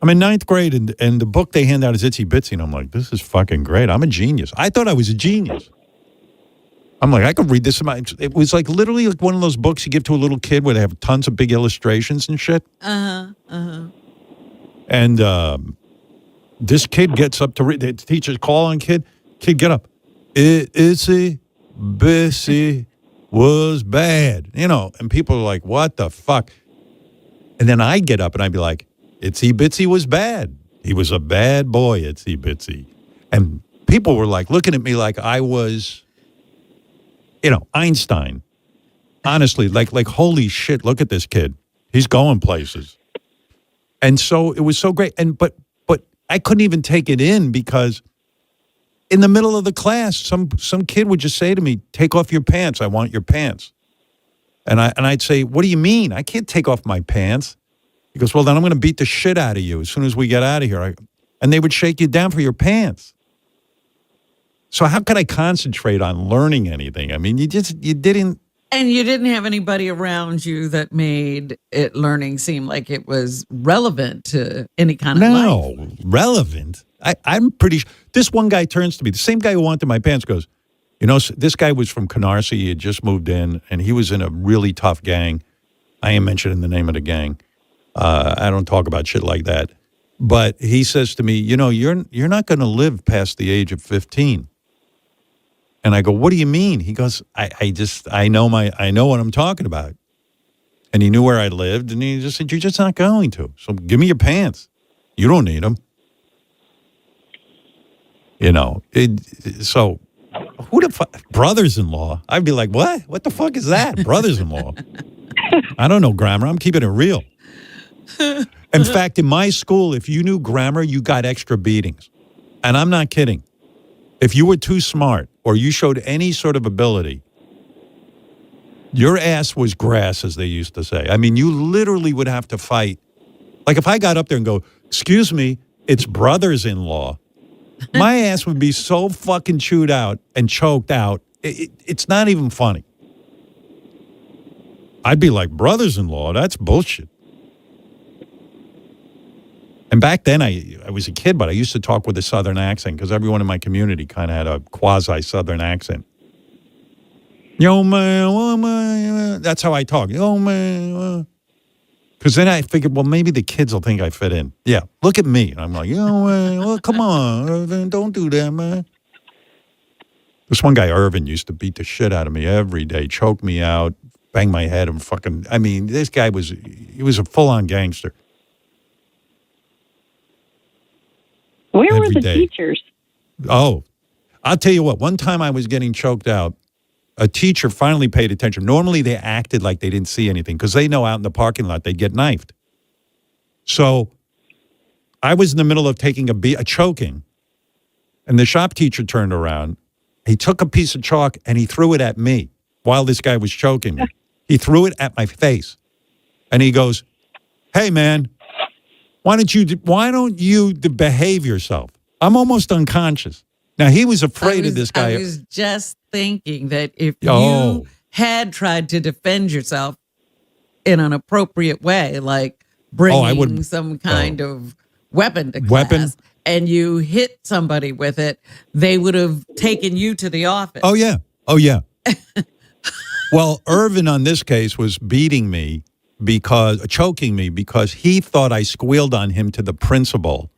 I'm in 9th grade, and the book they hand out is Itsy Bitsy, and I'm like, this is fucking great. I'm a genius. I thought I was a genius. I'm like, I could read this. It was like literally like one of those books you give to a little kid where they have tons of big illustrations and shit. And this kid gets up to read. The teacher's calling kid, get up. Itsy Bitsy was bad. And people are like, what the fuck? And then I get up and I'd be like, Itsy Bitsy was bad. He was a bad boy, Itsy Bitsy. And people were like looking at me like I was, Einstein. Honestly, like holy shit, look at this kid. He's going places. And so it was so great. But I couldn't even take it in because in the middle of the class, some kid would just say to me, take off your pants. I want your pants. And I'd say, what do you mean? I can't take off my pants. He goes, well, then I'm going to beat the shit out of you as soon as we get out of here. And they would shake you down for your pants. So how could I concentrate on learning anything? I mean, you didn't. And you didn't have anybody around you that made learning seem like it was relevant to any kind of life. No, relevant. I'm pretty sure. This one guy turns to me, the same guy who wanted my pants, goes, this guy was from Canarsie. He had just moved in, and he was in a really tough gang. I ain't mentioning the name of the gang. I don't talk about shit like that. But he says to me, you're not going to live past the age of 15. And I go, what do you mean? He goes, I know what I'm talking about. And he knew where I lived, and he just said, you're just not going to. So give me your pants. You don't need them. You know, so who the fuck? Brothers-in-law? I'd be like, what? What the fuck is that? Brothers-in-law? I don't know grammar. I'm keeping it real. In fact, in my school, if you knew grammar, you got extra beatings. And I'm not kidding. If you were too smart or you showed any sort of ability, your ass was grass, as they used to say. I mean, you literally would have to fight. Like if I got up there and go, excuse me, it's brothers-in-law, my ass would be so fucking chewed out and choked out. It's not even funny. I'd be like, brothers-in-law, that's bullshit. And back then, I was a kid, but I used to talk with a Southern accent because everyone in my community kind of had a quasi-Southern accent. Yo, man, that's how I talk. Yo, man. Because then I figured, well, maybe the kids will think I fit in. Yeah, look at me. And I'm like, yo, man, well, come on, Irvin, don't do that, man. This one guy, Irvin, used to beat the shit out of me every day, choke me out, bang my head, and fucking, I mean, this guy was a full-on gangster. Where were the teachers? Oh, I'll tell you what. One time I was getting choked out. A teacher finally paid attention. Normally they acted like they didn't see anything because they know out in the parking lot they'd get knifed. So I was in the middle of taking a choking, and the shop teacher turned around. He took a piece of chalk and he threw it at me while this guy was choking me. He threw it at my face, and he goes, "Hey, man, why don't you behave yourself? I'm almost unconscious." Now, he was afraid of this guy. I was just thinking that if you had tried to defend yourself in an appropriate way, like bringing some kind of weapon to class, and you hit somebody with it, they would have taken you to the office. Oh, yeah. Well, Irvin on this case was beating me choking me because he thought I squealed on him to the principal.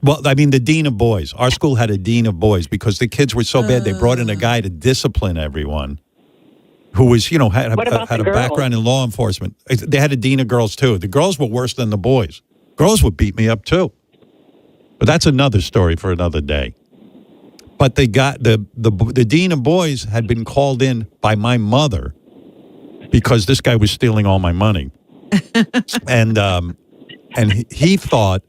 Well, I mean, the dean of boys. Our school had a dean of boys because the kids were so bad. They brought in a guy to discipline everyone who was, had a background in law enforcement. They had a dean of girls, too. The girls were worse than the boys. Girls would beat me up, too. But that's another story for another day. But they got the dean of boys had been called in by my mother because this guy was stealing all my money. And he thought,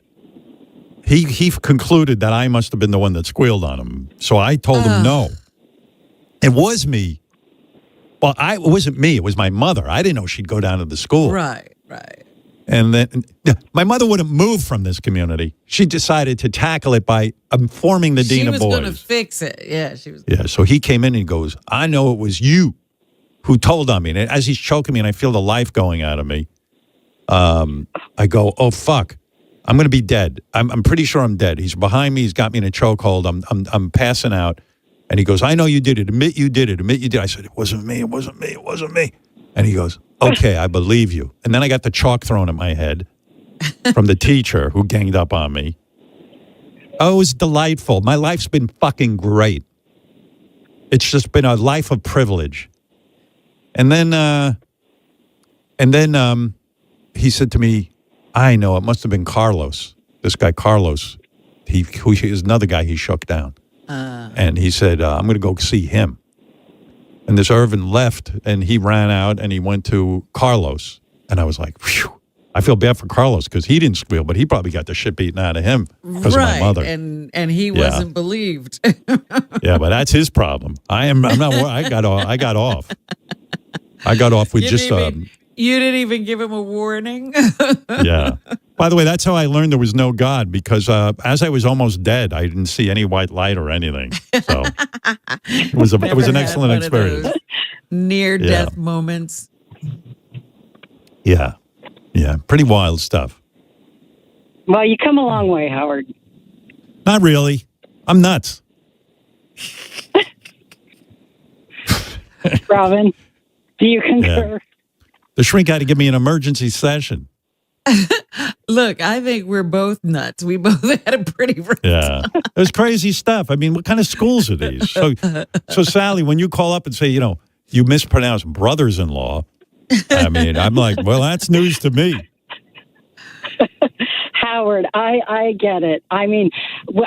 he concluded that I must have been the one that squealed on him. So I told him no. It was me. Well, it wasn't me. It was my mother. I didn't know she'd go down to the school. Right. And then my mother wouldn't move from this community. She decided to tackle it by informing the dean of boys. She was going to fix it. Yeah, she was. Yeah, so he came in and he goes, I know it was you who told on me. And as he's choking me and I feel the life going out of me, I go, oh, fuck. I'm going to be dead. I'm pretty sure I'm dead. He's behind me. He's got me in a chokehold. I'm passing out. And he goes, I know you did it. Admit you did it. Admit you did. I said, it wasn't me. It wasn't me. It wasn't me. And he goes, okay, I believe you. And then I got the chalk thrown at my head from the teacher who ganged up on me. Oh, it was delightful. My life's been fucking great. It's just been a life of privilege. And then he said to me, I know, it must have been Carlos. This guy, Carlos, who is another guy he shook down. And he said, I'm going to go see him. And this Irvin left, and he ran out, and he went to Carlos. And I was like, phew. I feel bad for Carlos because he didn't squeal, but he probably got the shit beaten out of him because of my mother. And he wasn't believed. Yeah, but that's his problem. I got off. I got off with You didn't even give him a warning? Yeah. By the way, that's how I learned there was no God, because as I was almost dead, I didn't see any white light or anything. So it was an excellent experience. Near-death moments. Yeah. Yeah. Pretty wild stuff. Well, you come a long way, Howard. Not really. I'm nuts. Robin, do you concur? Yeah. The shrink had to give me an emergency session. Look, I think we're both nuts. We both had a pretty rough Yeah. There's crazy stuff. I mean, what kind of schools are these? So Sally, when you call up and say, you mispronounce brothers-in-law, I mean, I'm like, well, that's news to me. Howard, I get it. I mean,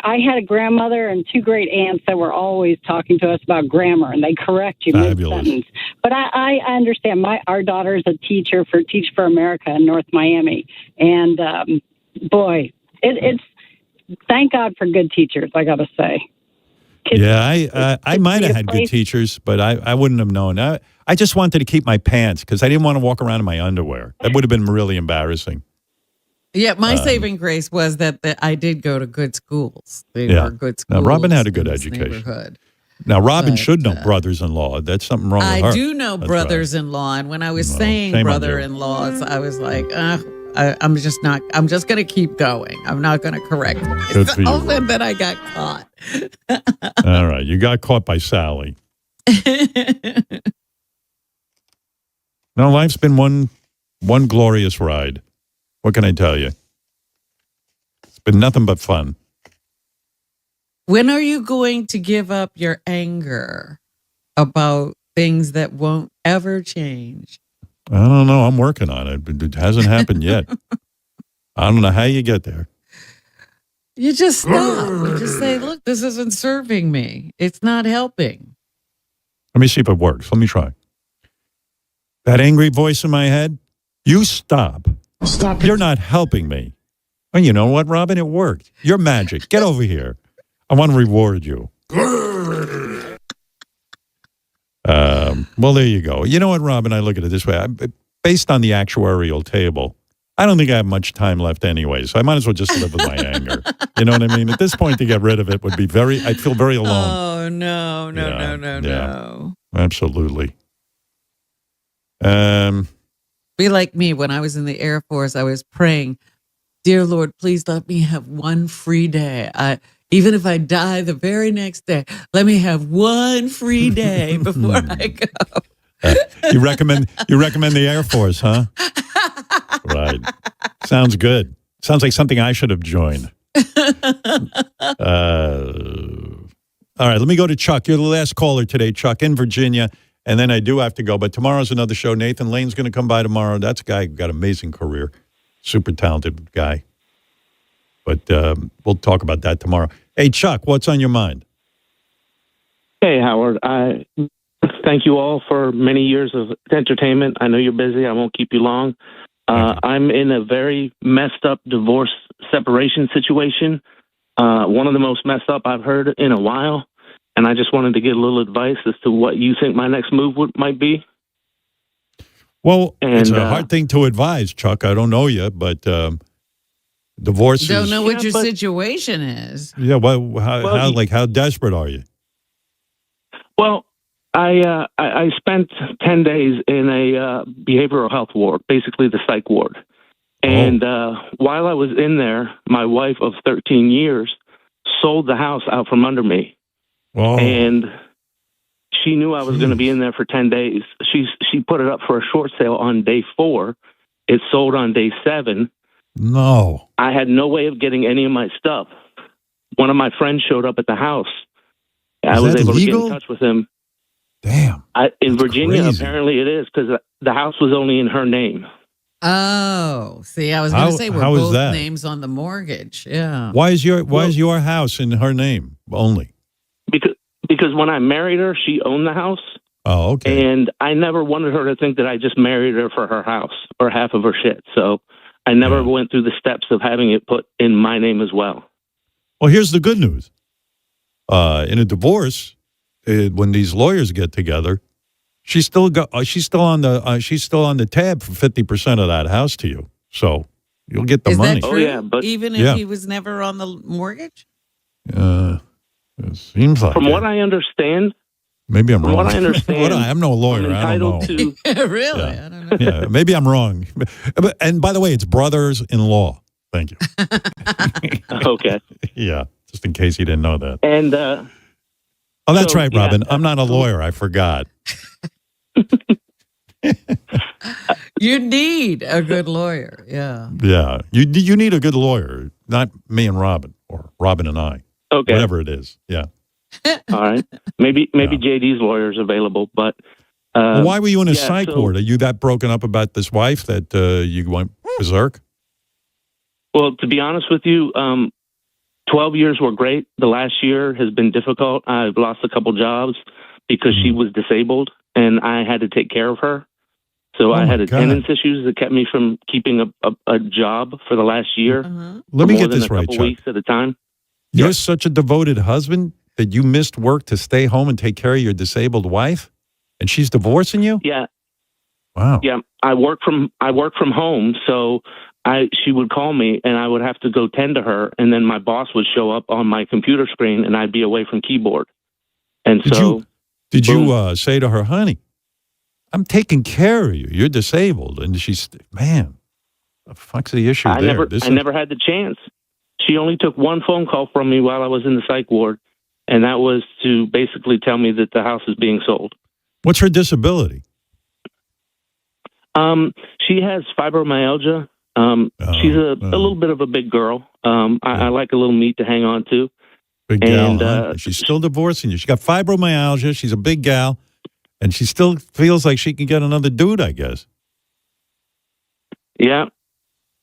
I had a grandmother and 2 great aunts that were always talking to us about grammar, and they correct you mid-sentence. But I understand. Our daughter is a teacher for Teach for America in North Miami, and boy, it's thank God for good teachers. I got to say. I might have had good teachers, but I wouldn't have known. I just wanted to keep my pants because I didn't want to walk around in my underwear. That would have been really embarrassing. Yeah, my saving grace was that I did go to good schools. They were good schools. Now, Robin had a good education. Now, Robin should know brothers-in-law. That's something wrong with her. I do know brothers-in-law, and when I was saying brother-in-laws, I was like, I'm just going to keep going. I'm not going to correct Good for you. myself, and then I got caught. All right, you got caught by Sally. No, life's been one glorious ride. What can I tell you? It's been nothing but fun. When are you going to give up your anger about things that won't ever change? I don't know. I'm working on it, but it hasn't happened yet. I don't know how you get there. You just stop. You just say, look, this isn't serving me. It's not helping. Let me see if it works. Let me try. That angry voice in my head, you stop. Stop. You're not helping me. And you know what, Robin? It worked. You're magic. Get over here. I want to reward you. Well, there you go. You know what, Robin? I look at it this way. Based on the actuarial table, I don't think I have much time left anyway, so I might as well just live with my anger. You know what I mean? At this point, to get rid of it would be I'd feel very alone. Oh, no. Absolutely. Be like me when I was in the Air Force. I was praying, dear Lord, please let me have one free day. Even if I die the very next day, let me have one free day before I go. You recommend the Air Force, huh? Right. Sounds good. Sounds like something I should have joined. All right, let me go to Chuck. You're the last caller today, Chuck, in Virginia. And then I do have to go. But tomorrow's another show. Nathan Lane's going to come by tomorrow. That's a guy who got an amazing career. Super talented guy. But we'll talk about that tomorrow. Hey, Chuck, what's on your mind? Hey, Howard. I thank you all for many years of entertainment. I know you're busy. I won't keep you long. I'm in a very messed up divorce separation situation. One of the most messed up I've heard in a while. And I just wanted to get a little advice as to what you think my next move might be. Well, it's a hard thing to advise, Chuck. I don't know you, but divorce. Don't know what your situation is. Yeah. How desperate are you? Well, I spent 10 days in a behavioral health ward, basically the psych ward. And while I was in there, my wife of 13 years sold the house out from under me. Oh. And she knew I was going to be in there for 10 days. She put it up for a short sale on day 4. It sold on day 7. No. I had no way of getting any of my stuff. One of my friends showed up at the house. I was able to get in touch with him. Damn. In Virginia, apparently it is, because the house was only in her name. Oh, see, I was going to say we're both names on the mortgage. Yeah. Why is your house in her name only? Because when I married her, she owned the house. Oh, okay. And I never wanted her to think that I just married her for her house or half of her shit. So I never went through the steps of having it put in my name as well. Well, here's the good news. In a divorce, when these lawyers get together, she's still on the tab for 50% of that house to you. So you'll get the money. That true? Oh, yeah, but even if he was never on the mortgage? It seems like from what I understand. Maybe I'm wrong. From what I understand, I'm no lawyer. I don't know. Really? Yeah. I don't know. Yeah, maybe I'm wrong. And by the way, it's brothers-in-law. Thank you. Okay. Yeah, just in case you didn't know that. And oh, that's right, Robin. I'm not a lawyer. I forgot. You need a good lawyer. Yeah. Yeah. You need a good lawyer, not me and Robin or Robin and I. Okay. Whatever it is. Yeah. All right. Maybe JD's lawyer's available, but Well, why were you in a yeah, psych so- ward? Are you that broken up about this wife that you went berserk? Well, to be honest with you, 12 years were great. The last year has been difficult. I've lost a couple jobs because she was disabled, and I had to take care of her. So I had attendance issues that kept me from keeping a job for the last year. Let me for more get than this a right, couple Chuck. weeks at a time. You're such a devoted husband that you missed work to stay home and take care of your disabled wife, and she's divorcing you? Yeah. Wow. Yeah, I work from home, so she would call me, and I would have to go tend to her, and then my boss would show up on my computer screen, and I'd be away from keyboard. And Did you say to her, honey, I'm taking care of you. You're disabled. And she's, man, the fuck's the issue I there? never had the chance. She only took one phone call from me while I was in the psych ward, and that was to basically tell me that the house is being sold. What's her disability? She has fibromyalgia. She's a little bit of a big girl. I like a little meat to hang on to. Big gal, huh? She's still divorcing you. She got fibromyalgia. She's a big gal, and she still feels like she can get another dude, I guess. Yeah.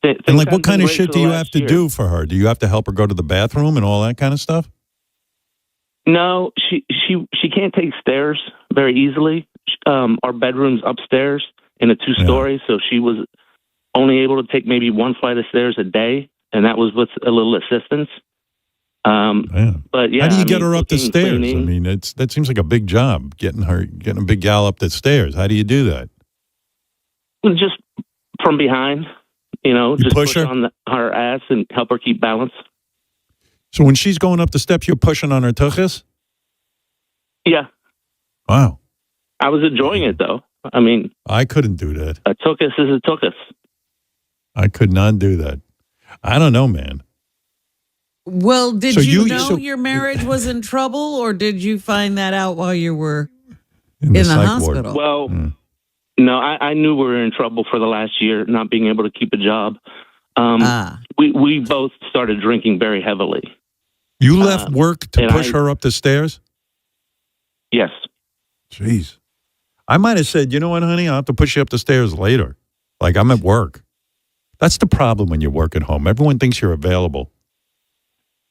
And like, what kind of shit do you have to do for her? Do you have to help her go to the bathroom and all that kind of stuff? No, she can't take stairs very easily. Our bedroom's upstairs in a 2-story, so she was only able to take maybe one flight of stairs a day, and that was with a little assistance. But yeah, how do you get her up the cooking, stairs? cleaning. I mean, that seems like a big job, getting a big gal up the stairs. How do you do that? Just from behind, just push her? on her ass and help her keep balance. So when she's going up the steps, you're pushing on her tuchus? Yeah. Wow. I was enjoying it, though. I mean, I couldn't do that. a tuchus is a tuchus. I could not do that. I don't know, man. Well, did So you you- know so- your marriage was in trouble, or did you find that out while you were In the in the psych hospital? Well, no, I knew we were in trouble for the last year, not being able to keep a job. We both started drinking very heavily. You left work to and push her up the stairs? Yes. Jeez. I might have said, you know what, honey, I'll have to push you up the stairs later. Like, I'm at work. That's the problem when you work at home. Everyone thinks you're available.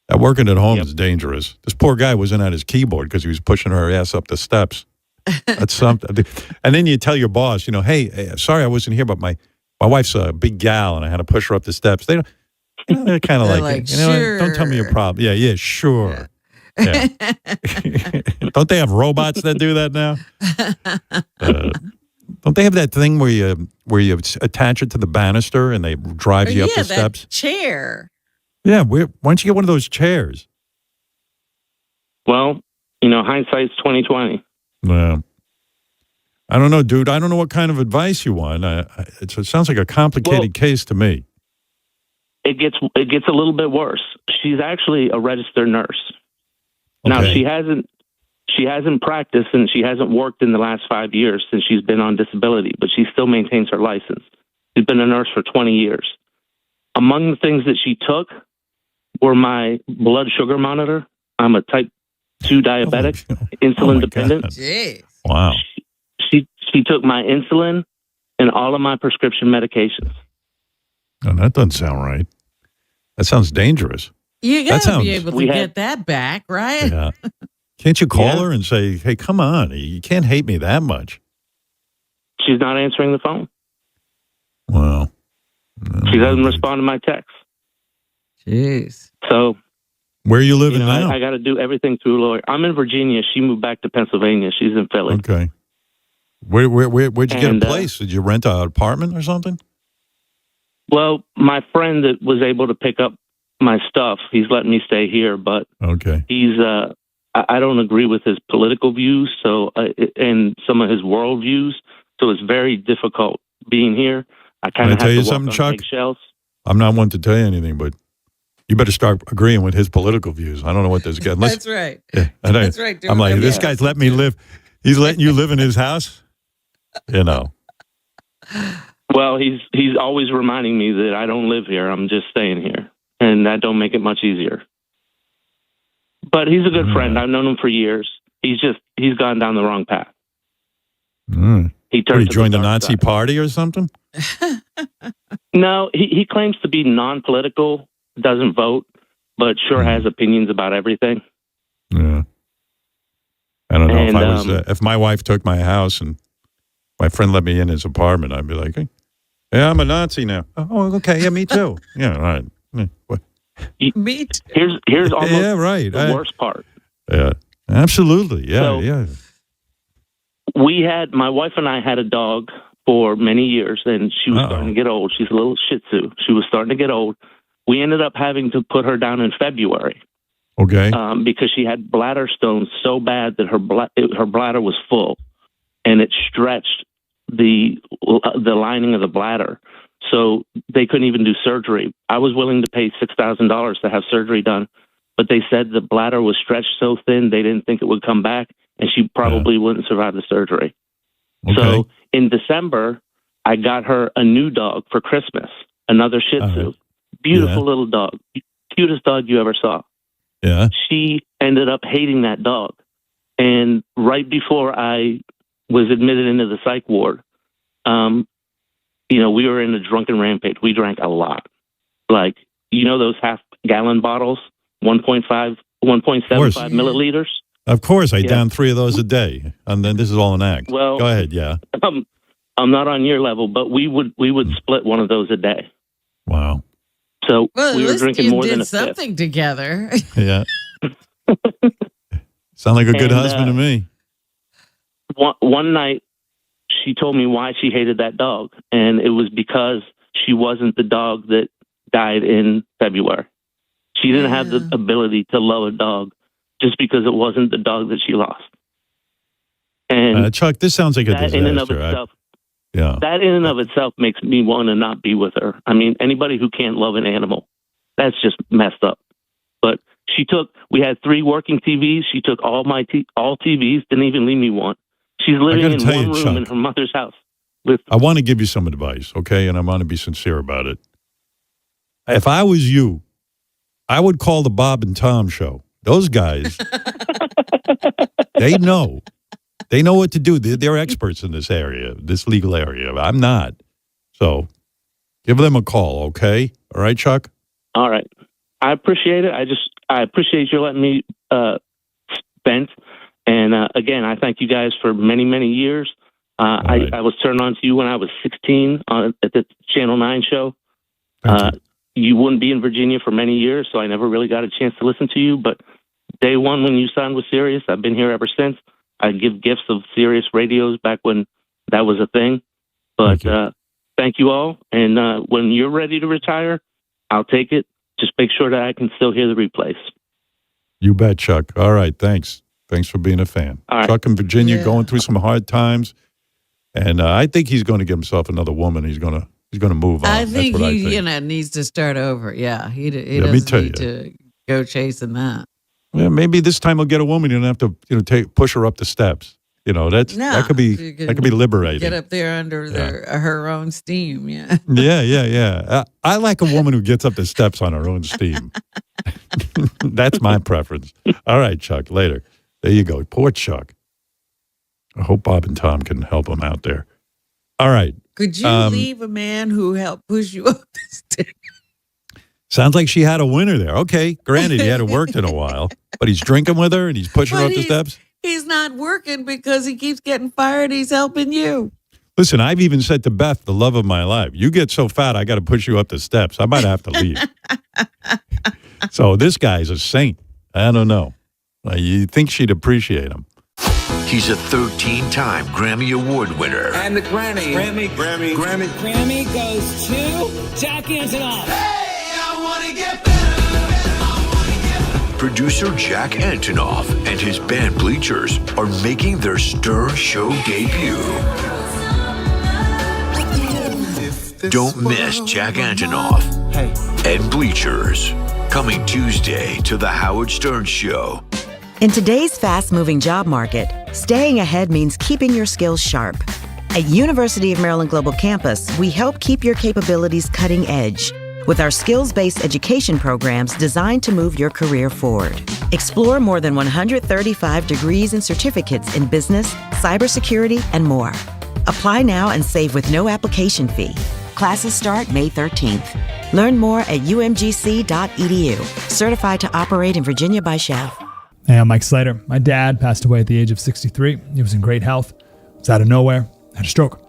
That working at home is dangerous. This poor guy wasn't at his keyboard because he was pushing her ass up the steps. That's something. And then you tell your boss, hey, sorry I wasn't here, but my wife's a big gal and I had to push her up the steps. They're kind of They're like, sure. don't tell me your problem. Yeah, sure. Yeah. Don't they have robots that do that now? Don't they have that thing where you attach it to the banister and they drive you up the that steps? chair. Yeah, why don't you get one of those chairs? Well, hindsight's 20/20. Well, I don't know, dude. I don't know what kind of advice you want. It sounds like a complicated case to me. It gets a little bit worse. She's actually a registered nurse. Now Okay. she hasn't practiced and she hasn't worked in the last 5 years since she's been on disability, but she still maintains her license. She's been a nurse for 20 years. Among the things that she took were my blood sugar monitor. I'm a type 2 diabetic, insulin dependent. Jeez. Wow. She took my insulin and all of my prescription medications. No, that doesn't sound right. That sounds dangerous. You That got to be sounds- able to get that back, right? Yeah. Can't you call her and say, hey, come on, you can't hate me that much? She's not answering the phone. Wow. She doesn't respond to my texts. Jeez. So where are you living now? I got to do everything through a lawyer. I'm in Virginia. She moved back to Pennsylvania. She's in Philly. Okay. Where'd you get And, a place? Did you rent an apartment or something? Well, my friend that was able to pick up my stuff, he's letting me stay here, but Okay. he's I don't agree with his political views, so and some of his world views. So it's very difficult being here. I kind Can I of tell have you to walk something, on Chuck? eggshells. I'm not one to tell you anything, but you better start agreeing with his political views. I don't know what this guy. That's right. Yeah, That's right. I'm like, this guy's letting me live. He's letting you live in his house. Well, he's always reminding me that I don't live here. I'm just staying here, and that don't make it much easier. But he's a good friend. I've known him for years. He's gone down the wrong path. He joined the Nazi party or something? No, he claims to be non-political, doesn't vote, but sure has opinions about everything. Yeah. I don't know if my wife took my house and my friend let me in his apartment, I'd be like, hey, yeah, I'm a Nazi now. Oh, okay. Yeah, me too. Yeah, all right. What? Me too. Here's almost the worst part. Yeah, absolutely. Yeah, So, yeah. My wife and I had a dog for many years, and she was starting to get old. She's a little Shih Tzu. She was starting to get old. We ended up having to put her down in February. Okay. Because she had bladder stones so bad that her bladder was full, and it stretched the lining of the bladder. So they couldn't even do surgery. I was willing to pay $6,000 to have surgery done, but they said the bladder was stretched so thin they didn't think it would come back, and she probably wouldn't survive the surgery. Okay. So in December, I got her a new dog for Christmas, another Shih Tzu. Beautiful little dog. Cutest dog you ever saw. Yeah. She ended up hating that dog. And right before I was admitted into the psych ward, we were in a drunken rampage. We drank a lot. Like, those half-gallon bottles, 1.75 milliliters? Of course, I down 3 of those a day, and then this is all an act. Well, go ahead, yeah. I'm not on your level, but we would split one of those a day. Wow. So well, we were drinking more than a fifth. something together. Yeah. Sound like a good husband to me. One night, she told me why she hated that dog, and it was because she wasn't the dog that died in February. She didn't have the ability to love a dog just because it wasn't the dog that she lost. And Chuck, this sounds like a disaster. In and of itself, that in and of itself makes me want to not be with her. I mean, anybody who can't love an animal, that's just messed up. But we had 3 working TVs. She took all TVs, didn't even leave me one. She's living in one room in her mother's house. I want to give you some advice, okay? And I want to be sincere about it. If I was you, I would call the Bob and Tom show. Those guys, they know. They know what to do. They're experts in this area, this legal area. I'm not. So give them a call, okay? All right, Chuck? All right. I appreciate it. I appreciate you letting me vent. And again, I thank you guys for many, many years. I was turned on to you when I was 16 at the Channel 9 show. You wouldn't be in Virginia for many years, so I never really got a chance to listen to you. But day one when you signed with Sirius, I've been here ever since. I give gifts of Sirius radios back when that was a thing. But thank you all. And when you're ready to retire, I'll take it. Just make sure that I can still hear the replays. You bet, Chuck. All right, thanks. Thanks for being a fan. All right. Chuck in Virginia going through some hard times, and I think he's going to get himself another woman. He's going to move on. I think That's what he I think. needs to start over. Yeah, he me doesn't tell need to go chasing that. Yeah, maybe this time he'll get a woman. You don't have to push her up the steps. That could be liberating. Get up there under her own steam. Yeah. Yeah. I like a woman who gets up the steps on her own steam. That's my preference. All right, Chuck. Later. There you go. Poor Chuck. I hope Bob and Tom can help him out there. All right. Could you leave a man who helped push you up the stairs? Sounds like she had a winner there. Okay, granted, he hadn't worked in a while, but he's drinking with her and he's pushing her up the steps. He's not working because he keeps getting fired. He's helping you. Listen, I've even said to Beth, the love of my life, you get so fat, I got to push you up the steps. I might have to leave. So this guy's a saint. I don't know. You think she'd appreciate him. He's a 13-time Grammy Award winner. And the Grammy goes to Jack Antonoff. Hey, I want to get better. Producer Jack Antonoff and his band Bleachers are making their Stir Show debut. Don't miss Jack Antonoff and Bleachers. Coming Tuesday to the Howard Stern Show. In today's fast-moving job market, staying ahead means keeping your skills sharp. At University of Maryland Global Campus, we help keep your capabilities cutting edge with our skills-based education programs designed to move your career forward. Explore more than 135 degrees and certificates in business, cybersecurity, and more. Apply now and save with no application fee. Classes start May 13th. Learn more at umgc.edu. Certified to operate in Virginia by Chev. Hey, I'm Mike Slater. My dad passed away at the age of 63. He was in great health. Was out of nowhere. Had a stroke.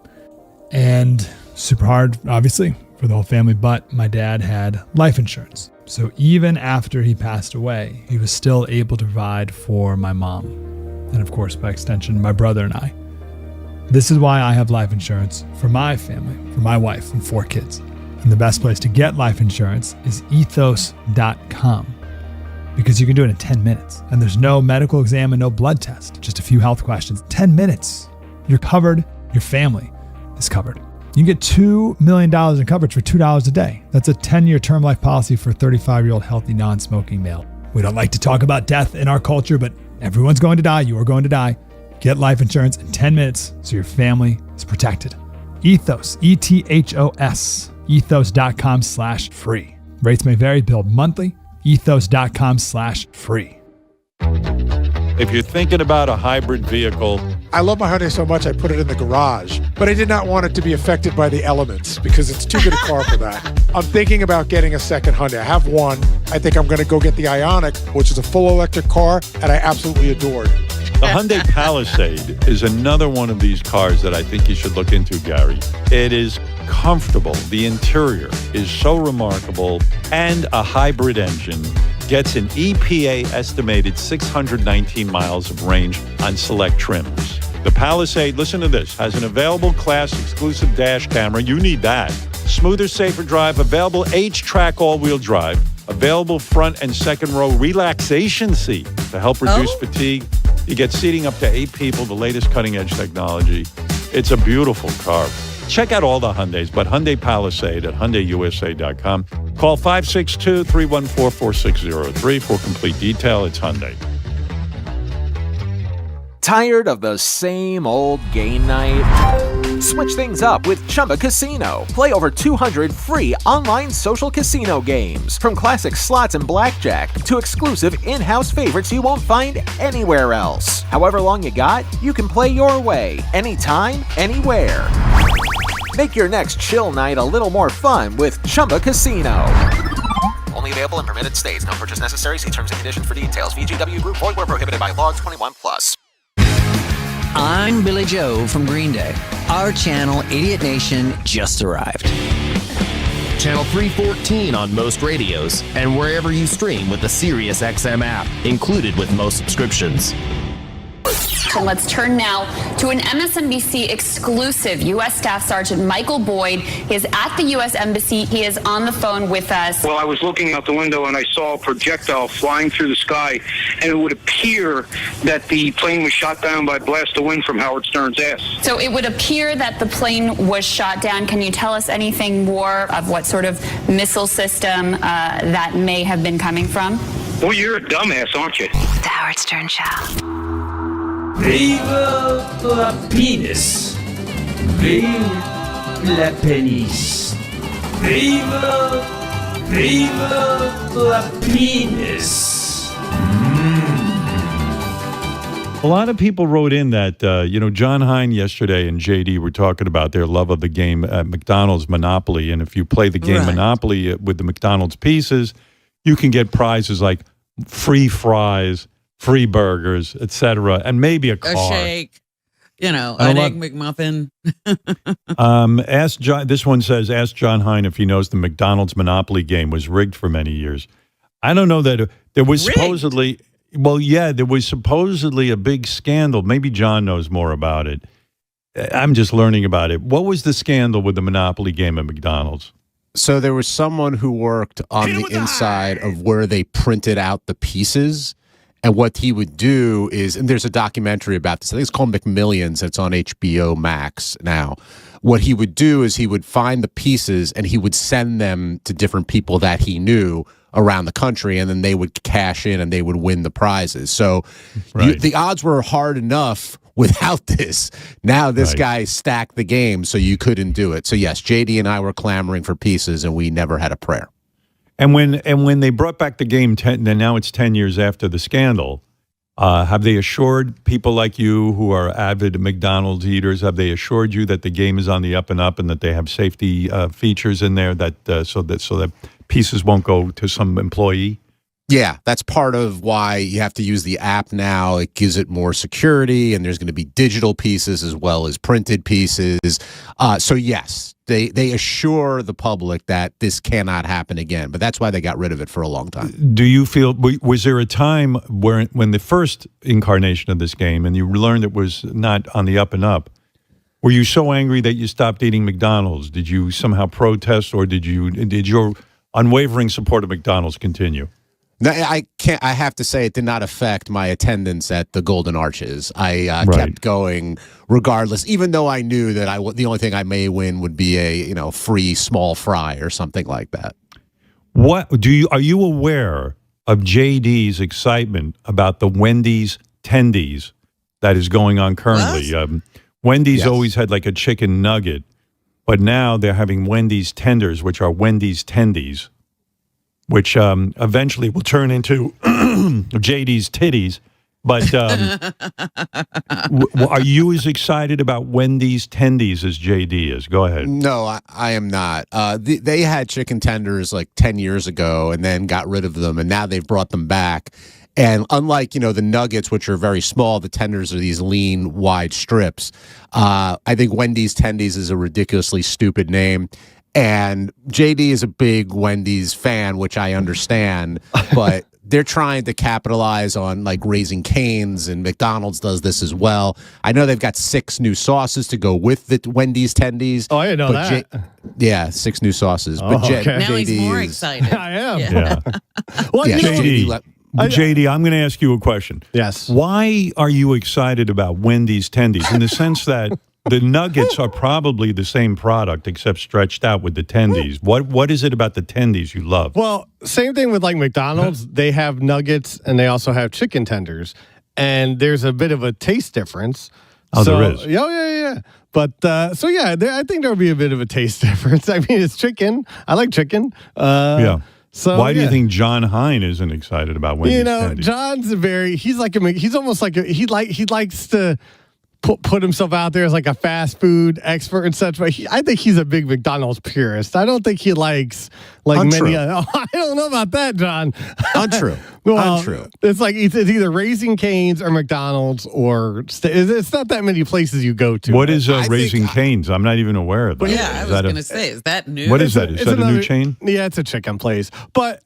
And super hard, obviously, for the whole family, but my dad had life insurance. So even after he passed away, he was still able to provide for my mom. And of course, by extension, my brother and I. This is why I have life insurance for my family, for my wife and 4 kids. And the best place to get life insurance is ethos.com. Because you can do it in 10 minutes. And there's no medical exam and no blood test. Just a few health questions. 10 minutes. You're covered. Your family is covered. You can get $2 million in coverage for $2 a day. That's a 10-year term life policy for a 35-year-old healthy, non-smoking male. We don't like to talk about death in our culture, but everyone's going to die. You are going to die. Get life insurance in 10 minutes so your family is protected. Ethos, ETHOS, ethos.com/free. Rates may vary, billed monthly. ethos.com/free. If you're thinking about a hybrid vehicle, I love my Hyundai so much I put it in the garage, but I did not want it to be affected by the elements because it's too good a car for that. I'm thinking about getting a second Hyundai. I have one. I think I'm going to go get the Ioniq, which is a full electric car, and I absolutely adored. The Hyundai Palisade is another one of these cars that I think you should look into, Gary. It is comfortable. The interior is so remarkable, and a hybrid engine gets an EPA estimated 619 miles of range on select trims. The Palisade, listen to this, has an available class exclusive dash camera. You need that. Smoother, safer drive, available H-Track all-wheel drive, available front and second row relaxation seat to help reduce fatigue. You get seating up to 8 people, the latest cutting-edge technology. It's a beautiful car. Check out all the Hyundais, but Hyundai Palisade at HyundaiUSA.com. Call 562-314-4603 for complete detail. It's Hyundai. Tired of the same old game night? Switch things up with Chumba Casino. Play over 200 free online social casino games. From classic slots and blackjack to exclusive in-house favorites you won't find anywhere else. However long you got, you can play your way, anytime, anywhere. Make your next chill night a little more fun with Chumba Casino. Only available in permitted states. No purchase necessary. See terms and conditions for details. VGW Group. Void where prohibited by law. 21+. I'm Billy Joe from Green Day. Our channel, Idiot Nation, just arrived. Channel 314 on most radios and wherever you stream with the SiriusXM app, included with most subscriptions. And let's turn now to an MSNBC exclusive. U.S. Staff Sergeant Michael Boyd is at the U.S. Embassy. He is on the phone with us. Well, I was looking out the window and I saw a projectile flying through the sky, and it would appear that the plane was shot down by a blast of wind from Howard Stern's ass. So it would appear that the plane was shot down. Can you tell us anything more of what sort of missile system that may have been coming from? Well, you're a dumbass, aren't you? The Howard Stern Show. Vive la penis. Vive la penis. Vive la penis. A lot of people wrote in that, John Hein yesterday and JD were talking about their love of the game at McDonald's Monopoly. And if you play the game Monopoly with the McDonald's pieces, you can get prizes like free fries, free burgers, etc., and maybe a car. A shake, an Egg McMuffin. Ask John. This one says, ask John Hein if he knows the McDonald's Monopoly game was rigged for many years. I don't know that there was supposedly. Well, yeah, there was supposedly a big scandal. Maybe John knows more about it. I'm just learning about it. What was the scandal with the Monopoly game at McDonald's? So there was someone who worked on the inside of where they printed out the pieces. And what he would do is, and there's a documentary about this, I think it's called McMillions, it's on HBO Max now. What he would do is he would find the pieces and he would send them to different people that he knew around the country, and then they would cash in and they would win the prizes. So the odds were hard enough without this. Now this guy stacked the game so you couldn't do it. So yes, JD and I were clamoring for pieces, and we never had a prayer. And when they brought back the game, and now it's 10 years after the scandal, have they assured people like you who are avid McDonald's eaters, have they assured you that the game is on the up and up and that they have safety features in there so that pieces won't go to some employee? Yeah, that's part of why you have to use the app now. It gives it more security, and there's going to be digital pieces as well as printed pieces. So yes, they assure the public that this cannot happen again, but that's why they got rid of it for a long time. Do you feel, was there a time when the first incarnation of this game and you learned it was not on the up and up, were you so angry that you stopped eating McDonald's? Did you somehow protest, or did your unwavering support of McDonald's continue? No, I can't. I have to say it did not affect my attendance at the Golden Arches. I kept going regardless, even though I knew that the only thing I may win would be a free small fry or something like that. Are you aware of JD's excitement about the Wendy's Tendies that is going on currently? Wendy's always had like a chicken nugget, but now they're having Wendy's Tenders, which are Wendy's Tendies, which eventually will turn into JD's titties. But are you as excited about Wendy's Tendies as JD is? Go ahead. No, I am not. They had chicken tenders like 10 years ago and then got rid of them, and now they've brought them back. And unlike, the nuggets, which are very small, the tenders are these lean, wide strips. I think Wendy's Tendies is a ridiculously stupid name. And JD is a big Wendy's fan, which I understand, but they're trying to capitalize on like Raising Cane's, and McDonald's does this as well. I know they've got 6 new sauces to go with the Wendy's Tendies. Oh, I didn't know that. 6 new sauces. Oh, but okay. Now JD he's more is, excited. I am. Yeah. Well, JD, I'm going to ask you a question. Yes. Why are you excited about Wendy's Tendies? In the sense that the nuggets are probably the same product except stretched out with the tendies. What is it about the tendies you love? Well, same thing with like McDonald's. They have nuggets and they also have chicken tenders. And there's a bit of a taste difference. Oh, there is? Yeah. But, I think there'll be a bit of a taste difference. I mean, it's chicken. I like chicken. Yeah. So why do you think John Hein isn't excited about Wendy's Tendies? John's he's almost like he likes to put himself out there as like a fast food expert and such, but I think he's a big McDonald's purist. I don't think he likes like many. I don't know about that, John. Untrue. Untrue. It's like it's either Raising Cane's or McDonald's, or it's not that many places you go to. What is Raising Cane's? I'm not even aware of that. Yeah, I was going to say, is that new? What is that? Is that a new chain? Yeah, it's a chicken place. But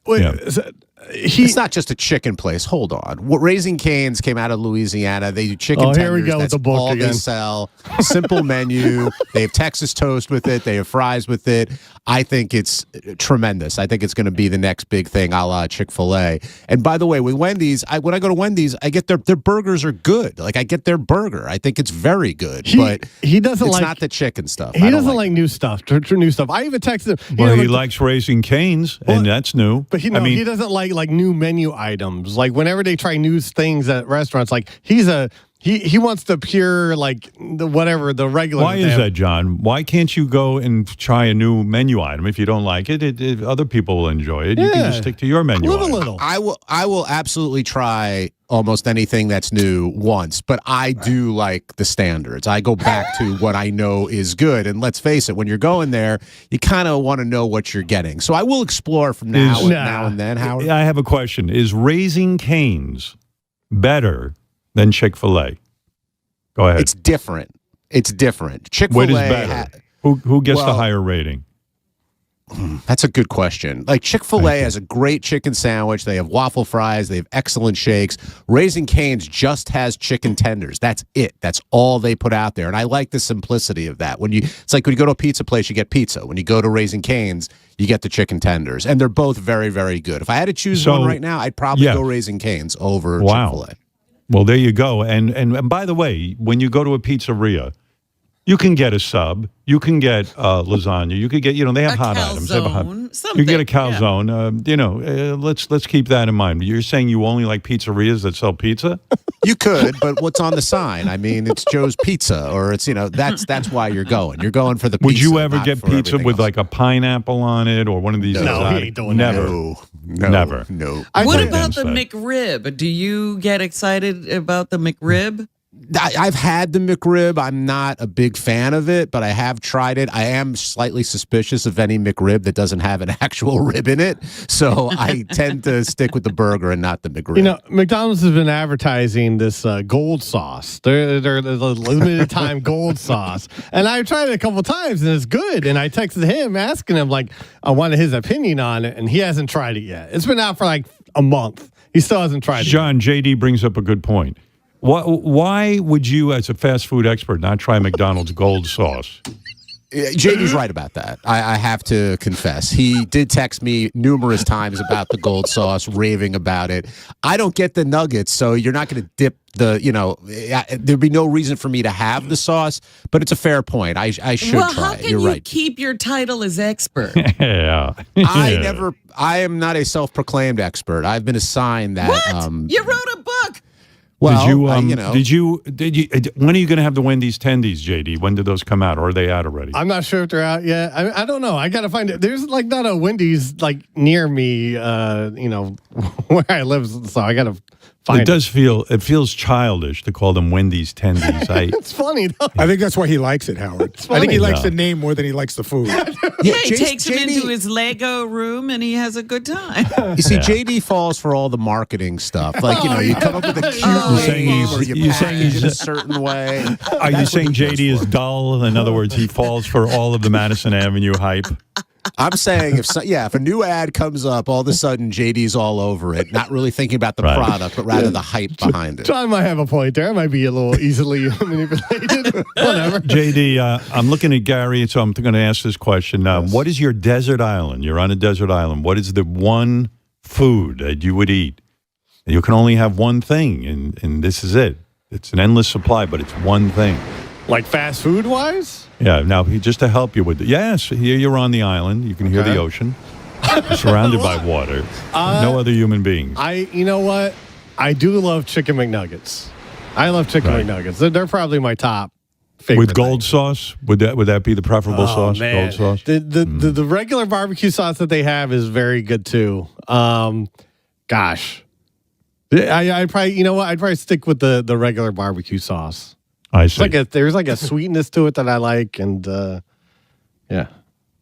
it's not just a chicken place. Hold on. Raising Cane's came out of Louisiana. They do chicken tenders. Here we go with the book all again. They sell. Simple menu. They have Texas toast with it. They have fries with it. I think it's tremendous. I think it's going to be the next big thing, a la Chick-fil-A. And by the way, with Wendy's, when I go to Wendy's, I get their burgers are good. Like I get their burger. I think it's very good. But he doesn't it's like not the chicken stuff. He doesn't like new stuff. New stuff. I even texted him. Well, he likes Raising Cane's, and that's new. But he doesn't like new menu items. Like whenever they try new things at restaurants, like he wants the pure, like the regular. Why is that, John? Why can't you go and try a new menu item? If you don't like it, other people will enjoy it. You can just stick to your menu item. A little. I will absolutely try almost anything that's new once, but I do like the standards. I go back to what I know is good. And let's face it, when you're going there, you kind of want to know what you're getting. So I will explore from now and then, Howard. I have a question. Is Raising Cane's better than Chick-fil-A? Go ahead. It's different. Chick-fil-A. What is better? Who gets the higher rating? That's a good question. Like Chick-fil-A has a great chicken sandwich. They have waffle fries. They have excellent shakes. Raising Cane's just has chicken tenders. That's it. That's all they put out there. And I like the simplicity of that. It's like when you go to a pizza place, you get pizza. When you go to Raising Cane's, you get the chicken tenders. And they're both very, very good. If I had to choose one right now, I'd probably go Raising Cane's over Chick-fil-A. Well, there you go. And by the way, when you go to a pizzeria, You can get a sub. You can get lasagna. You could get, they have hot items. They have you can get a calzone. Let's keep that in mind. You're saying you only like pizzerias that sell pizza? You could, but what's on the sign? I mean, it's Joe's Pizza, or it's that's why you're going. You're going for the pizza. Would you ever not get for pizza everything with else. like a pineapple on it or one of these? No, he ain't doing never. that. Never. No. What about the McRib? Do you get excited about the McRib? I've had the McRib. I'm not a big fan of it, but I have tried it. I am slightly suspicious of any McRib that doesn't have an actual rib in it. So I tend to stick with the burger and not the McRib. McDonald's has been advertising this gold sauce. They're the limited time gold sauce. And I've tried it a couple times and it's good. And I texted him asking him, I wanted his opinion on it. And he hasn't tried it yet. It's been out for like a month. He still hasn't tried it. John, JD brings up a good point. Why would you, as a fast food expert, not try McDonald's gold sauce? JD's right about that. I have to confess. He did text me numerous times about the gold sauce, raving about it. I don't get the nuggets, so you're not going to dip there'd be no reason for me to have the sauce, but it's a fair point. I should try how it. can You're you right. keep your title as expert? Yeah. I am not a self-proclaimed expert. I've been assigned that. What? You wrote a book. Well, did you? When are you going to have the Wendy's Tendies, JD? When did those come out, or are they out already? I'm not sure if they're out yet. I don't know. I got to find it. There's not a Wendy's near me, where I live. So I got to find it. It feels childish to call them Wendy's Tendies. It's funny, though. I think that's why he likes it, Howard. I think he likes the name more than he likes the food. Yeah, he takes him into his Lego room and he has a good time. You see, JD falls for all the marketing stuff. You come up with a cute name or you package it a certain way. Are you saying JD is dull? In other words, he falls for all of the Madison Avenue hype? I'm saying if a new ad comes up, all of a sudden JD's all over it, not really thinking about the product, but rather the hype behind it. John might have a point there. I might be a little easily manipulated. Whatever. JD, I'm looking at Gary, so I'm going to ask this question. What is your desert island? You're on a desert island. What is the one food that you would eat? You can only have one thing, and this is it. It's an endless supply, but it's one thing. Like fast food wise? Yeah. Now, just to help you with it. Yes, here you're on the island. You can hear the ocean. You're surrounded by water. No other human beings. You know what? I do love chicken McNuggets. I love chicken McNuggets. They're probably my top favorite. With gold sauce? Would that be the preferable sauce? Man. Gold sauce? The regular barbecue sauce that they have is very good too. Gosh. I'd probably stick with the regular barbecue sauce. I see. There's like a sweetness to it that I like, and yeah.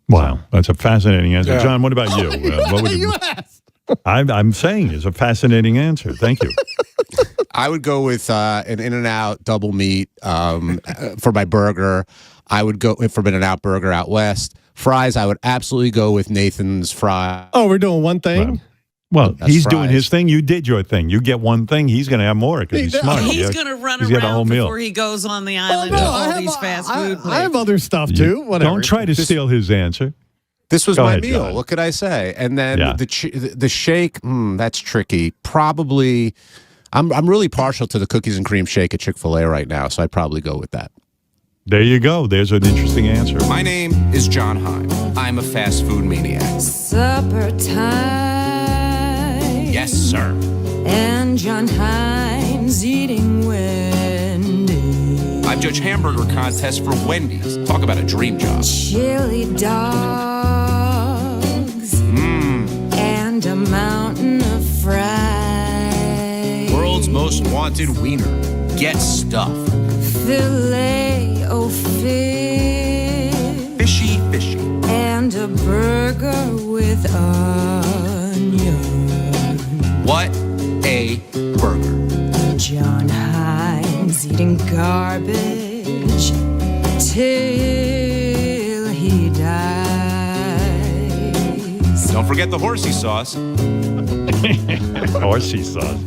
Wow, that's a fascinating answer, John. What about you? What would you asked? I'm saying is a fascinating answer. Thank you. I would go with an In-N-Out double meat for my burger. I would go for an In-N-Out burger out west. Fries, I would absolutely go with Nathan's fries. Oh, we're doing one thing. Well, That's he's fries. doing his thing. You did your thing. You get one thing. He's going to have more because he's smart. He's going to run He's got a whole around meal. before he goes on the island to no, all these fast food places. I have other stuff too. Whatever. Don't try to steal his answer. This was Go my ahead, meal. John. What could I say? And then the shake, that's tricky. Probably, I'm really partial to the cookies and cream shake at Chick-fil-A right now, so I'd probably go with that. There you go. There's an interesting answer. My name is John Heim. I'm a fast food maniac. Supper time. Yes, sir. And John Hines eating Wendy's. I've judged hamburger contests for Wendy's. Talk about a dream job. Chili dogs. And a mountain of fries. World's most wanted wiener. Get stuffed. Filet o fish. Fishy. And a burger with onion. What a burger. John Hines eating garbage till he dies. Don't forget the horsey sauce. Horsey sauce.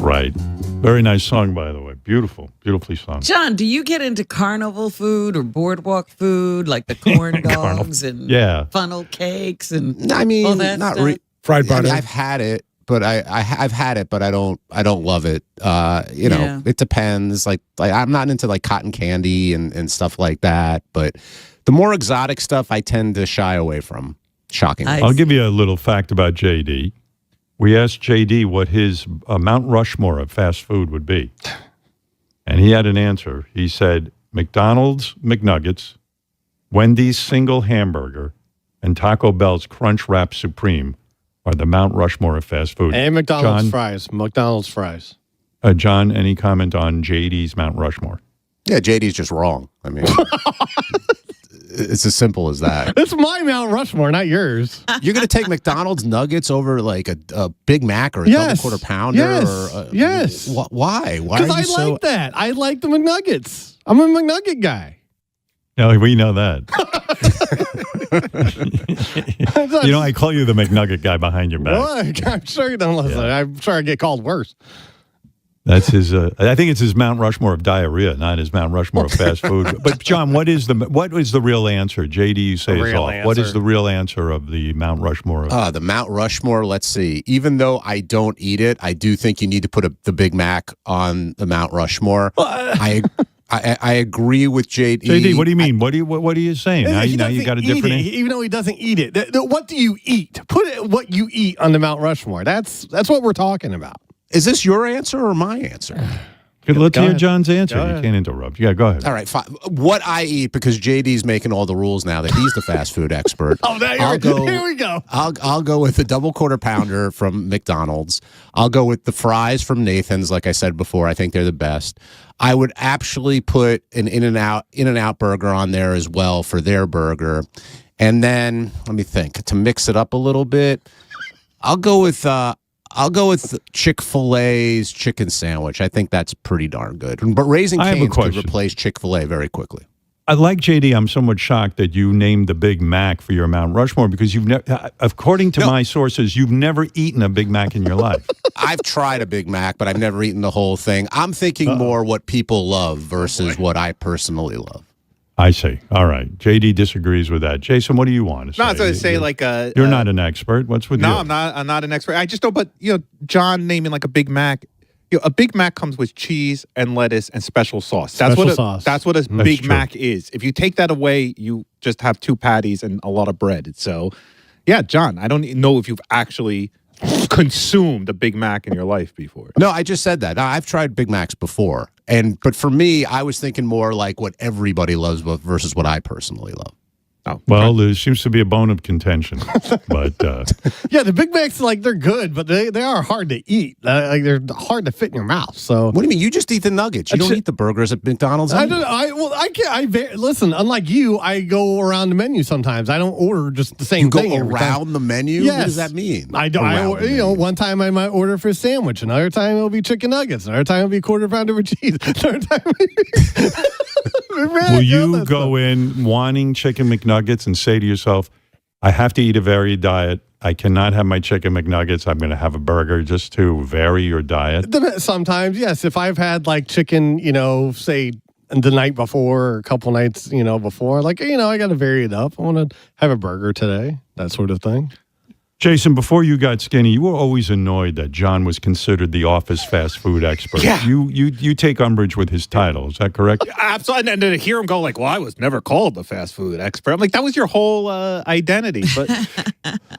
Right. Very nice song, by the way. Beautifully sung. John, do you get into carnival food or boardwalk food like the corn dogs and funnel cakes and I mean, all that not stuff? Fried butter. I've had it, but I've had it, but I don't love it. It depends. Like I'm not into like cotton candy and stuff like that. But the more exotic stuff, I tend to shy away from. Shockingly, I'll give you a little fact about JD. We asked JD what his Mount Rushmore of fast food would be, and he had an answer. He said McDonald's McNuggets, Wendy's single hamburger, and Taco Bell's Crunch Wrap Supreme are the Mount Rushmore of fast food. And McDonald's John, fries. McDonald's fries. John, any comment on JD's Mount Rushmore? Yeah, JD's just wrong. I mean, it's as simple as that. It's my Mount Rushmore, not yours. You're going to take McDonald's nuggets over like a Big Mac or a double quarter pounder? Yes. Why? Why? Because I like that. I like the McNuggets. I'm a McNugget guy. No, we know that. I call you the McNugget guy behind your back. What? I'm sure you don't listen. Yeah. I'm sure I get called worse. That's his. I think it's his Mount Rushmore of diarrhea, not his Mount Rushmore of fast food. But John, what is the real answer? JD, you say is off. What is the real answer of the Mount Rushmore? The Mount Rushmore. Let's see. Even though I don't eat it, I do think you need to put the Big Mac on the Mount Rushmore. I agree with JD. JD, what do you mean? What are you saying? Now you got a different. Even though he doesn't eat it, what do you eat? Put what you eat on the Mount Rushmore. That's what we're talking about. Is this your answer or my answer? Let's hear John's answer. You can't interrupt. Yeah, go ahead. All right, fine. What I eat, because JD's making all the rules now that he's the fast food expert. Here we go. I'll go with the double quarter pounder from McDonald's. I'll go with the fries from Nathan's. Like I said before, I think they're the best. I would actually put an In-N-Out burger on there as well for their burger. And then let me think, to mix it up a little bit, I'll go with Chick-fil-A's chicken sandwich. I think that's pretty darn good. But Raising Cane's could replace Chick-fil-A very quickly. I like JD. I'm somewhat shocked that you named the Big Mac for your Mount Rushmore because you've never, according to my sources, you've never eaten a Big Mac in your life. I've tried a Big Mac, but I've never eaten the whole thing. I'm thinking more what people love versus what I personally love. I see. All right. JD disagrees with that. Jason, what do you want to say? No, I was going to say you're not an expert. What's with you? No, I'm not an expert. I just don't. But John naming like a Big Mac. A Big Mac comes with cheese and lettuce and special sauce. That's what a Big Mac is. If you take that away, you just have two patties and a lot of bread. So, yeah, John, I don't know if you've actually consumed a Big Mac in your life before. No, I just said that. No, I've tried Big Macs before. But for me, I was thinking more like what everybody loves versus what I personally love. Oh, well, there seems to be a bone of contention, but yeah, the Big Macs they're good, but they are hard to eat. They're hard to fit in your mouth. So what do you mean? You just eat the nuggets. You don't eat the burgers at McDonald's. Anyway. Listen. Unlike you, I go around the menu sometimes. I don't order just the same thing. You go around the menu. Yes. What does that mean? I don't. One time I might order for a sandwich. Another time it'll be chicken nuggets. Another time it'll be quarter pounder with cheese. Third time. Will you go in wanting chicken McNuggets and say to yourself, I have to eat a varied diet. I cannot have my chicken McNuggets. I'm going to have a burger just to vary your diet? Sometimes, yes. If I've had like chicken, say the night before or a couple nights, before, I got to vary it up. I want to have a burger today, that sort of thing. Jason, before you got skinny, you were always annoyed that John was considered the office fast food expert. Yeah. You take umbrage with his title. Is that correct? Absolutely. And to hear him go well, I was never called the fast food expert. I'm like, that was your whole identity. But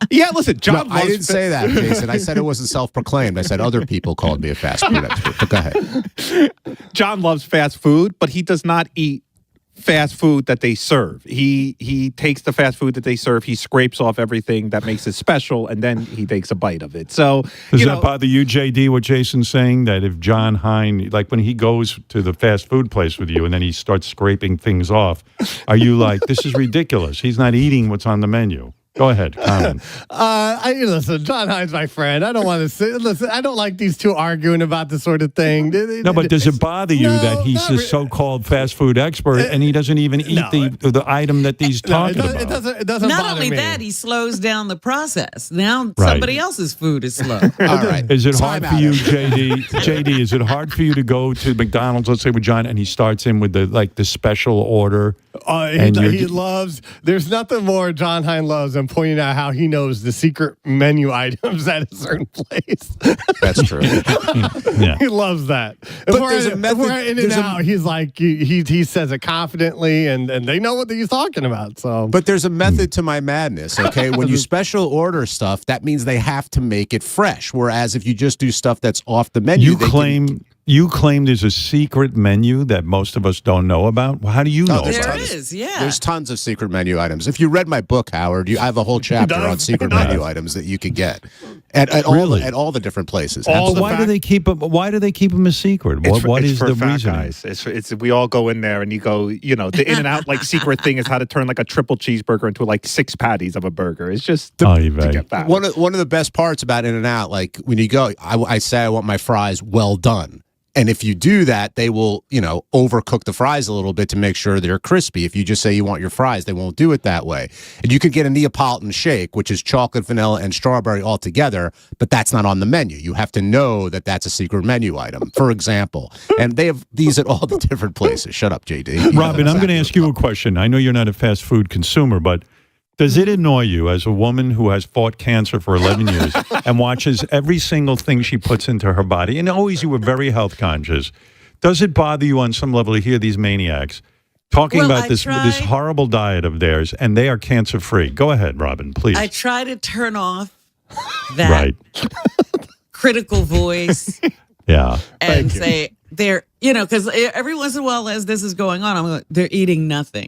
yeah, listen, John. No, I didn't say that, Jason. I said it wasn't self-proclaimed. I said other people called me a fast food expert. But go ahead. John loves fast food, but he does not eat fast food that they serve. He takes the fast food that they serve, he scrapes off everything that makes it special, and then he takes a bite of it. So does that bother you, JD, what Jason's saying, that if John Hein, like when he goes to the fast food place with you and then he starts scraping things off, are you like, this is ridiculous, he's not eating what's on the menu? Go ahead, comment. Listen, John Hein's my friend. I don't want to say. Listen, I don't like these two arguing about this sort of thing. No, but does it bother you that he's a so-called fast food expert and he doesn't even eat the item that he's talking about? It doesn't Not bother only me. that, he slows down the process. Now somebody else's food is slow. All right. Is it hard for you, JD? JD, is it hard for you to go to McDonald's, let's say with John, and he starts in with the special order? He loves. There's nothing more John Hein loves than and pointing out how he knows the secret menu items at a certain place. That's true. Yeah. He loves that. But If there's a method. we're in and out, he's like, he says it confidently, and they know what he's talking about. So, But there's a method to my madness, okay? When you special order stuff, that means they have to make it fresh. Whereas if you just do stuff that's off the menu, You claim there's a secret menu that most of us don't know about? Well, how do you know there's about tons- it? is, yeah. There's tons of secret menu items. If you read my book, Howard, I have a whole chapter on secret menu items that you can get at all the different places. But why do they keep them? Why do they keep them a secret? What is the reason? It's we all go in there and you go, the In and Out like secret thing is how to turn like a triple cheeseburger into like 6 patties of a burger. It's just to get fat. One of the best parts about In and Out, like when you go, I say I want my fries well done. And if you do that, they will, overcook the fries a little bit to make sure they're crispy. If you just say you want your fries, they won't do it that way. And you could get a Neapolitan shake, which is chocolate, vanilla, and strawberry all together, but that's not on the menu. You have to know that that's a secret menu item, for example. And they have these at all the different places. Shut up, JD. Robin, I'm going to ask you a question. I know you're not a fast food consumer, but does it annoy you as a woman who has fought cancer for 11 years and watches every single thing she puts into her body, and always you were very health conscious, does it bother you on some level to hear these maniacs talking about this horrible diet of theirs, and they are cancer-free? Go ahead, Robin, please. I try to turn off that critical voice and say they're, because every once in a while as this is going on, I'm like, they're eating nothing.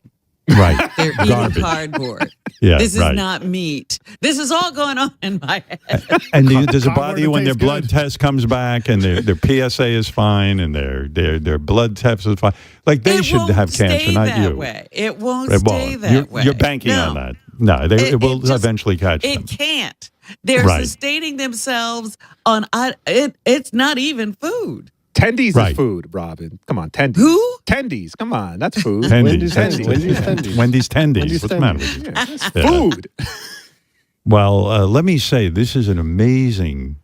Right. They're eating cardboard. Yeah, this is not meat. This is all going on in my head. And does it bother you when their blood test comes back and their PSA is fine and their blood test is fine? Like they should have cancer, not you. Way. It won't stay that way. You're banking on that. No, it will eventually catch them. It can't. They're sustaining themselves on it's not even food. Tendies is food, Robin. Come on, Tendies. Who? Tendies. Come on, that's food. Wendy's Tendies. What's the matter with you? That's food. Well, let me say, this is an amazing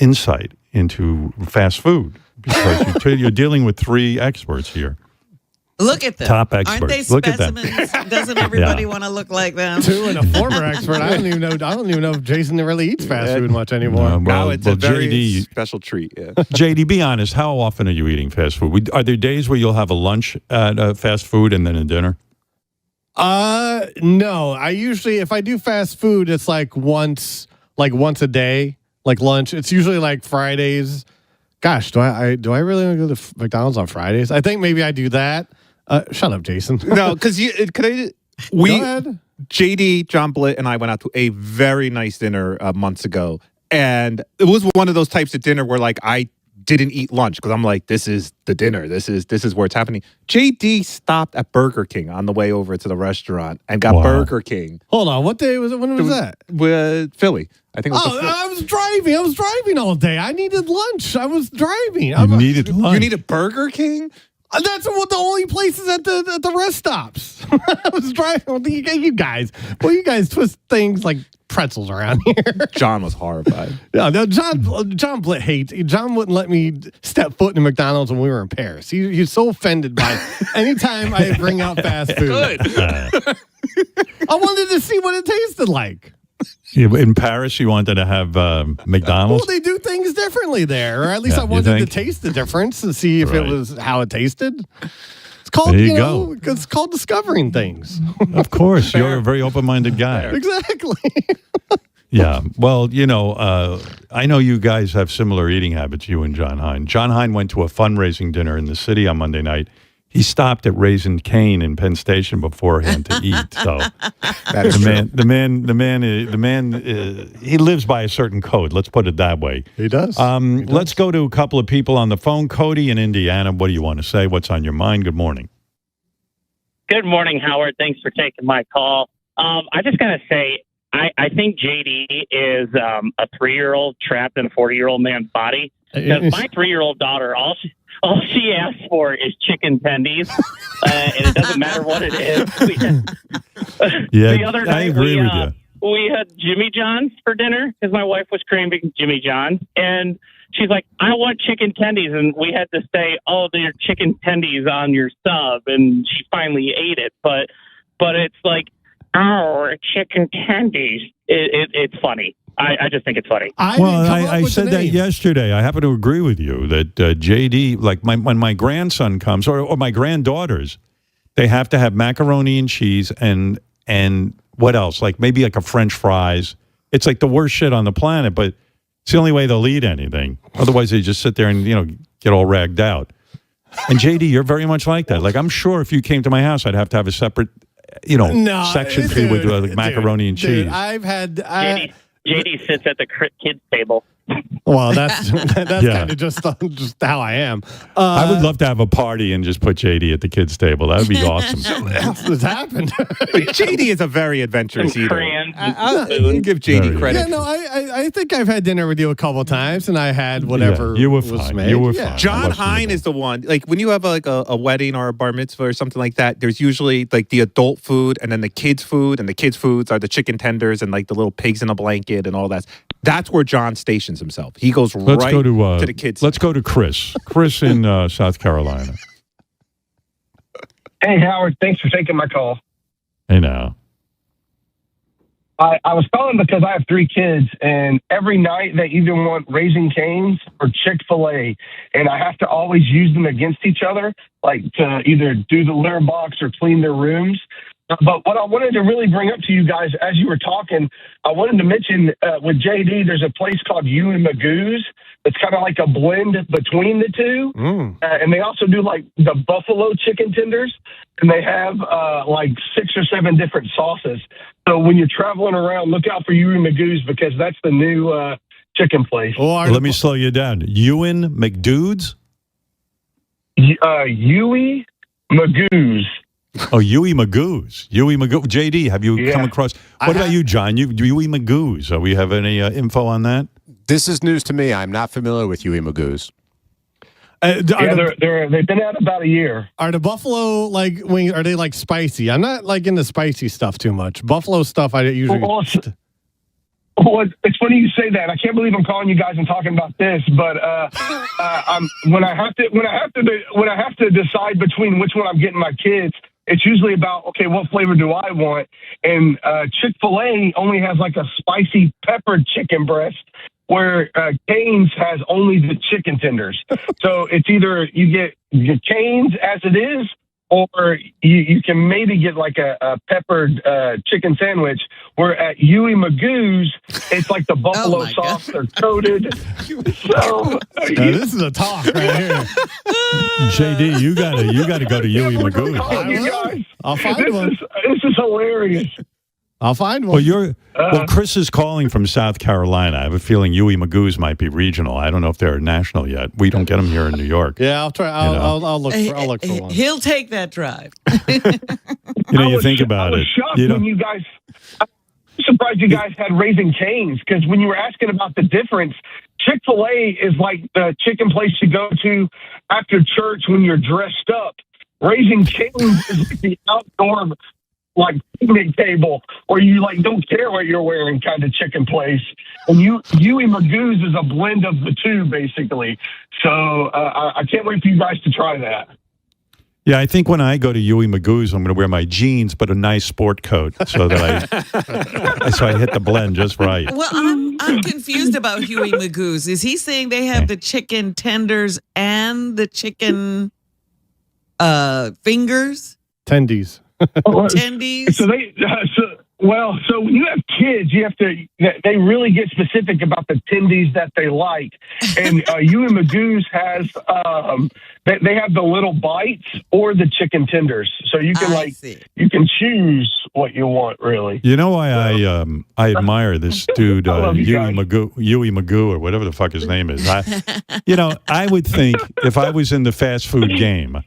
insight into fast food because you're dealing with 3 experts here. Look at them. Top experts. Aren't they look specimens? At them. Doesn't everybody want to look like them? 2 and a former expert. I don't even know if Jason really eats fast food much anymore. It's a very special treat. Yeah. JD, be honest. How often are you eating fast food? Are there days where you'll have a lunch at fast food and then a dinner? No. I usually, if I do fast food, it's like once a day, like lunch. It's usually like Fridays. Gosh, do I really want to go to McDonald's on Fridays? I think maybe I do that. Shut up, Jason. No, because JD, John Blitt, and I went out to a very nice dinner months ago, and it was one of those types of dinner where like I didn't eat lunch because I'm like, this is the dinner. This is where it's happening. JD stopped at Burger King on the way over to the restaurant and got Burger King. Hold on, what day was it? When was that? With Philly. I think it was I was driving. I was driving all day. I needed lunch. I was driving. You needed lunch. You need a Burger King? That's what the only places at the rest stops. I was driving. Well, you guys twist things like pretzels around here. John was horrified. No, John Blitt hates. John wouldn't let me step foot in a McDonald's when we were in Paris. He's so offended by anytime I bring out fast food. Good. I wanted to see what it tasted like. In Paris, you wanted to have McDonald's? Well, they do things differently there. Or at least I wanted to taste the difference and see if it was how it tasted. It's called, go. It's called discovering things. Of course. You're a very open-minded guy. Exactly. Yeah. Well, I know you guys have similar eating habits, you and John Hein. John Hein went to a fundraising dinner in the city on Monday night. He stopped at Raising Cane in Penn Station beforehand to eat. So the man, he lives by a certain code. Let's put it that way. He does. Let's go to a couple of people on the phone. Cody in Indiana, what do you want to say? What's on your mind? Good morning. Good morning, Howard. Thanks for taking my call. I just got to say, I think JD is a 3-year-old trapped in a 40-year-old man's body. Because my 3-year-old daughter, all she asks for is chicken tendies, and it doesn't matter what it is. The other night, I agree with you. We had Jimmy John's for dinner because my wife was craving Jimmy John's, and she's like, I want chicken tendies, and we had to say, oh, there are chicken tendies on your sub, and she finally ate it. But it's like, Oh, chicken tendies. It's funny. I just think it's funny. I said that yesterday. I happen to agree with you that JD, like when my grandson comes or my granddaughters, they have to have macaroni and cheese and what else? Like maybe like a French fries. It's like the worst shit on the planet, but it's the only way they'll eat anything. Otherwise, they just sit there and get all ragged out. And JD, you're very much like that. Like I'm sure if you came to my house, I'd have to have a separate section for you with like macaroni and cheese. I've had JD sits at the kids table. Well, that's kind of just how I am. I would love to have a party and just put JD at the kids' table. That would be awesome. What else has happened? JD is a very adventurous eater. I'll give JD credit. Yeah, no, I think I've had dinner with you a couple of times, and I had whatever you were was fine. made. You were fine. John Hine is the one. Like when you have like a wedding or a bar mitzvah or something like that, there's usually like the adult food and then the kids' food, and the kids' foods are the chicken tenders and like the little pigs in a blanket and all that. That's where John stations himself. He goes to the kids. Let's go to Chris. Chris in South Carolina. Hey, Howard. Thanks for taking my call. Hey, now. I was calling because I have 3 kids, and every night they either want Raising Cane's or Chick-fil-A, and I have to always use them against each other, like to either do the litter box or clean their rooms. But what I wanted to really bring up to you guys as you were talking, I wanted to mention with JD, there's a place called Huey Magoo's. It's kind of like a blend between the two. And they also do like the buffalo chicken tenders, and they have like 6 or 7 different sauces. So when you're traveling around, look out for Huey Magoo's because that's the new chicken place. Let me slow you down. Ewan McDude's? Huey Magoo's. Oh, Huey Magoo's. Huey Magoo. JD, have you come across? What about you, John? Huey Magoo's. Do we have any info on that? This is news to me. I'm not familiar with Huey Magoo's. They've been out about a year. Are the buffalo wings? Are they like spicy? I'm not like into spicy stuff too much. Buffalo stuff, I usually. Well, it's funny you say that. I can't believe I'm calling you guys and talking about this, but when I have to decide between which one I'm getting my kids, it's usually about, okay, what flavor do I want? And Chick-fil-A only has like a spicy peppered chicken breast, where Cane's has only the chicken tenders. So it's either you get Cane's as it is, or you can maybe get like a peppered chicken sandwich, where at Huey Magoo's, it's like the buffalo sauce. They're coated. So this is a talk right here. JD, you gotta go to Huey Magoo's. I'll find one. This is hilarious. I'll find one. Well, Chris is calling from South Carolina. I have a feeling Huey Magoo's might be regional. I don't know if they're national yet. We don't get them here in New York. Yeah, I'll try. I'll look for one. He'll take that drive. You think about it. I was shocked when you guys. I'm surprised you guys had Raising Cane's, because when you were asking about the difference, Chick-fil-A is like the chicken place you go to after church when you're dressed up. Raising Cane's is like the outdoor, like picnic table where you like don't care what you're wearing kind of chicken place. And Huey Magoo's is a blend of the two, basically. So I can't wait for you guys to try that. Yeah, I think when I go to Huey Magoo's, I'm going to wear my jeans but a nice sport coat so that I hit the blend just right. Well, I'm confused about Huey Magoo's. Is he saying they have the chicken tenders and the chicken fingers? Tendies. Tendies. So when you have kids, they really get specific about the tendies that they like. And Huey Magoo's has, they have the little bites or the chicken tenders. So you can you can choose what you want, really. You know why I admire this dude, Huey Magoo, or whatever the fuck his name is. I would think if I was in the fast food game,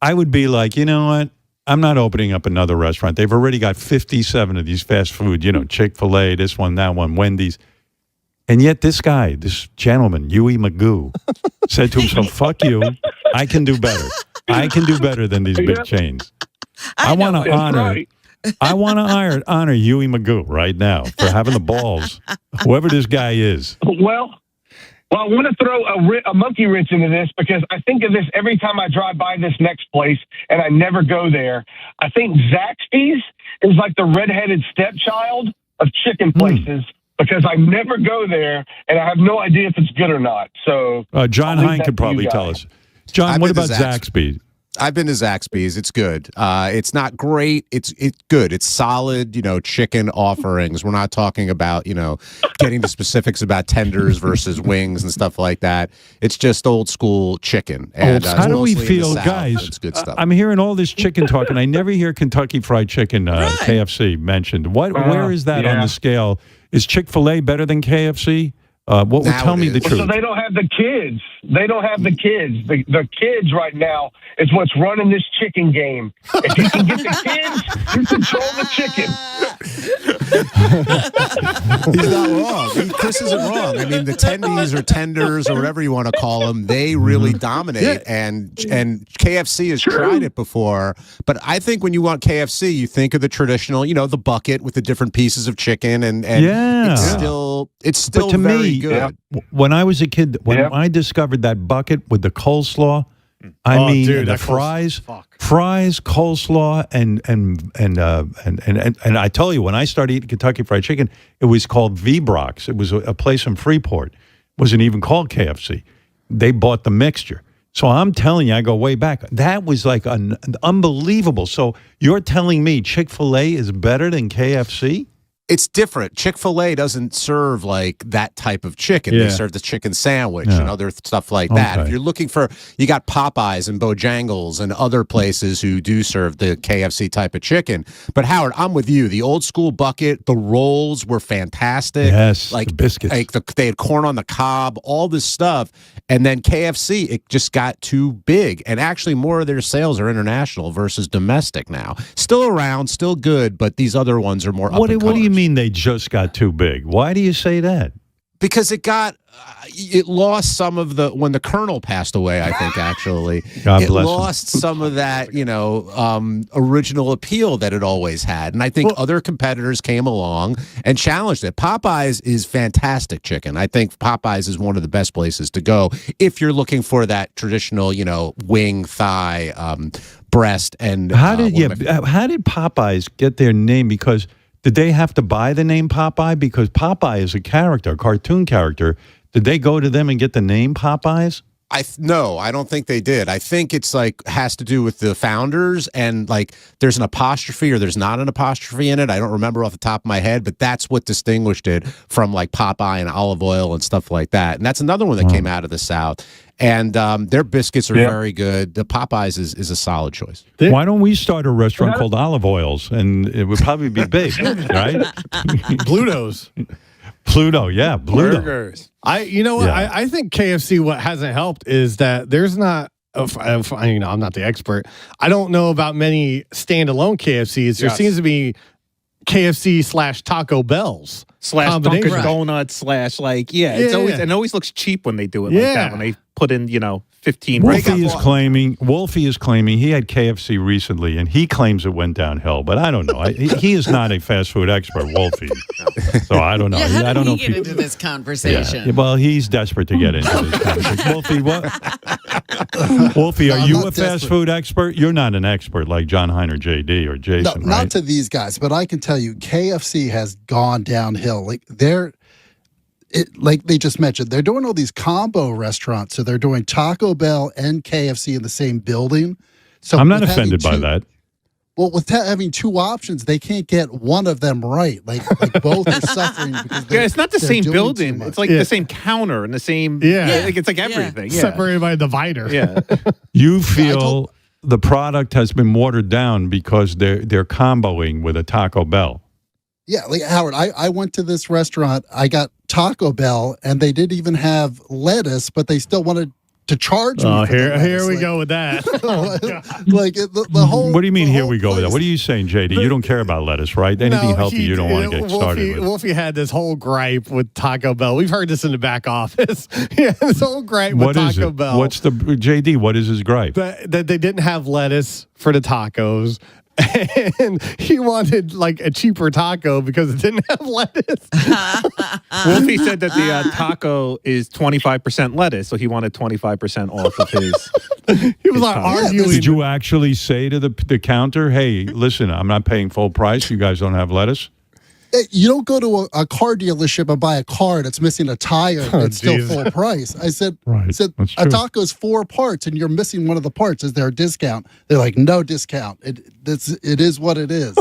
I would be like, you know what? I'm not opening up another restaurant. They've already got 57 of these fast food, Chick-fil-A, this one, that one, Wendy's. And yet this guy, this gentleman, Huey Magoo, said to himself, fuck you. I can do better. I can do better than these big chains. I want to honor Huey Magoo right now for having the balls, whoever this guy is. Well, Well, I want to throw a monkey wrench into this because I think of this every time I drive by this next place, and I never go there. I think Zaxby's is like the redheaded stepchild of chicken places because I never go there, and I have no idea if it's good or not. So John Hein could probably tell us. John, what about Zaxby's? I've been to Zaxby's. It's good. It's not great. It's good. It's solid, chicken offerings. We're not talking about, getting to specifics about tenders versus wings and stuff like that. It's just old school chicken. And how do we feel, guys? It's good stuff. I'm hearing all this chicken talk, and I never hear Kentucky Fried Chicken, KFC, mentioned. Where is that on the scale? Is Chick-fil-A better than KFC? Tell me the truth. So they don't have the kids. They don't have the kids. The kids right now is what's running this chicken game. If you can get the kids, you control the chicken. He's not wrong. Chris isn't wrong. I mean, the tendies or tenders or whatever you want to call them, they really dominate. And KFC has tried it before. But I think when you want KFC, you think of the traditional, the bucket with the different pieces of chicken, and it's still to very me, good. When I was a kid, when I discovered that bucket with the coleslaw, the fries, coleslaw, and I tell you, when I started eating Kentucky Fried Chicken, it was called V-Brox. It was a place in Freeport. It wasn't even called KFC. They bought the mixture. So I'm telling you, I go way back. That was like an unbelievable. So you're telling me Chick-fil-A is better than KFC? It's different. Chick-fil-A doesn't serve like that type of chicken. They serve the chicken sandwich and other stuff like that. If you're looking for, you got Popeyes and Bojangles and other places who do serve the KFC type of chicken. But Howard, I'm with you. The old school bucket, the rolls were fantastic. Yes, like the biscuits. They had corn on the cob, all this stuff. And then KFC, it just got too big. And actually more of their sales are international versus domestic now. Still around, still good, but these other ones are more up and What do you mean they just got too big? Why do you say that? Because it lost some of when the Colonel passed away, I think, actually. God it bless lost him. some of that, original appeal that it always had. And I think other competitors came along and challenged it. Popeyes is fantastic chicken. I think Popeyes is one of the best places to go if you're looking for that traditional, wing, thigh, breast. And how did Popeyes get their name? Because did they have to buy the name Popeye? Because Popeye is a character, a cartoon character. Did they go to them and get the name Popeyes? No, I don't think they did. I think it's has to do with the founders and there's an apostrophe or there's not an apostrophe in it. I don't remember off the top of my head, but that's what distinguished it from Popeye and Olive Oil and stuff like that. And that's another one that came out of the South. And their biscuits are very good. The Popeyes is a solid choice. Why don't we start a restaurant called Olive Oils, and it would probably be big, right? Pluto's. Pluto, yeah, Pluto. Burgers. I think KFC, what hasn't helped is that there's not, I'm not the expert. I don't know about many standalone KFCs. There seems to be KFC / Taco Bells / Dunkin' Donuts / it always looks cheap when they do it like that, when they put in 15. Wolfie is claiming he had KFC recently, and he claims it went downhill. But I don't know. He is not a fast food expert, Wolfie. So I don't know. Yeah, I don't know if he get into this conversation? Yeah. Well, he's desperate to get into this conversation. Wolfie, Wolfie, are you a fast food expert? You're not an expert like John Hein or JD or Jason, No, not to these guys, but I can tell you, KFC has gone downhill. Like they just mentioned, they're doing all these combo restaurants. So they're doing Taco Bell and KFC in the same building. So I'm not offended by that. Well, with having two options, they can't get one of them right. Like both are suffering because it's not the same building. It's the same counter and the same. It's like everything. Yeah. Separated by a divider. Yeah. You feel the product has been watered down because they're comboing with a Taco Bell. Yeah, Howard, I went to this restaurant. I got Taco Bell, and they didn't even have lettuce, but they still wanted to charge me. Oh, here we go with that. The whole. What do you mean? Here we go with that. What are you saying, JD? You don't care about lettuce, right? Anything healthy, you don't want to get started with. Wolfie had this whole gripe with Taco Bell. We've heard this in the back office. This whole gripe with Taco Bell. What's the JD? What is his gripe? That they didn't have lettuce for the tacos. and he wanted like a cheaper taco because it didn't have lettuce. Wolfie said that the taco is 25% lettuce, so he wanted 25% off of his. He was like arguing. Did you actually say to the counter, "Hey, listen, I'm not paying full price. You guys don't have lettuce"? You don't go to a car dealership and buy a car that's missing a tire that's still full price. I said, a taco's 4 parts and you're missing one of the parts. Is there a discount? They're like, no discount. It is what it is.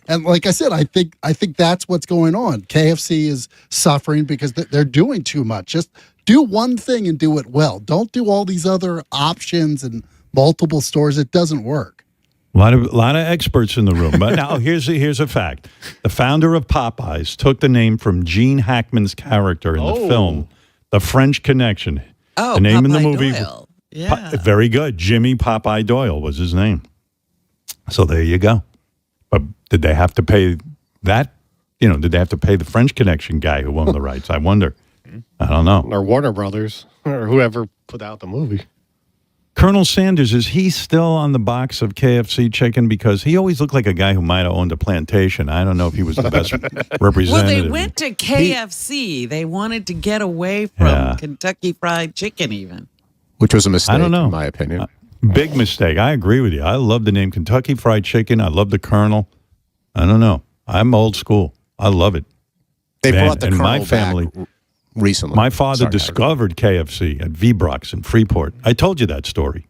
And like I said, I think that's what's going on. KFC is suffering because they're doing too much. Just do one thing and do it well. Don't do all these other options and multiple stores. It doesn't work. A lot of experts in the room. But now here's a fact. The founder of Popeyes took the name from Gene Hackman's character in the film, The French Connection. Oh, the name in the Popeye movie. Doyle. Yeah. Very good. Jimmy Popeye Doyle was his name. So there you go. But did they have to pay that? Did they have to pay the French Connection guy who owned the rights? I wonder. I don't know. Or Warner Brothers or whoever put out the movie. Colonel Sanders, is he still on the box of KFC chicken? Because he always looked like a guy who might have owned a plantation. I don't know if he was the best representative. Well, they went to KFC. They wanted to get away from Kentucky Fried Chicken even. Which was a mistake, I don't know. in my opinion. Big mistake. I agree with you. I love the name Kentucky Fried Chicken. I love the Colonel. I don't know. I'm old school. I love it. They brought the Colonel my family back recently. My father discovered KFC at V-Brox in Freeport. I told you that story.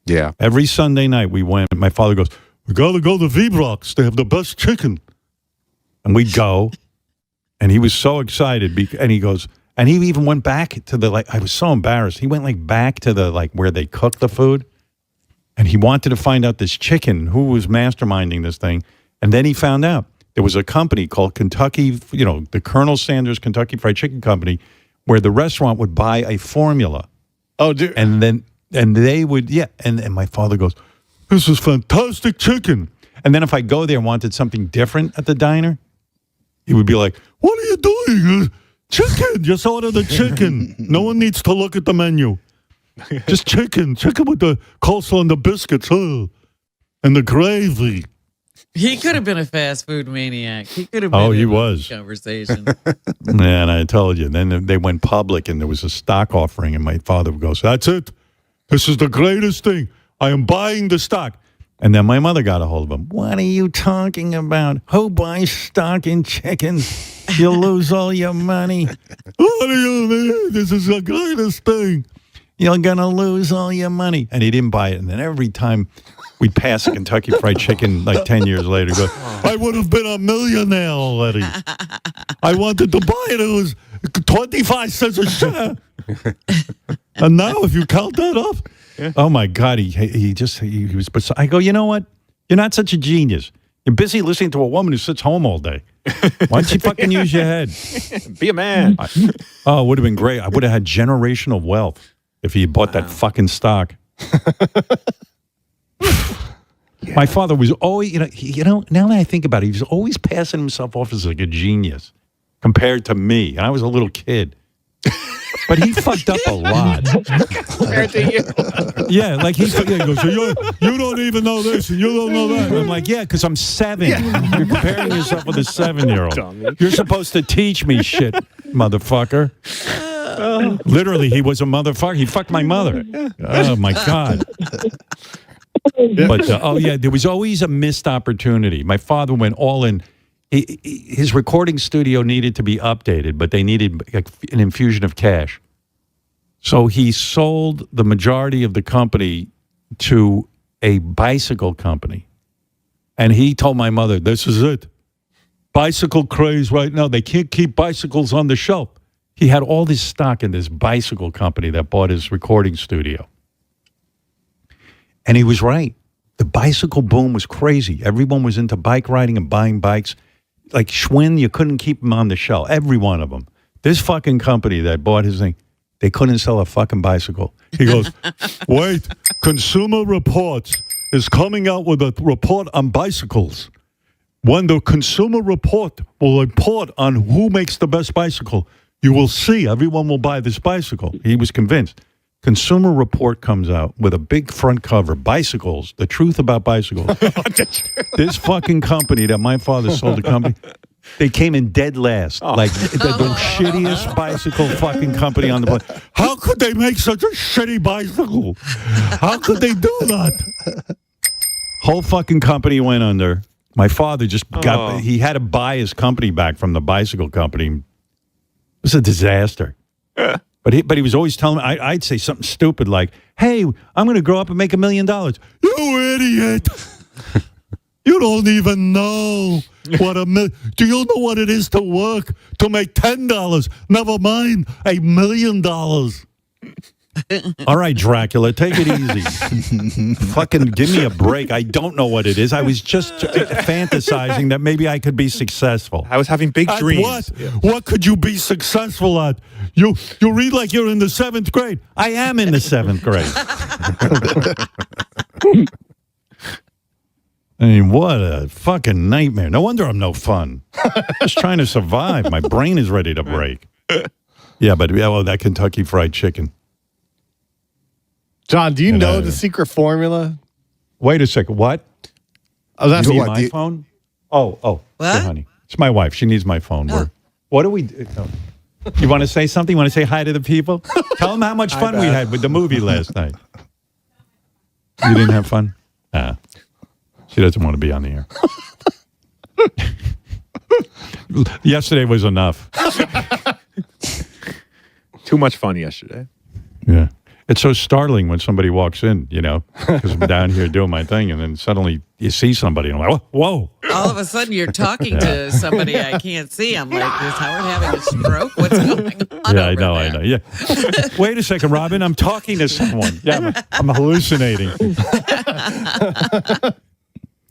Yeah. Every Sunday night we went. My father goes, "We got to go to V-Brox. They have the best chicken." And we'd go. And he was so excited. And he goes, and he even went back to the, I was so embarrassed. He went back to the, where they cook the food. And he wanted to find out this chicken, who was masterminding this thing. And then he found out. There was a company called Kentucky, the Colonel Sanders Kentucky Fried Chicken Company, where the restaurant would buy a formula. Oh, dude. And they would, and my father goes, "This is fantastic chicken." And then if I go there and wanted something different at the diner, he would be like, "What are you doing? Chicken, just order the chicken. No one needs to look at the menu. Just chicken with the coleslaw and the biscuits, and the gravy." He could have been a fast food maniac. He could have been he in was. this conversation. Man, I told you. Then they went public and there was a stock offering and my father goes, "That's it. This is the greatest thing. I am buying the stock." And then my mother got a hold of him. "What are you talking about? Who buys stock in chicken? You'll lose all your money." "What do you mean? This is the greatest thing. You're going to lose all your money." And he didn't buy it. And then every time we'd pass a Kentucky Fried Chicken 10 years later, go, "I would have been a millionaire already. I wanted to buy it. It was 25 cents a share." And now if you count that up, oh my God, he was. I go, "You know what? You're not such a genius. You're busy listening to a woman who sits home all day. Why don't you fucking use your head? Be a man." It would have been great. I would have had generational wealth if he had bought that fucking stock. My father was always, now that I think about it, he was always passing himself off as like a genius compared to me. And I was a little kid. But he fucked up a lot. Compared to you. Yeah, he goes, "So you don't even know this and you don't know that." And I'm like, "Yeah, because I'm 7. Yeah. You're comparing yourself with a 7-year-old. You're supposed to teach me shit, motherfucker." Literally, he was a motherfucker. He fucked my mother. Oh, my God. But, there was always a missed opportunity. My father went all in. His recording studio needed to be updated, but they needed an infusion of cash. So he sold the majority of the company to a bicycle company. And he told my mother, "This is it. Bicycle craze right now. They can't keep bicycles on the shelf." He had all this stock in this bicycle company that bought his recording studio. And he was right. The bicycle boom was crazy. Everyone was into bike riding and buying bikes. Like Schwinn, you couldn't keep them on the shelf. Every one of them. This fucking company that bought his thing, they couldn't sell a fucking bicycle. He goes, "Wait, Consumer Reports is coming out with a report on bicycles. When the Consumer Report will report on who makes the best bicycle, you will see everyone will buy this bicycle." He was convinced. Consumer Report comes out with a big front cover, bicycles, the truth about bicycles. This fucking company that my father sold the company, they came in dead last. Like the shittiest bicycle fucking company on the planet. How could they make such a shitty bicycle? How could they do that? Whole fucking company went under. My father just he had to buy his company back from the bicycle company. It was a disaster. But he was always telling me, I'd say something stupid like, hey, I'm going to grow up and make $1 million. You idiot. You don't even know what do you know what it is to work to make $10? Never mind $1 million. All right, Dracula, take it easy. Fucking give me a break. I don't know what it is. I was just fantasizing that maybe I could be successful. I was having big dreams. What? What could you be successful at? You read like you're in the 7th grade. I am in the 7th grade. I mean, what a fucking nightmare. No wonder I'm no fun. Just trying to survive. My brain is ready to break. Yeah, but that Kentucky Fried Chicken. John, do you know the secret formula? Wait a second. What? I was asking you my phone? Oh. What? Hey, honey. It's my wife. She needs my phone. What do we do? You want to say something? You want to say hi to the people? Tell them how much fun we had with the movie last night. You didn't have fun? She doesn't want to be on the air. Yesterday was enough. Too much fun yesterday. Yeah. It's so startling when somebody walks in, because I'm down here doing my thing, and then suddenly you see somebody, and I'm like, whoa. All of a sudden, you're talking to somebody I can't see. I'm like, is Howard having a stroke? What's going on? Yeah, I know. Yeah. Wait a second, Robin. I'm talking to someone. Yeah, I'm hallucinating.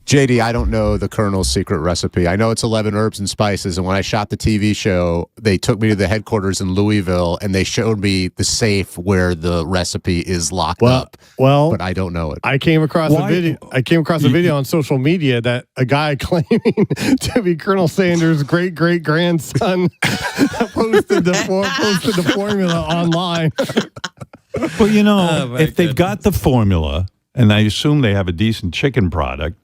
JD, I don't know the Colonel's secret recipe. I know it's 11 herbs and spices, and when I shot the TV show, they took me to the headquarters in Louisville, and they showed me the safe where the recipe is locked up. Well, but I don't know it. I came across a video. I came across a video on social media that a guy claiming to be Colonel Sanders' great grandson posted the formula online. Well, if they've got the formula, and I assume they have a decent chicken product.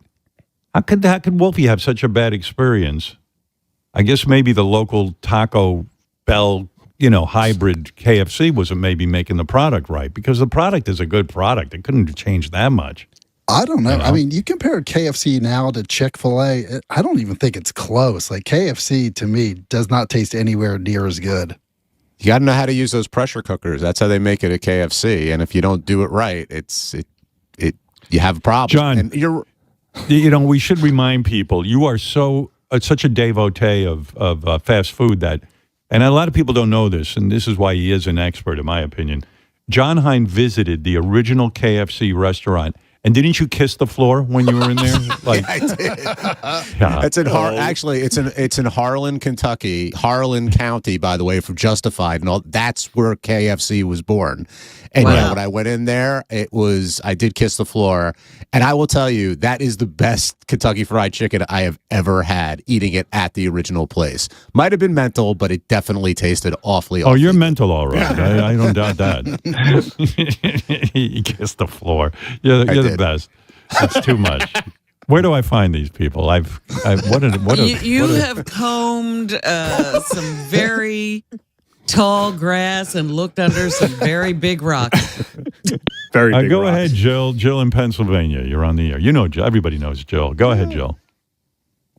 How could Wolfie have such a bad experience? I guess maybe the local Taco Bell, hybrid KFC wasn't maybe making the product right, because the product is a good product. It couldn't have changed that much. I don't know. I mean, you compare KFC now to Chick-fil-A, I don't even think it's close. Like, KFC, to me, does not taste anywhere near as good. You got to know how to use those pressure cookers. That's how they make it at KFC. And if you don't do it right, you have a problem. John, and you're... we should remind people, you are such a devotee of fast food and a lot of people don't know this, and this is why he is an expert, in my opinion. John Hein visited the original KFC restaurant. And didn't you kiss the floor when you were in there? Yeah, I did. It's in actually, it's in Harlan, Kentucky, Harlan County, by the way, for Justified and all. That's where KFC was born. And when I went in there, I did kiss the floor. And I will tell you, that is the best Kentucky Fried Chicken I have ever had, eating it at the original place. Might have been mental, but it definitely tasted awfully Oh, you're mental, all right. I don't doubt that. You kissed the floor. You're the best. It's too much. Where do I find these people? You have combed some very tall grass and looked under some very big rocks. Very big go rocks. Ahead, Jill. Jill in Pennsylvania. You're on the air. You know Jill. Everybody knows Jill. Go ahead, Jill.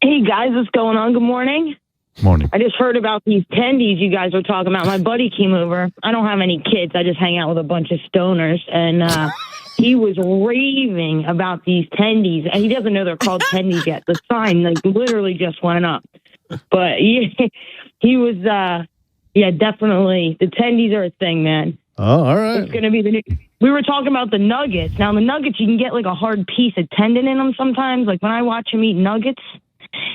Hey, guys. What's going on? Good morning. Morning. I just heard about these tendies you guys were talking about. My buddy came over. I don't have any kids. I just hang out with a bunch of stoners. And he was raving about these tendies. And he doesn't know they're called tendies yet. The sign literally just went up. But he was, definitely. The tendies are a thing, man. Oh, all right. It's going to be the new. We were talking about the nuggets. Now, the nuggets, you can get like a hard piece of tendon in them sometimes. Like when I watch him eat nuggets,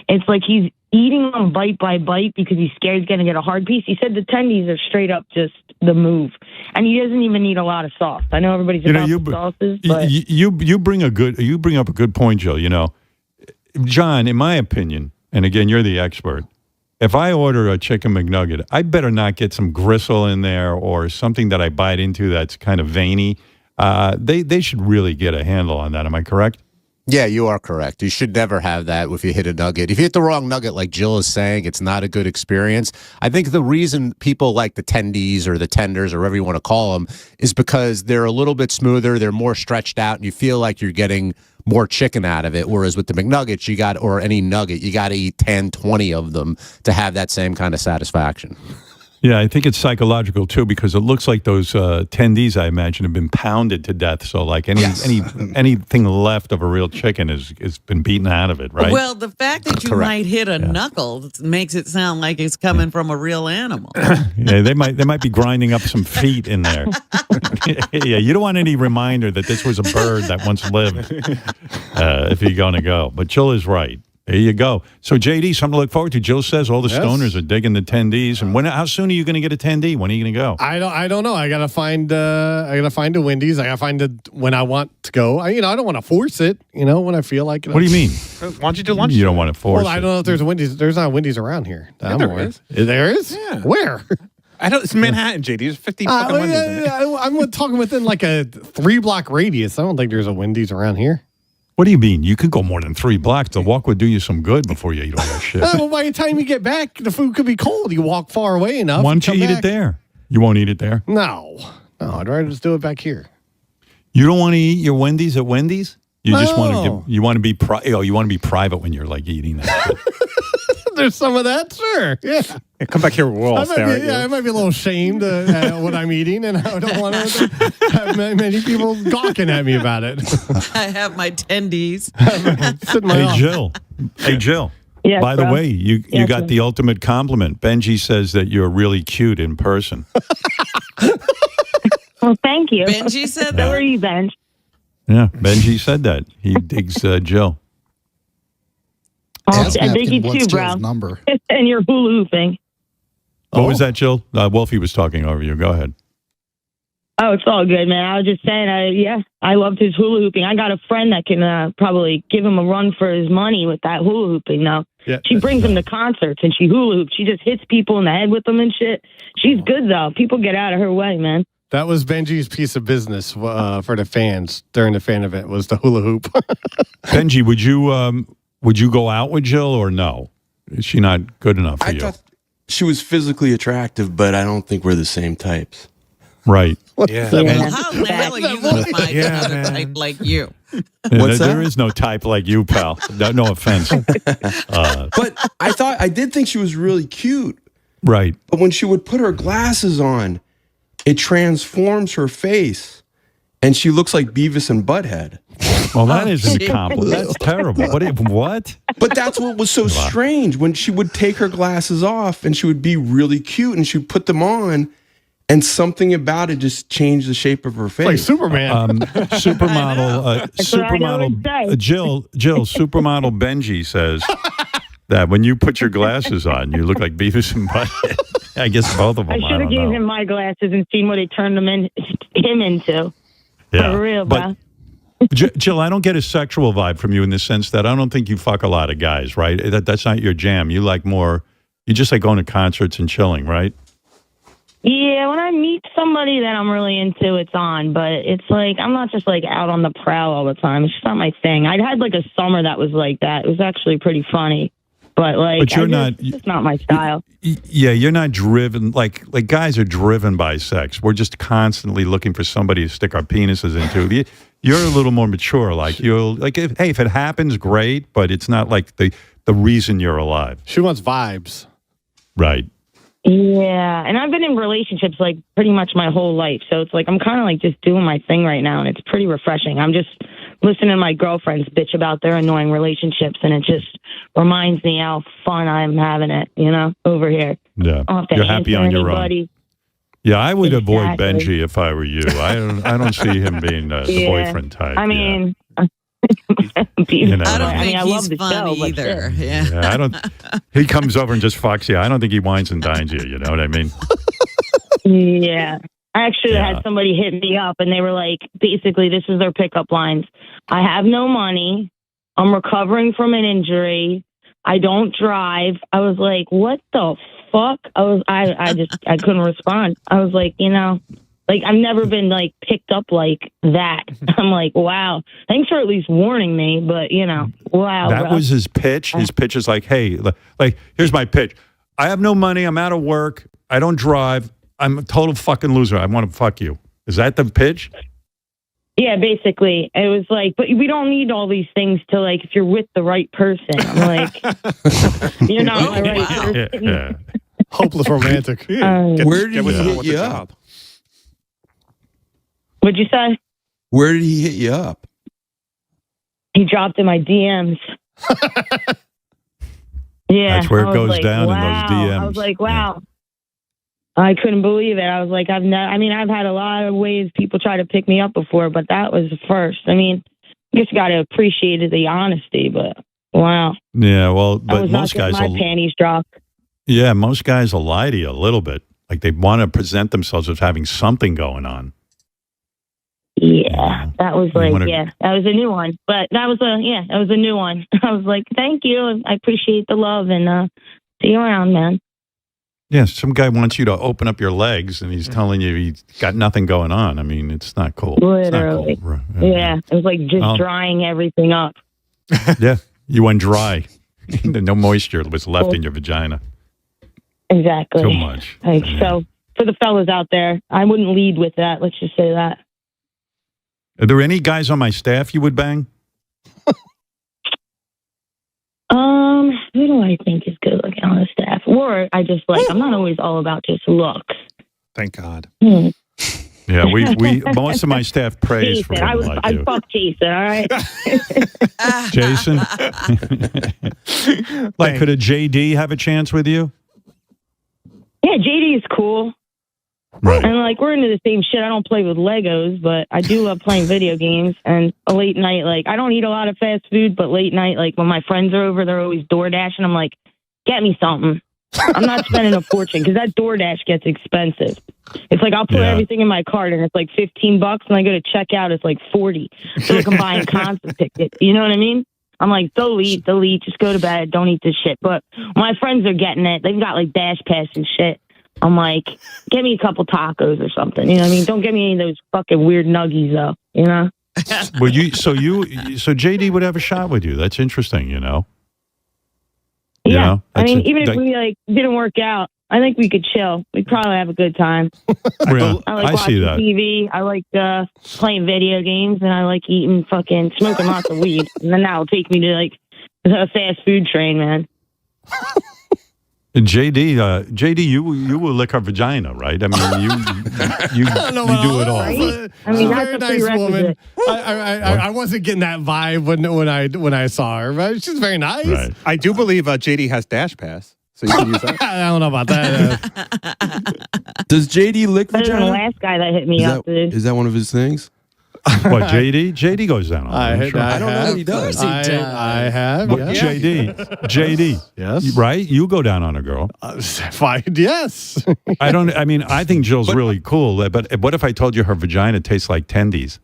it's like he's eating them bite by bite because he's scared he's going to get a hard piece. He said the tendies are straight up just the move. And he doesn't even need a lot of sauce. I know everybody's about the sauces, but... You bring up a good point, Jill. John, in my opinion, and again, you're the expert, if I order a chicken McNugget, I better not get some gristle in there or something that I bite into that's kind of veiny. They should really get a handle on that. Am I correct? Yeah, you are correct. You should never have that if you hit a nugget. If you hit the wrong nugget, like Jill is saying, it's not a good experience. I think the reason people like the tendies or the tenders or whatever you want to call them is because they're a little bit smoother, they're more stretched out, and you feel like you're getting more chicken out of it. Whereas with the McNuggets, or any nugget, you got to eat 10, 20 of them to have that same kind of satisfaction. Yeah, I think it's psychological too because it looks like those tendies, I imagine, have been pounded to death. So like anything left of a real chicken has been beaten out of it, right? Well, the fact that you might hit a knuckle makes it sound like it's coming from a real animal. Yeah, they might be grinding up some feet in there. Yeah, you don't want any reminder that this was a bird that once lived if you're going to go. But Jill is right. There you go. So, JD, something to look forward to. Jill says all the stoners are digging the tendies. And how soon are you going to get a tendie? When are you going to go? I don't know. I gotta find a Wendy's. I gotta find when I want to go. I don't want to force it. When I feel like it. What do you mean? Why don't you do lunch? You don't want to force it. I don't know if there's a Wendy's. There's not a Wendy's around here. Yeah, there is. There is? Yeah. Where? It's Manhattan, JD. There's 50 fucking Wendy's. I'm talking within like a 3-block radius. I don't think there's a Wendy's around here. What do you mean? You could go more than 3 blocks. The walk would do you some good before you eat all that shit. Well, by the time you get back, the food could be cold. You walk far away enough. Why don't you eat it there? You won't eat it there? No, I'd rather just do it back here. You don't want to eat your Wendy's at Wendy's? You just want to. You want to be. You want to be private when you're like eating that shit. There's some of that, sure. Yeah. Come back here. We'll all stare at you. I might be a little ashamed at what I'm eating, and I don't want to have many people gawking at me about it. I have my tendies. Hey, Jill. Yes, by the bro. way, you got the ultimate compliment. Benji says that you're really cute in person. Well, thank you. Benji said that? So are you, Benj? Yeah, Benji said that. He digs Jill. I dig you too, bro. Number. And you're hula hooping. What was that, Jill? Wolfie was talking over you. Go ahead. Oh, it's all good, man. I was just saying, I loved his hula hooping. I got a friend that can probably give him a run for his money with that hula hooping now. Yeah. She brings him to concerts and she hula hoops. She just hits people in the head with them and shit. She's good, though. People get out of her way, man. That was Benji's piece of business for the fans during the fan event was the hula hoop. Benji, would you go out with Jill or no? Is she not good enough for you? I thought she was physically attractive, but I don't think we're the same types. Right. Yeah. Well, how in the hell are you going to find another type like you? What's that? There is no type like you, pal. No offense. But I did think she was really cute. Right. But when she would put her glasses on, it transforms her face, and she looks like Beavis and Butthead. Well, that isn't a compliment. That's terrible. What? But that's what was so strange. When she would take her glasses off, and she would be really cute, and she would put them on, and something about it just changed the shape of her face. Like Superman. Supermodel Jill, Supermodel Benji says that when you put your glasses on, you look like Beavis and Butthead. I guess both of them. I should have gave him my glasses and seen what it turned him into. Yeah. For real, bro. Jill, I don't get a sexual vibe from you in the sense that I don't think you fuck a lot of guys, right? That's not your jam. You like more, you just like going to concerts and chilling, right? Yeah, when I meet somebody that I'm really into, it's on. But it's like, I'm not just like out on the prowl all the time. It's just not my thing. I'd had like a summer that was like that. It was actually pretty funny. But it's just not my style. Yeah, you're not driven, like guys are driven by sex. We're just constantly looking for somebody to stick our penises into. You're a little more mature. Like, if it happens, great, but it's not like the reason you're alive. She wants vibes. Right. Yeah, and I've been in relationships like pretty much my whole life. So it's like I'm kind of like just doing my thing right now, and it's pretty refreshing. I'm just listening to my girlfriends bitch about their annoying relationships, and it just reminds me how fun I'm having it, over here. Yeah, you're happy on your own. Yeah, I would avoid Benji if I were you. I don't see him being the boyfriend type. I mean, I don't think I love he's the fun show, either. But Yeah. I don't. He comes over and just fucks you. I don't think he wines and dines you. You know what I mean? Yeah. I actually had somebody hit me up, and they were like, basically, this is their pickup lines. I have no money. I'm recovering from an injury. I don't drive. I was like, what the fuck? I couldn't respond. I was like, like I've never been like picked up like that. I'm like, wow. Thanks for at least warning me, but wow. That was his pitch. His pitch is like, hey, like here's my pitch. I have no money. I'm out of work. I don't drive. I'm a total fucking loser. I want to fuck you. Is that the pitch? Yeah, basically. It was like, but we don't need all these things to like, if you're with the right person. I'm like, you're not the right person. Yeah. Hopeless romantic. Where did he hit you up? What'd you say? Where did he hit you up? He dropped in my DMs. Yeah. That's where it goes like, down wow. in those DMs. I was like, wow. I couldn't believe it. I was like, I've had a lot of ways people try to pick me up before, but that was the first. I mean, you just got to appreciate the honesty, but wow. Yeah, well, I but was most not guys getting my panties dropped. Yeah, most guys will lie to you a little bit. Like they want to present themselves as having something going on. Yeah, that was like, that was a new one. But that was a new one. I was like, thank you. I appreciate the love and see you around, man. Yeah, some guy wants you to open up your legs and he's telling you he's got nothing going on. I mean, it's not cool. Literally. It's not cool. Yeah, it was like just drying everything up. Yeah, you went dry. No moisture was left in your vagina. Exactly. Too much. Like, so for the fellas out there, I wouldn't lead with that. Let's just say that. Are there any guys on my staff you would bang? Who do I think is good looking on the staff? Or I just like, I'm not always all about just looks. Thank God. Yeah, we most of my staff praise Jason, for women like I you. fuck Jason, all right? Jason? Like, could a JD have a chance with you? Yeah, JD is cool. Right. And like, we're into the same shit. I don't play with Legos, but I do love playing video games. And a late night, like, I don't eat a lot of fast food, but late night, like, when my friends are over, they're always DoorDash, and I'm like, get me something. I'm not spending a fortune, because that DoorDash gets expensive. It's like, I'll put everything in my cart, and it's like $15, and I go to check out, it's like $40. So I can buy a concert ticket. You know what I mean? I'm like, delete, just go to bed, don't eat this shit. But my friends are getting it. They've got like Dash Pass and shit. I'm like, get me a couple tacos or something. You know what I mean? Don't get me any of those fucking weird nuggies though. You know? Well, so JD would have a shot with you. That's interesting, you know? Yeah. You know? I mean, even if we like didn't work out, I think we could chill. We'd probably have a good time. Yeah, I like I watching see that. TV. I like playing video games, and I like smoking lots of weed. And then that'll take me to like a fast food train, man. JD, you will lick her vagina, right? I mean, you do it all. Right? I mean, that's very a nice woman. prerequisite. I wasn't getting that vibe when I saw her, but she's very nice. Right. I do believe JD has Dash Pass, so you can use that. I don't know about that. Does JD lick Better than the vagina? last guy that hit me up, dude. Is that one of his things? What, JD? JD goes down on it. Sure. I don't know what he does. I have. What, Yeah. JD. Yes. Right? You go down on a girl. Fine. Yes. I think Jill's really cool, but what if I told you her vagina tastes like tendies?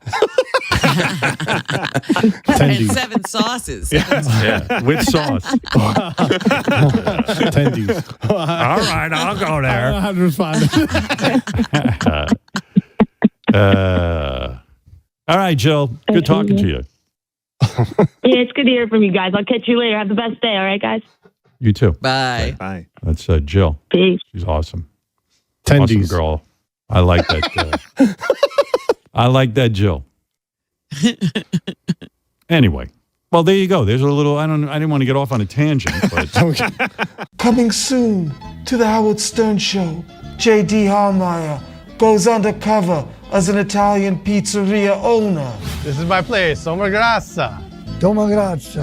And 7 sauces. Yeah, with sauce. Tendies. All right, I'll go there. I don't know how to respond. All right, Jill. Good talking to you. Yeah, it's good to hear from you guys. I'll catch you later. Have the best day, all right, guys? You too. Bye. Bye. That's Jill. Peace. She's awesome. Tendies. Awesome girl. I like that. I like that, Jill. Anyway, well, there you go. There's a little. I didn't want to get off on a tangent, but Coming soon to the Howard Stern Show, J.D. Hallmeyer goes undercover as an Italian pizzeria owner. This is my place. Toma grassa. Toma grazie.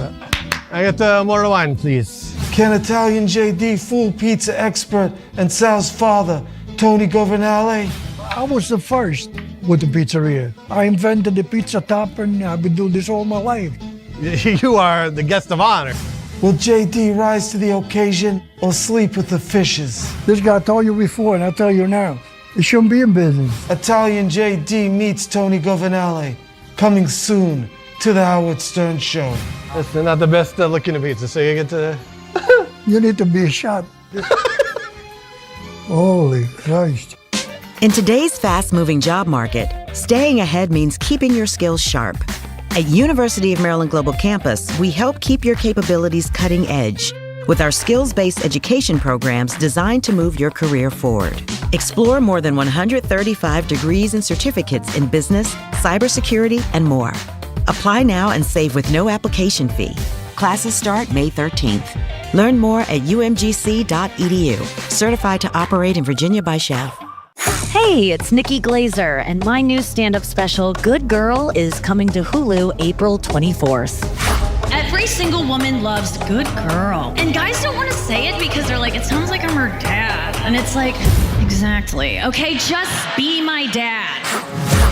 I get more wine, please. Can Italian J.D. fool pizza expert and Sal's father, Tony Governale? I was the first with the pizzeria. I invented the pizza topping. I've been doing this all my life. You are the guest of honor. Will J.D. rise to the occasion or sleep with the fishes? This guy told you before, and I'll tell you now. It shouldn't be in business. Italian J.D. meets Tony Governale. Coming soon to the Howard Stern Show. It's not the best looking pizza, so you get to You need to be shot. Holy Christ. In today's fast-moving job market, staying ahead means keeping your skills sharp. At University of Maryland Global Campus, we help keep your capabilities cutting edge with our skills-based education programs designed to move your career forward. Explore more than 135 degrees and certificates in business, cybersecurity, and more. Apply now and save with no application fee. Classes start May 13th. Learn more at umgc.edu. Certified to operate in Virginia by Chef. Hey, it's Nikki Glazer, and my new stand-up special, Good Girl, is coming to Hulu April 24th. Every single woman loves Good Girl. And guys don't want to say it because they're like, it sounds like I'm her dad. And it's like, exactly. Okay, just be my dad.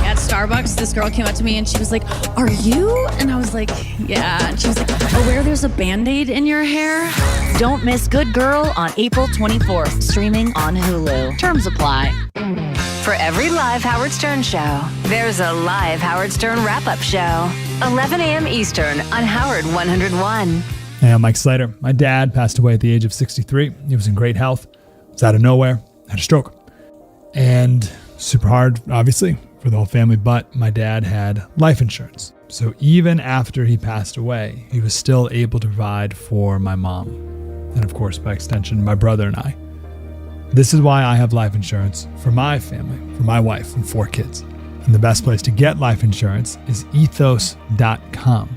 At Starbucks, this girl came up to me and she was like, are you? And I was like, yeah. And she was like, aware there's a Band-Aid in your hair? Don't miss Good Girl on April 24th, streaming on Hulu. Terms apply. For every live Howard Stern show, there's a live Howard Stern wrap-up show. 11 a.m. Eastern on Howard 101. Hey, I'm Mike Slater. My dad passed away at the age of 63. He was in great health. Was out of nowhere. Had a stroke. And super hard, obviously, for the whole family. But my dad had life insurance. So even after he passed away, he was still able to provide for my mom. And of course, by extension, my brother and I. This is why I have life insurance for my family, for my wife and 4 kids. And the best place to get life insurance is ethos.com,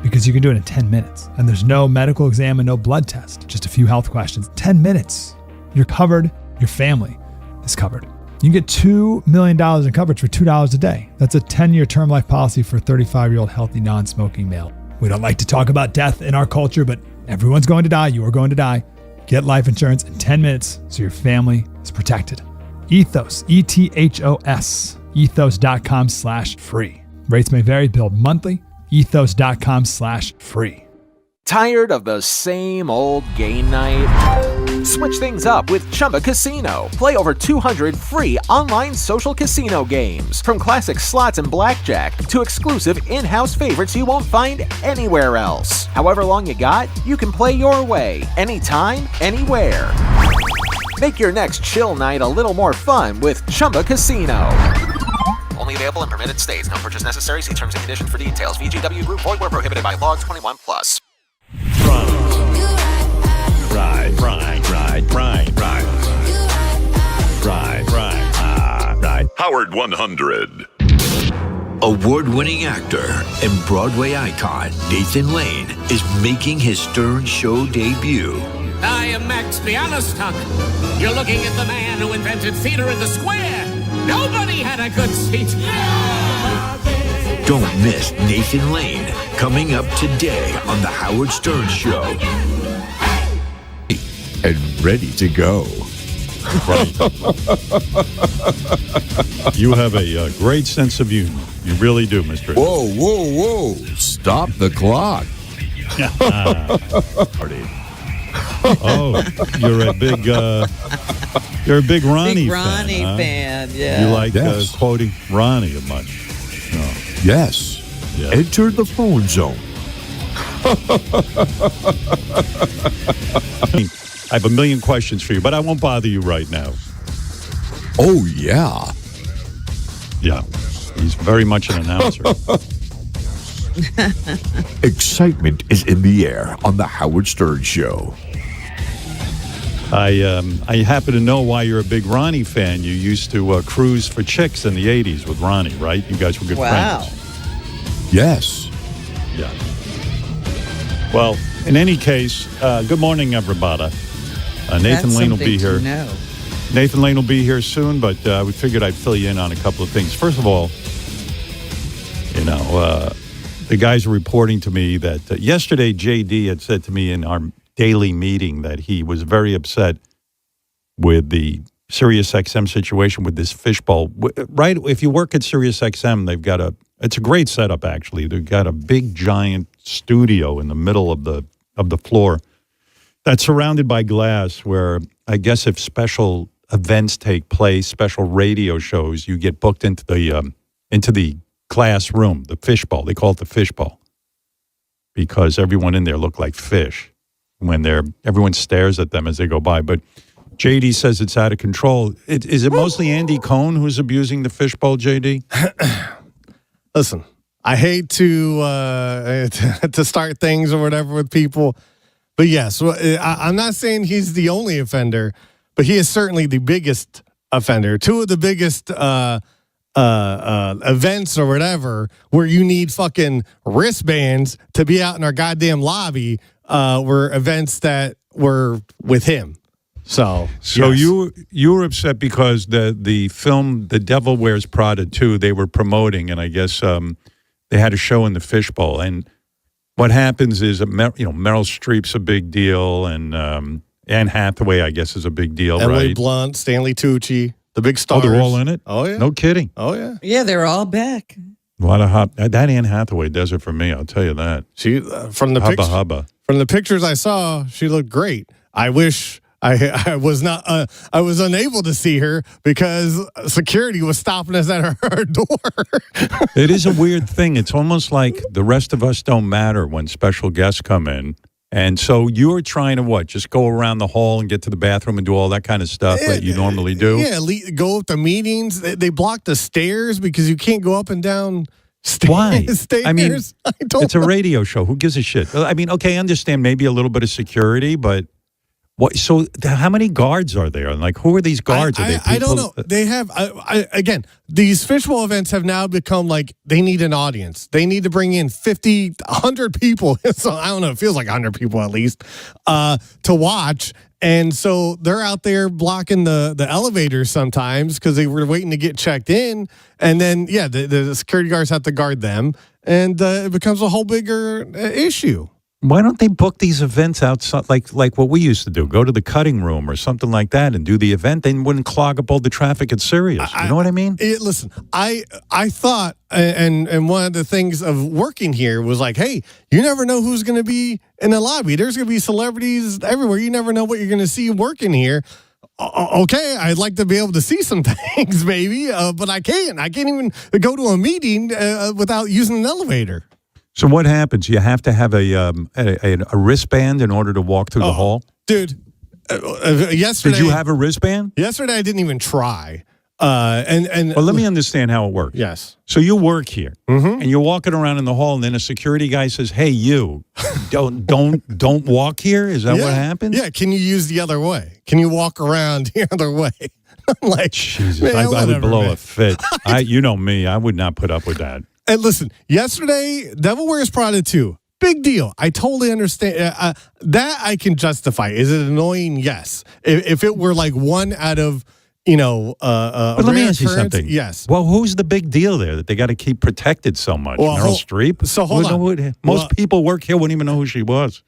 because you can do it in 10 minutes. And there's no medical exam and no blood test, just a few health questions. 10 minutes. You're covered. Your family is covered. You can get $2 million in coverage for $2 a day. That's a 10-year term life policy for a 35-year-old healthy, non-smoking male. We don't like to talk about death in our culture, but everyone's going to die. You are going to die. Get life insurance in 10 minutes so your family is protected. Ethos, E-T-H-O-S, ethos.com/free. Rates may vary, billed monthly. Ethos.com/free. Tired of the same old game night? Switch things up with Chumba Casino. Play over 200 free online social casino games. From classic slots and blackjack to exclusive in-house favorites you won't find anywhere else. However long you got, you can play your way, anytime, anywhere. Make your next chill night a little more fun with Chumba Casino. Only available in permitted states. No purchase necessary. See terms and conditions for details. VGW Group. Void where prohibited by law. 21+. Right. Howard 100. Award-winning actor and Broadway icon Nathan Lane is making his Stern Show debut. I am Max Bialystock. You're looking at the man who invented theater in the square. Nobody had a good seat. Don't miss Nathan Lane coming up today on The Howard Stern Show. And ready to go. Right. You have a great sense of humor. You really do, Mr. Whoa. Stop the clock. Oh, you're a big Ronnie fan, yeah. You like quoting Ronnie a much. No. Yes. Enter the phone zone. I have a million questions for you, but I won't bother you right now. Oh, yeah. Yeah. He's very much an announcer. Excitement is in the air on the Howard Stern Show. I happen to know why you're a big Ronnie fan. You used to cruise for chicks in the 80s with Ronnie, right? You guys were good friends. Yes. Yeah. Well, in any case, good morning, everybody. Nathan Lane will be here. Nathan Lane will be here soon, but we figured I'd fill you in on a couple of things. First of all, the guys are reporting to me that yesterday JD had said to me in our daily meeting that he was very upset with the SiriusXM situation with this fishbowl. Right? If you work at SiriusXM, they've got it's a great setup, actually. They've got a big, giant studio in the middle of the floor that's surrounded by glass where I guess if special events take place, special radio shows, you get booked into the glass room, the fishbowl. They call it the fishbowl because everyone in there looked like fish. when everyone stares at them as they go by. But JD says it's out of control. Is it mostly Andy Cohen who's abusing the fishbowl, JD? Listen, I hate to start things or whatever with people, but yes, I'm not saying he's the only offender, but he is certainly the biggest offender. Two of the biggest events or whatever where you need fucking wristbands to be out in our goddamn lobby were events that were with him. So yes. you were upset because the film The Devil Wears Prada 2 they were promoting, and I guess they had a show in the Fishbowl. And what happens is Meryl Streep's a big deal, and Anne Hathaway I guess is a big deal, Emily right? Blunt, Stanley Tucci, the big stars. Oh, they're all in it? Oh yeah, no kidding. Oh yeah, yeah, they're all back. A lot of hot. That Anne Hathaway does it for me. I'll tell you that. She from the from the pictures I saw, she looked great. I wish. I was not. I was unable to see her because security was stopping us at her door. It is a weird thing. It's almost like the rest of us don't matter when special guests come in. And so you're trying to what? Just go around the hall and get to the bathroom and do all that kind of stuff that you normally do? Yeah, go to meetings. They block the stairs because you can't go up and down stairs. Why? Stairs. I mean, it's a know. radio show. Who gives a shit? I mean, okay, I understand maybe a little bit of security, but what? So how many guards are there? Like, who are these guards? I don't know. They have, again, these fishbowl events have now become like they need an audience. They need to bring in 50, 100 people. So I don't know. It feels like 100 people at least to watch. And so they're out there blocking the elevators sometimes because they were waiting to get checked in. And then, yeah, the security guards have to guard them. And it becomes a whole bigger issue. Why don't they book these events outside, like what we used to do? Go to the cutting room or something like that and do the event. They wouldn't clog up all the traffic at Sirius. You know what I mean? Listen, I thought, and one of the things of working here was like, hey, you never know who's going to be in the lobby. There's going to be celebrities everywhere. You never know what you're going to see working here. Okay, I'd like to be able to see some things, maybe, but I can't. I can't even go to a meeting without using an elevator. So what happens? You have to have a wristband in order to walk through the hall? Dude, yesterday... Did you have a wristband? Yesterday, I didn't even try. Well, let me understand how it works. Yes. So you work here, and you're walking around in the hall, and then a security guy says, "Hey, you, don't walk here." Is that what happens? Yeah. Can you use the other way? Can you walk around the other way? I'm like, Jesus, man, I would blow man. a fit. You know me, I would not put up with that. And listen, yesterday, Devil Wears Prada 2, big deal. I totally understand. That I can justify. Is it annoying? Yes. If it were like one out of, but let me ask you something. Yes. Well, who's the big deal there that they got to keep protected so much? Well, Meryl Streep? So hold on. Most people work here wouldn't even know who she was.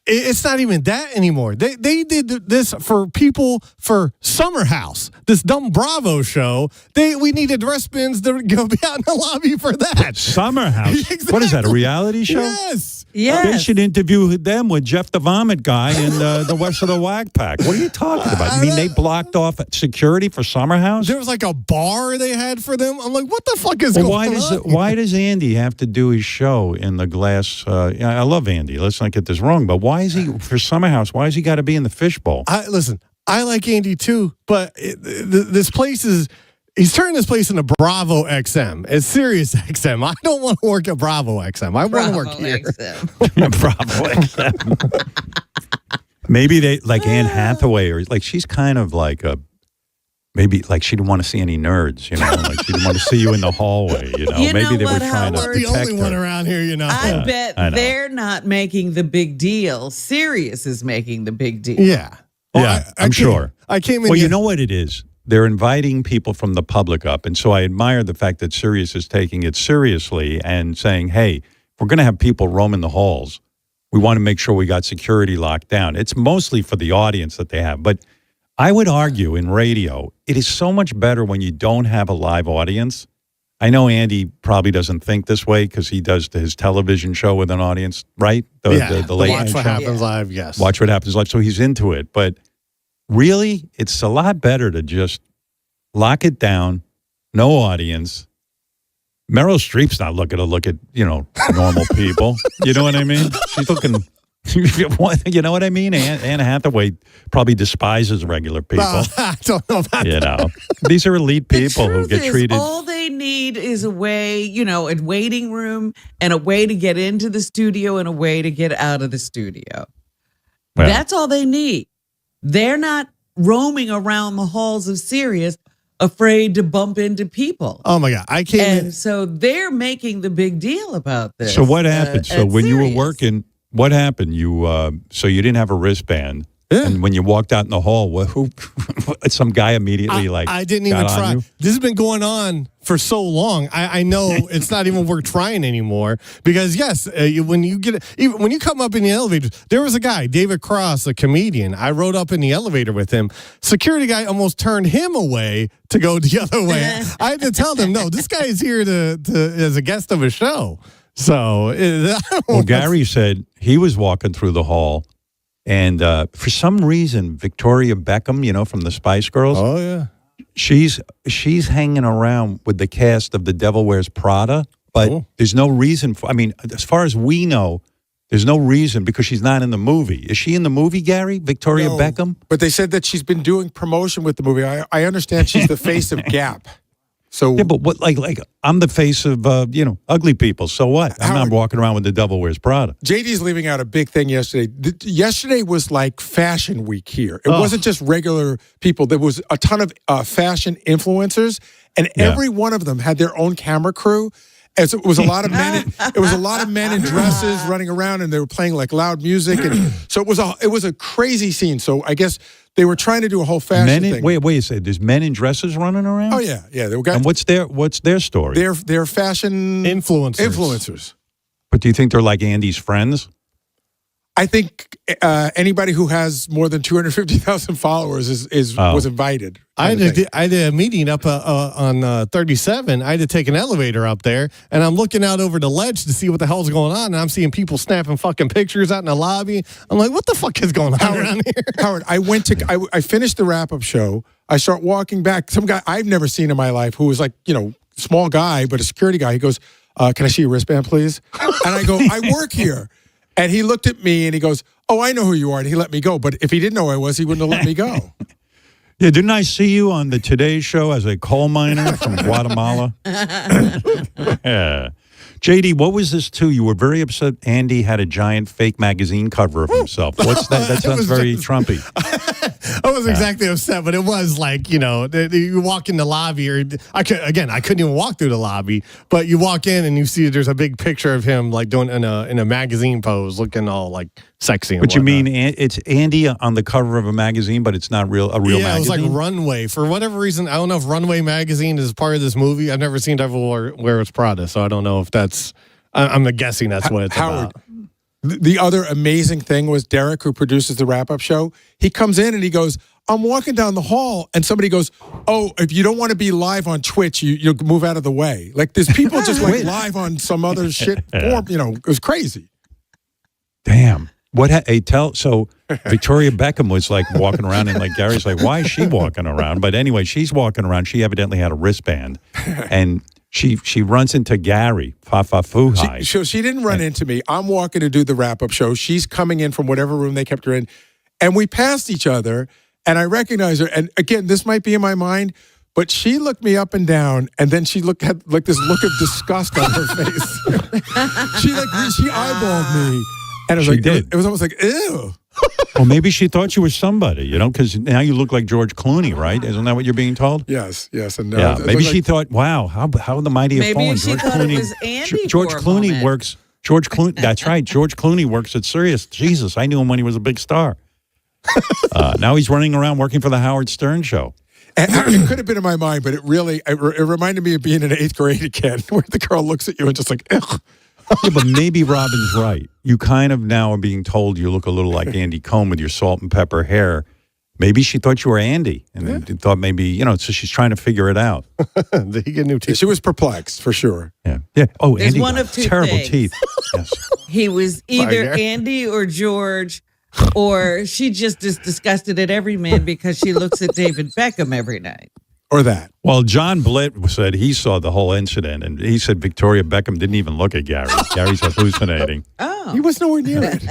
It's not even that anymore. They did this for people for Summer House, this dumb Bravo show. We needed wristbands to go be out in the lobby for that. Summer House? Exactly. What is that, a reality show? Yes. They should interview them with Jeff the Vomit Guy and the West of the Whack Pack. What are you talking about? I mean, they blocked off security for Summer House? There was like a bar they had for them. I'm like, what the fuck is going on? Why does Andy have to do his show in the glass? I love Andy. Let's not get this wrong. But why is he, for Summer House, why has he got to be in the fishbowl? Listen, I like Andy too, but this place is... He's turning this place into Bravo XM. It's Sirius XM. I don't want to work at Bravo XM. I want to work here. Bravo XM. Maybe they, like Anne Hathaway, or like she's kind of like maybe like she didn't want to see any nerds, like she didn't want to see you in the hallway, Maybe they were trying to protect the only one her. around here, I bet they're not making the big deal. Sirius is making the big deal. Yeah. Well, I'm sure. I came in. Well, you know what it is? They're inviting people from the public up. And so I admire the fact that Sirius is taking it seriously and saying, hey, we're going to have people roaming the halls. We want to make sure we got security locked down. It's mostly for the audience that they have. But I would argue in radio, it is so much better when you don't have a live audience. I know Andy probably doesn't think this way because he does his television show with an audience, right? The late Watch night What show. Happens Live, yes. Watch What Happens Live. So he's into it. But really, it's a lot better to just lock it down, no audience. Meryl Streep's not looking to look at, normal people. You know what I mean? She's looking You know what I mean? Anne Hathaway probably despises regular people. I don't know about that. These are elite people who get treated. All they need is a way, a waiting room and a way to get into the studio and a way to get out of the studio. Well, that's all they need. They're not roaming around the halls of Sirius afraid to bump into people. Oh my God. I can't. And so they're making the big deal about this. So what happened? So when you were Sirius. working, what happened? So you didn't have a wristband. Yeah. And when you walked out in the hall, some guy immediately I didn't even try. This has been going on for so long. I know it's not even worth trying anymore because yes, when you come up in the elevator, there was a guy, David Cross, a comedian. I rode up in the elevator with him. Security guy almost turned him away to go the other way. I had to tell them, no, this guy is here to as a guest of a show. So, Gary said he was walking through the hall. And for some reason, Victoria Beckham, from the Spice Girls. Oh, yeah. She's hanging around with the cast of The Devil Wears Prada. But there's no reason as far as we know, there's no reason because she's not in the movie. Is she in the movie, Gary? Victoria Beckham? But they said that she's been doing promotion with the movie. I understand she's the face of Gap. So yeah, but what like I'm the face of ugly people. So what? I'm not walking around with The Devil Wears Prada. JD's leaving out a big thing yesterday. Yesterday was like fashion week here. It wasn't just regular people. There was a ton of fashion influencers, and every one of them had their own camera crew. And so it was a lot of men. It was a lot of men in dresses running around, and they were playing like loud music. And so it was a crazy scene. So I guess they were trying to do a whole fashion thing. Wait a second. There's men in dresses running around? Oh yeah. They were and what's their story? They're fashion influencers. But do you think they're like Andy's friends? I think anybody who has more than 250,000 followers was invited. I did a meeting up on 37. I had to take an elevator up there, and I'm looking out over the ledge to see what the hell's going on, and I'm seeing people snapping fucking pictures out in the lobby. I'm like, what the fuck is going on around here? Howard, I finished the wrap-up show. I start walking back. Some guy I've never seen in my life who was like, small guy, but a security guy. He goes, can I see your wristband, please? And I go, I work here. And he looked at me and he goes, oh, I know who you are. And he let me go. But if he didn't know who I was, he wouldn't have let me go. Yeah, didn't I see you on the Today Show as a coal miner from Guatemala? Yeah. JD, what was this too? You were very upset Andy had a giant fake magazine cover of himself. What's that? That sounds very Trumpy. I wasn't exactly upset, but it was like, you walk in the lobby, or I couldn't even walk through the lobby, but you walk in and you see there's a big picture of him like doing in a magazine pose, looking all like sexy. But you mean it's Andy on the cover of a magazine, but it's not a real magazine? Yeah, it was like Runway. For whatever reason, I don't know if Runway magazine is part of this movie. I've never seen Devil Wears Prada, so I don't know if that's. I'm guessing that's what it's Howard, about. The other amazing thing was Derek, who produces the wrap-up show. He comes in and he goes, I'm walking down the hall, and somebody goes, oh, if you don't want to be live on Twitch, you move out of the way. Like, there's people just like live on some other shit form. It was crazy. Damn. So Victoria Beckham was like walking around, and like Gary's like, why is she walking around? But anyway, she's walking around. She evidently had a wristband, and she runs into Gary, Fa-Fa-Fu-Hi. So she didn't run into me. I'm walking to do the wrap-up show. She's coming in from whatever room they kept her in, and we passed each other, and I recognized her. And again, this might be in my mind, but she looked me up and down, and then she had like this look of disgust on her face. she eyeballed me. And it was almost like, ew. Well, maybe she thought you were somebody, because now you look like George Clooney, right? Isn't that what you're being told? Yes. And yeah, maybe she thought, wow, how the mighty have fallen. Maybe she thought it was Andy George for a Clooney moment. works. George Clooney. That's right. George Clooney works at Sirius. Jesus, I knew him when he was a big star. Now he's running around working for the Howard Stern Show. And it could have been in my mind, but it reminded me of being in 8th grade again, where the girl looks at you and just like, ugh. Yeah, but maybe Robin's right. You kind of now are being told you look a little like Andy Cohen with your salt and pepper hair. Maybe she thought you were Andy, and thought maybe, so she's trying to figure it out. Did he get new teeth? She was perplexed, for sure. Yeah. Oh, There's Andy one got of two terrible things. teeth. Yes. He was either Andy or George, or she just is disgusted at every man because she looks at David Beckham every night. or that. Well, John Blitt said he saw the whole incident, and he said Victoria Beckham didn't even look at Gary. Gary's hallucinating. Oh. He was nowhere near it.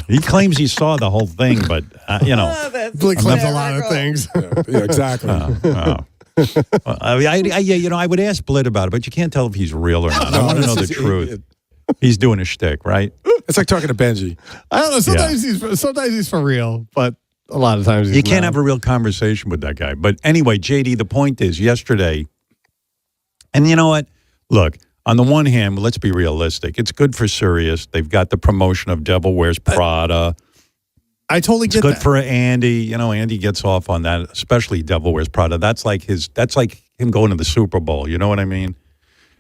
He claims he saw the whole thing, but, Blitt claims a lot of things. Yeah, exactly. I would ask Blitt about it, but you can't tell if he's real or not. I want to know the truth. He's doing a shtick, right? It's like talking to Benji. I don't know. Sometimes he's for real, but a lot of times you can't have a real conversation with that guy. But anyway, JD, the point is yesterday, and you know what? Look, on the one hand, let's be realistic. It's good for Sirius. They've got the promotion of Devil Wears Prada. I totally get that. It's good for Andy. Andy gets off on that, especially Devil Wears Prada. That's like him going to the Super Bowl. You know what I mean?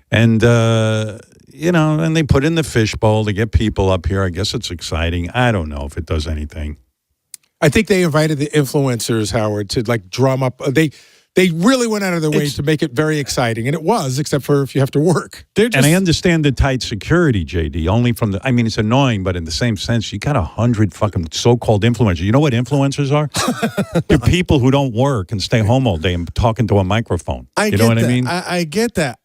And, and they put in the fishbowl to get people up here. I guess it's exciting. I don't know if it does anything. I think they invited the influencers, Howard, to drum up. They really went out of their way to make it very exciting, and it was, except for if you have to work. And I understand the tight security, JD, only from it's annoying, but in the same sense, you got 100 fucking so-called influencers. You know what influencers are? They're people who don't work and stay home all day and talking to a microphone. You know what I mean? I get that.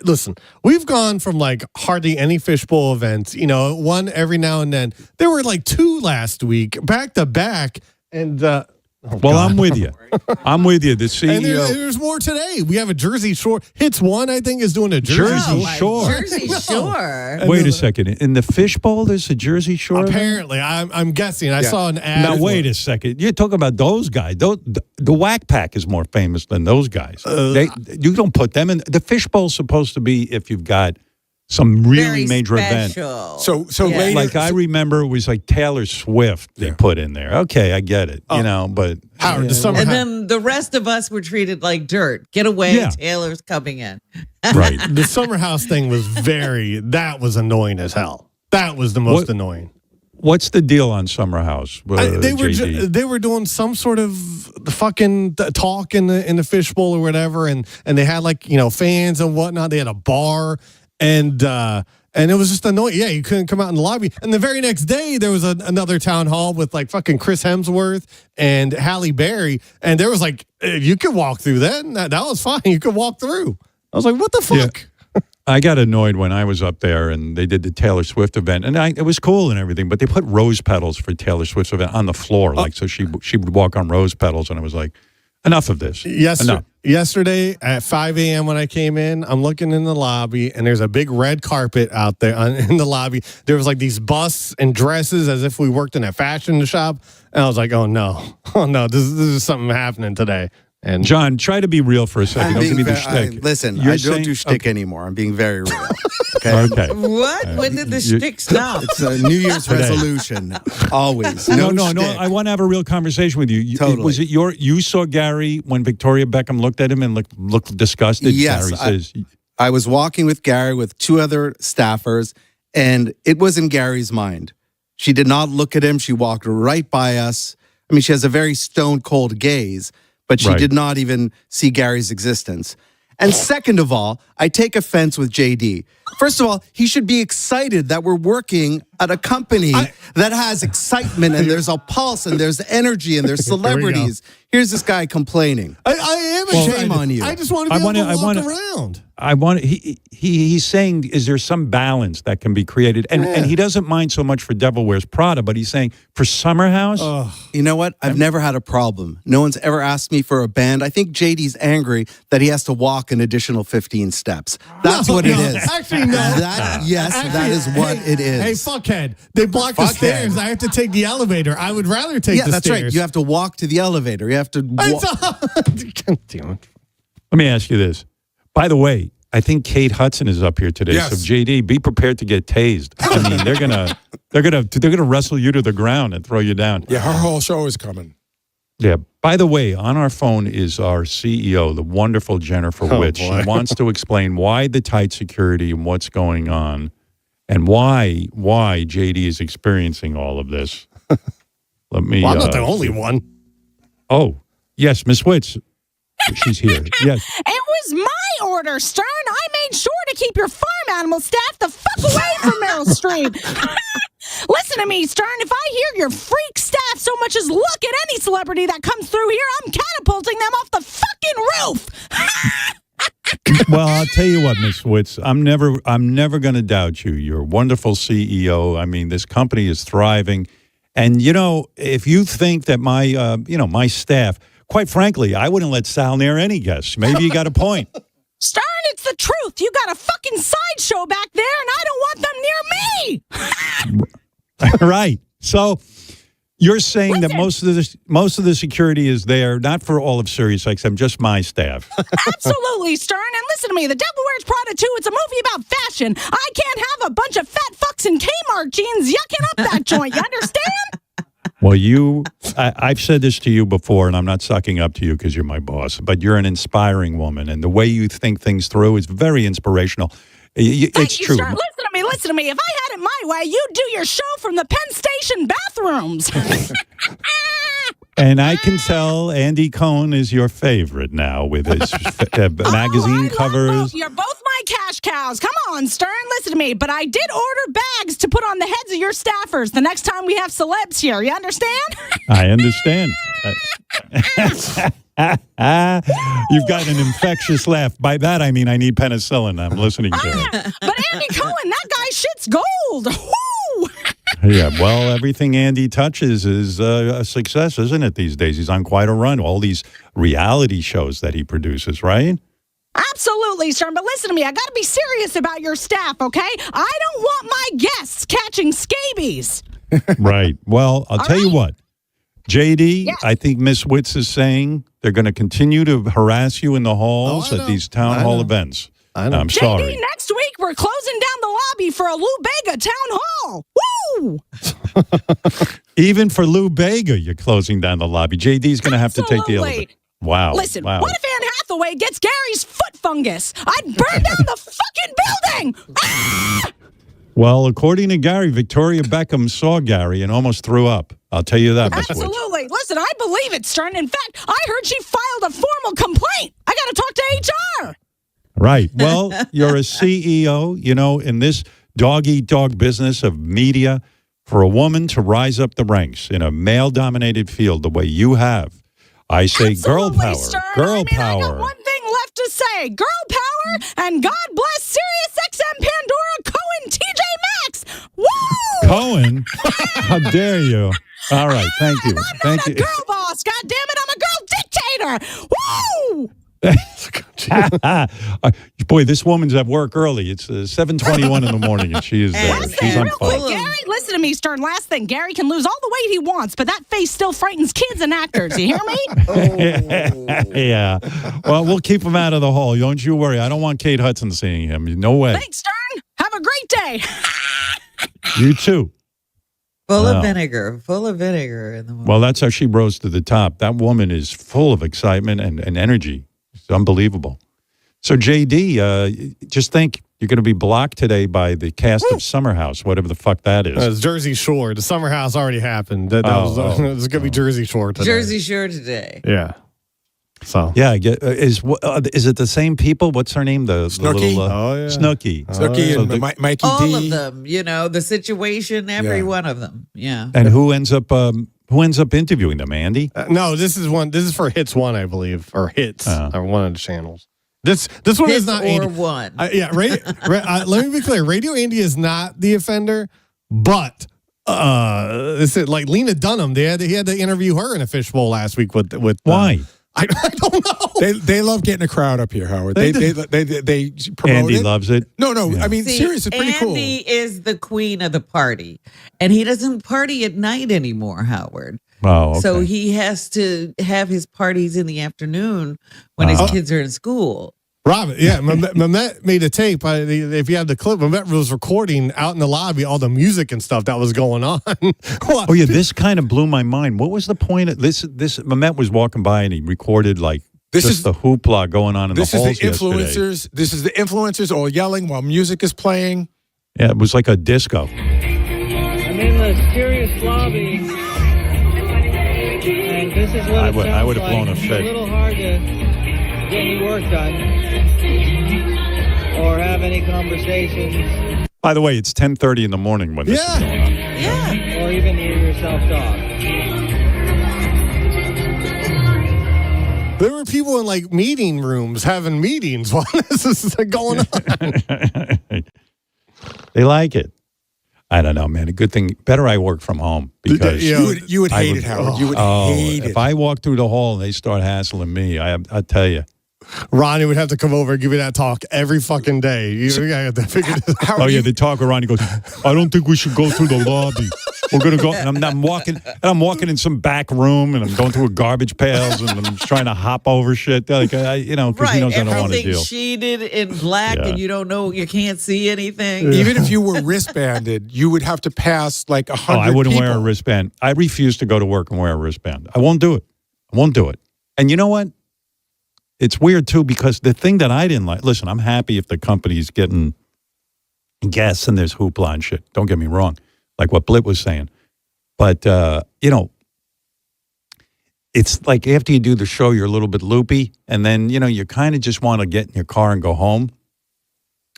Listen, we've gone from hardly any fishbowl events, one every now and then. There were 2 last week, back to back, and I'm with you. I'm with you. The CEO. And there's more today. We have a Jersey Shore. Hits One, I think, is doing a Jersey Shore. Jersey Shore. Wait a second. In the fishbowl, there's a Jersey Shore? Apparently. I'm guessing. I saw an ad. Now, wait a second. You're talking about those guys. The Whack Pack is more famous than those guys. You don't put them in. The fishbowl's supposed to be if you've got some really major event. So later, I remember it was Taylor Swift they put in there. Okay, I get it. But Howard, and then the rest of us were treated like dirt. Get away, Taylor's coming in. Right. The Summer House thing was that was annoying as hell. That was the most annoying. What's the deal on Summer House? They were doing some sort of fucking talk in the fishbowl or whatever, and they had fans and whatnot. They had a bar. And it was just annoying. Yeah, you couldn't come out in the lobby. And the very next day, there was another town hall with fucking Chris Hemsworth and Halle Berry. And there was you could walk through that. That was fine. You could walk through. I was like, what the fuck? Yeah. I got annoyed when I was up there and they did the Taylor Swift event. And it was cool and everything. But they put rose petals for Taylor Swift's event on the floor. So she would walk on rose petals. And I was like, enough of this. Yesterday at 5 a.m. when I came in, I'm looking in the lobby, and there's a big red carpet out there in the lobby. There was these busts and dresses as if we worked in a fashion shop. And I was like, oh, no, this is something happening today. And John, try to be real for a second. Don't give me the shtick. Listen, I don't do shtick anymore. I'm being very real. Okay. What? When did the shtick stop? It's a New Year's resolution. Always. No. I want to have a real conversation with you. Totally. Was it you saw Gary when Victoria Beckham looked at him and looked disgusted? Yes. Gary says, I was walking with Gary with 2 other staffers, and it was in Gary's mind. She did not look at him. She walked right by us. I mean, she has a very stone cold gaze, but she did not even see Gary's existence. And second of all, I take offense with JD. First of all, he should be excited that we're working at a company that has excitement and there's a pulse and there's energy and there's celebrities. Here's this guy complaining. I am shame on you. I just want to be able to walk around. He's saying, is there some balance that can be created? And he doesn't mind so much for Devil Wears Prada, but he's saying for Summer House. You know what? I've never had a problem. No one's ever asked me for a band. I think JD's angry that he has to walk an additional 15 steps. That's what it is. Actually, no. That is what it is. Hey, fuckhead. They block the stairs. I have to take the elevator. I would rather take the stairs. Yeah, that's right. You have to walk to the elevator. You have to walk. Let me ask you this. By the way, I think Kate Hudson is up here today. Yes. So JD, be prepared to get tased. I mean, they're gonna wrestle you to the ground and throw you down. Yeah, her whole show is coming. Yeah. By the way, on our phone is our CEO, the wonderful Jennifer Witt. She wants to explain why the tight security and what's going on, and why JD is experiencing all of this. Let me. I'm not the only one. Oh, yes, Miss Witt. She's here. Yes. It was my order, Stern. I made sure to keep your farm animal staff the fuck away from Meryl Streep. Listen to me, Stern. If I hear your freak staff so much as look at any celebrity that comes through here, I'm catapulting them off the fucking roof. Well, I'll tell you what, Miss Witz, I'm never going to doubt you. You're a wonderful CEO. I mean, this company is thriving. And, if you think that my staff, quite frankly, I wouldn't let Sal near any guests. Maybe you got a point. Stern, it's the truth. You got a fucking sideshow back there, and I don't want them near me. Right. So you're saying that most of the security is there, not for all of SiriusXM, just my staff. Absolutely, Stern. And listen to me. The Devil Wears Prada 2, it's a movie about fashion. I can't have a bunch of fat fucks in Kmart jeans yucking up that joint. You understand? Well, I've said this to you before, and I'm not sucking up to you because you're my boss, but you're an inspiring woman, and the way you think things through is very inspirational. It's true. Stern. Listen to me. If I had it my way, you'd do your show from the Penn Station bathrooms. And I can tell Andy Cohen is your favorite now with his magazine covers. You're both my cash cows. Come on, Stern, listen to me. But I did order bags to put on the heads of your staffers the next time we have celebs here. You understand? I understand. You've got an infectious laugh. By that, I mean I need penicillin. I'm listening to it. But Andy Cohen, that guy shit's gold. Woo! Yeah, well, everything Andy touches is a success, isn't it, these days? He's on quite a run. All these reality shows that he produces, right? Absolutely, Stern. But listen to me. I got to be serious about your staff, okay? I don't want my guests catching scabies. Right. Well, I'll tell you what. JD, yes. I think Miss Witz is saying they're going to continue to harass you in the halls at these town hall events. I know. I'm sorry. JD, next week we're closing down the lobby for a Lou Bega town hall. Woo! Even for Lou Bega, you're closing down the lobby. JD's going to have to take the elevator. Wow. Listen, wow. What if Anne Hathaway gets Gary's foot fungus? I'd burn down the fucking building! Ah! Well, according to Gary, Victoria Beckham saw Gary and almost threw up. I'll tell you that, Miss Witz. Absolutely. Listen, I believe it, Stern. In fact, I heard she filed a formal complaint. I got to talk to HR. Right. Well, you're a CEO, in this dog-eat-dog business of media, for a woman to rise up the ranks in a male-dominated field the way you have. I say girl power, Stern. girl I power. got one thing left to say. Girl power, and God bless SiriusXM Pandora Cohen TJ Maxx. Woo! Cohen? How dare you? All right, thank you. I'm not a girl boss. God damn it, I'm a girl dictator. Woo! Boy, this woman's at work early. It's 7:21 in the morning, and she is there. She's on fire. Gary, listen to me, Stern. Last thing, Gary can lose all the weight he wants, but that face still frightens kids and actors. You hear me? Yeah. Well, we'll keep him out of the hall. Don't you worry. I don't want Kate Hudson seeing him. No way. Thanks, Stern. Have a great day. You too. Full of vinegar in the morning. Well, that's how she rose to the top. That woman is full of excitement and energy. It's unbelievable. So, JD, just think you're going to be blocked today by the cast of Summer House, whatever the fuck that is. It's Jersey Shore. The Summer House already happened. It's going to be Jersey Shore today. Jersey Shore today. Yeah. So yeah, is it the same people? What's her name? The Snooki. Little, Snooki. Snooki and Mikey D. All of them. The situation. Every one of them. Yeah. And who ends up interviewing them? Andy? No, this is for Hits One, I believe, or Hits, or one of the channels. This one Hits is not or Andy. one. Let me be clear. Radio Andy is not the offender, but. This is like Lena Dunham. He had to interview her in a fishbowl last week with why? I don't know. They love getting a crowd up here, Howard. They promote Andy it. loves it. No. Yeah. I mean, seriously, pretty cool. Andy is the queen of the party, and he doesn't party at night anymore, Howard. Oh, okay. So he has to have his parties in the afternoon when his kids are in school. Robin, yeah, Mehmet made a tape. If you have the clip, Mehmet was recording out in the lobby all the music and stuff that was going on. Oh yeah, this kind of blew my mind. What was the point of this? Mehmet was walking by and he recorded the hoopla going on in the halls yesterday. This is the influencers all yelling while music is playing. Yeah, it was like a disco. I'm in the Sirius lobby, and this is what I would have blown a fit. It's a little hard to get any work done or have any conversations. By the way, it's 10:30 in the morning when this is going on. Yeah. Or even hear yourself talk. There were people in like meeting rooms having meetings while this is going on. They like it. I don't know, man. A good thing. Better I work from home because you would hate it, Howard. You would hate it. If I walk through the hall and they start hassling me, I tell you. Ronnie would have to come over and give you that talk every fucking day. You got to figure this out. Oh yeah, the talk where Ronnie goes, I don't think we should go through the lobby. We're gonna go, and I'm walking in some back room, and I'm going through a garbage pails, and I'm trying to hop over shit, like because he knows I don't want to deal. Sheeted in black, and you don't know, you can't see anything. Even if you were wristbanded, you would have to pass like 100. I wouldn't people. wear a wristband. I refuse to go to work and wear a wristband. I won't do it. And you know what? It's weird, too, because the thing that I didn't like, listen, I'm happy if the company's getting guests and there's hoopla and shit. Don't get me wrong, like what Blit was saying. But, it's like after you do the show, you're a little bit loopy. And then, you kind of just want to get in your car and go home.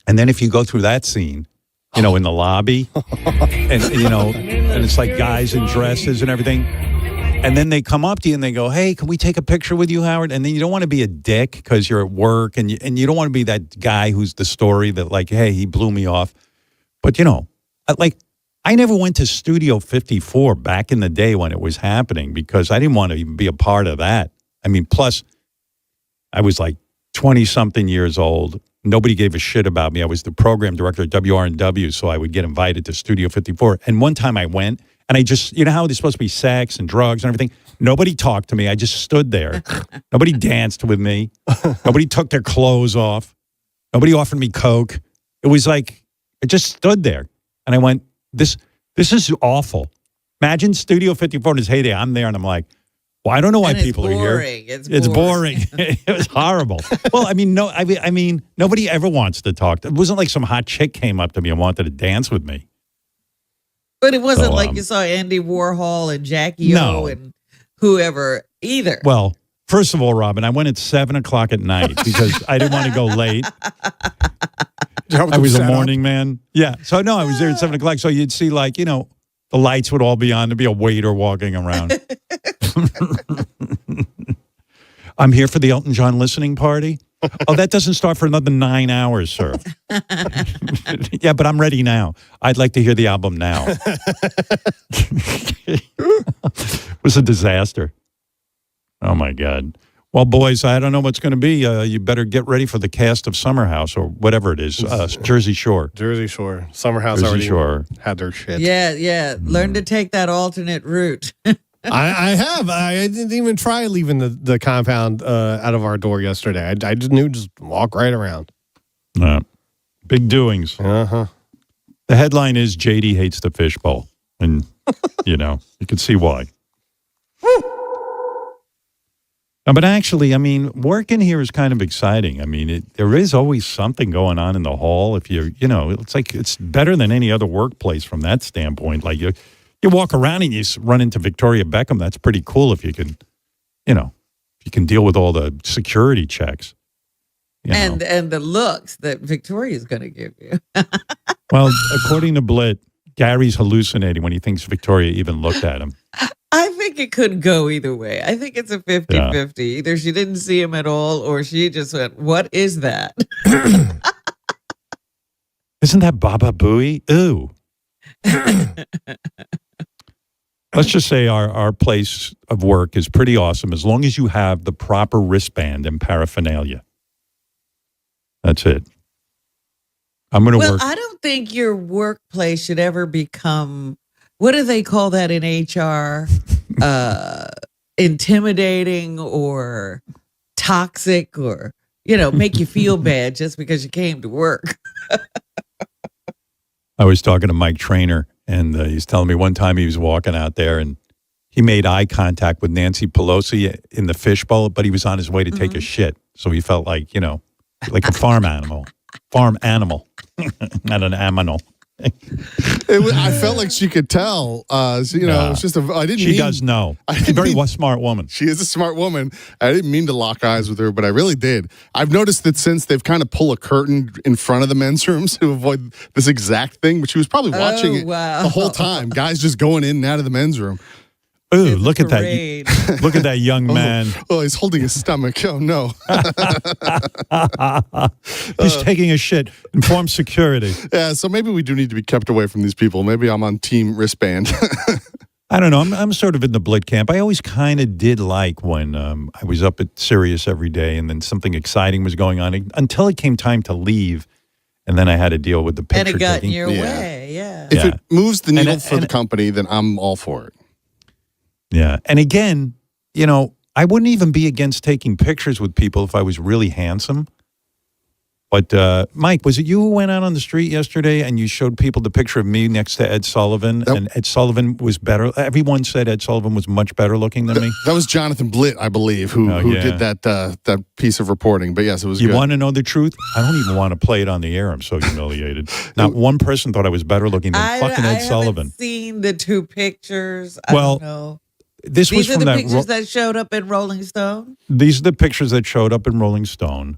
And then if you go through that scene, in the lobby, and, and it's like guys in dresses and everything. And then they come up to you and they go, hey, can we take a picture with you, Howard? And then you don't want to be a dick because you're at work and you don't want to be that guy who's the story that like, hey, he blew me off. But, I never went to Studio 54 back in the day when it was happening because I didn't want to even be a part of that. I mean, plus I was like 20-something years old. Nobody gave a shit about me. I was the program director at WRNW, so I would get invited to Studio 54. And one time I went, and I just, how there's supposed to be sex and drugs and everything. Nobody talked to me. I just stood there. Nobody danced with me. Nobody took their clothes off. Nobody offered me Coke. It was like, I just stood there. And I went, this is awful. Imagine Studio 54 in its heyday. I'm there and I'm like, well, I don't know why people are here. It's boring. It was horrible. Well, I mean, nobody ever wants to talk. It wasn't like some hot chick came up to me and wanted to dance with me. But it wasn't like you saw Andy Warhol and Jackie O and whoever either. Well, first of all, Robin, I went at 7:00 at night because I didn't want to go late. I was a morning man. Yeah. So, no, I was there at 7:00. So you'd see the lights would all be on. There'd be a waiter walking around. I'm here for the Elton John listening party. Oh, that doesn't start for another 9 hours, sir. Yeah, but I'm ready now. I'd like to hear the album now. It was a disaster. Oh, my God. Well, boys, I don't know what's going to be. You better get ready for the cast of Summer House or whatever it is. Jersey Shore. Jersey Shore. Summer House already had their shit. Yeah. Learn to take that alternate route. I have. I didn't even try leaving the compound out of our door yesterday. I just knew just walk right around. Big doings. Uh-huh. The headline is JD hates the fishbowl. And, you can see why. But actually, I mean, working here is kind of exciting. I mean, there is always something going on in the hall. If it's like it's better than any other workplace from that standpoint. Like you walk around and you run into Victoria Beckham. That's pretty cool if you can, if you can deal with all the security checks. And the looks that Victoria's going to give you. Well, according to Blit, Gary's hallucinating when he thinks Victoria even looked at him. I think it could go either way. I think it's a 50-50. Yeah. Either she didn't see him at all or she just went, what is that? Isn't that Baba Booey? Ooh. Let's just say our place of work is pretty awesome as long as you have the proper wristband and paraphernalia. That's it. I'm going to work. I don't think your workplace should ever become, what do they call that in HR? Intimidating or toxic or, make you feel bad just because you came to work. I was talking to Mike Trainer, and he's telling me one time he was walking out there and he made eye contact with Nancy Pelosi in the fishbowl, but he was on his way to take a shit. So he felt like, like a farm animal. Farm animal, not an aminal. I felt like she could tell. It's just I didn't. She does know. She's a very smart woman. She is a smart woman. I didn't mean to lock eyes with her, but I really did. I've noticed that since they've kind of pulled a curtain in front of the men's rooms to avoid this exact thing, but she was probably watching it the whole time. Guys just going in and out of the men's room. Ooh, look at that! Look at that young man. Oh, he's holding his stomach. Oh no! He's taking a shit. Inform security. Yeah, so maybe we do need to be kept away from these people. Maybe I'm on team wristband. I don't know. I'm sort of in the Blit camp. I always kind of did like when I was up at Sirius every day, and then something exciting was going on until it came time to leave, and then I had to deal with the picture And it got taking. in your way, yeah. If it moves the needle for the company, then I'm all for it. Yeah. And again, you know, I wouldn't even be against taking pictures with people if I was really handsome. But, Mike, was it you who went out on the street yesterday and you showed people the picture of me next to Ed Sullivan? And Ed Sullivan was better. Everyone said Ed Sullivan was much better looking than me. That was Jonathan Blitt, I believe, who did that piece of reporting. But yes, it was You good. want to know the truth? I don't even want to play it on the air. I'm so humiliated. Not one person thought I was better looking than fucking Ed Sullivan. Seen the two pictures. I Well, don't know. This was These are from the that pictures that showed up in Rolling Stone? These are the pictures that showed up in Rolling Stone.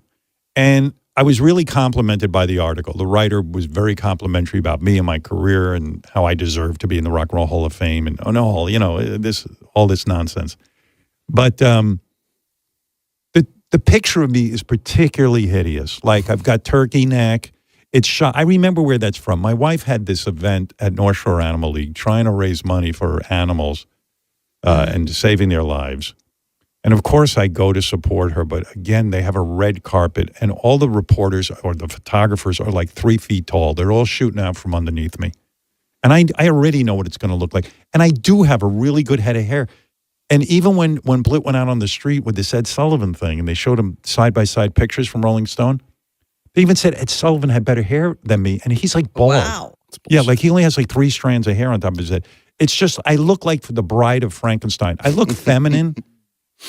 And I was really complimented by the article. The writer was very complimentary about me and my career and how I deserve to be in the Rock and Roll Hall of Fame and all this nonsense. But the picture of me is particularly hideous. Like I've got turkey neck. It's shot. I remember where that's from. My wife had this event at North Shore Animal League trying to raise money for animals and saving their lives. And of course, I go to support her. But again, they have a red carpet, and all the reporters or the photographers are like 3 feet tall. They're all shooting out from underneath me. And I already know what it's going to look like. And I do have a really good head of hair. And even when Blit went out on the street with this Ed Sullivan thing, and they showed him side-by-side pictures from Rolling Stone, they even said Ed Sullivan had better hair than me. And he's like bald. Wow. Yeah, like he only has like 3 strands of hair on top of his head. It's just, I look like the Bride of Frankenstein. I look feminine.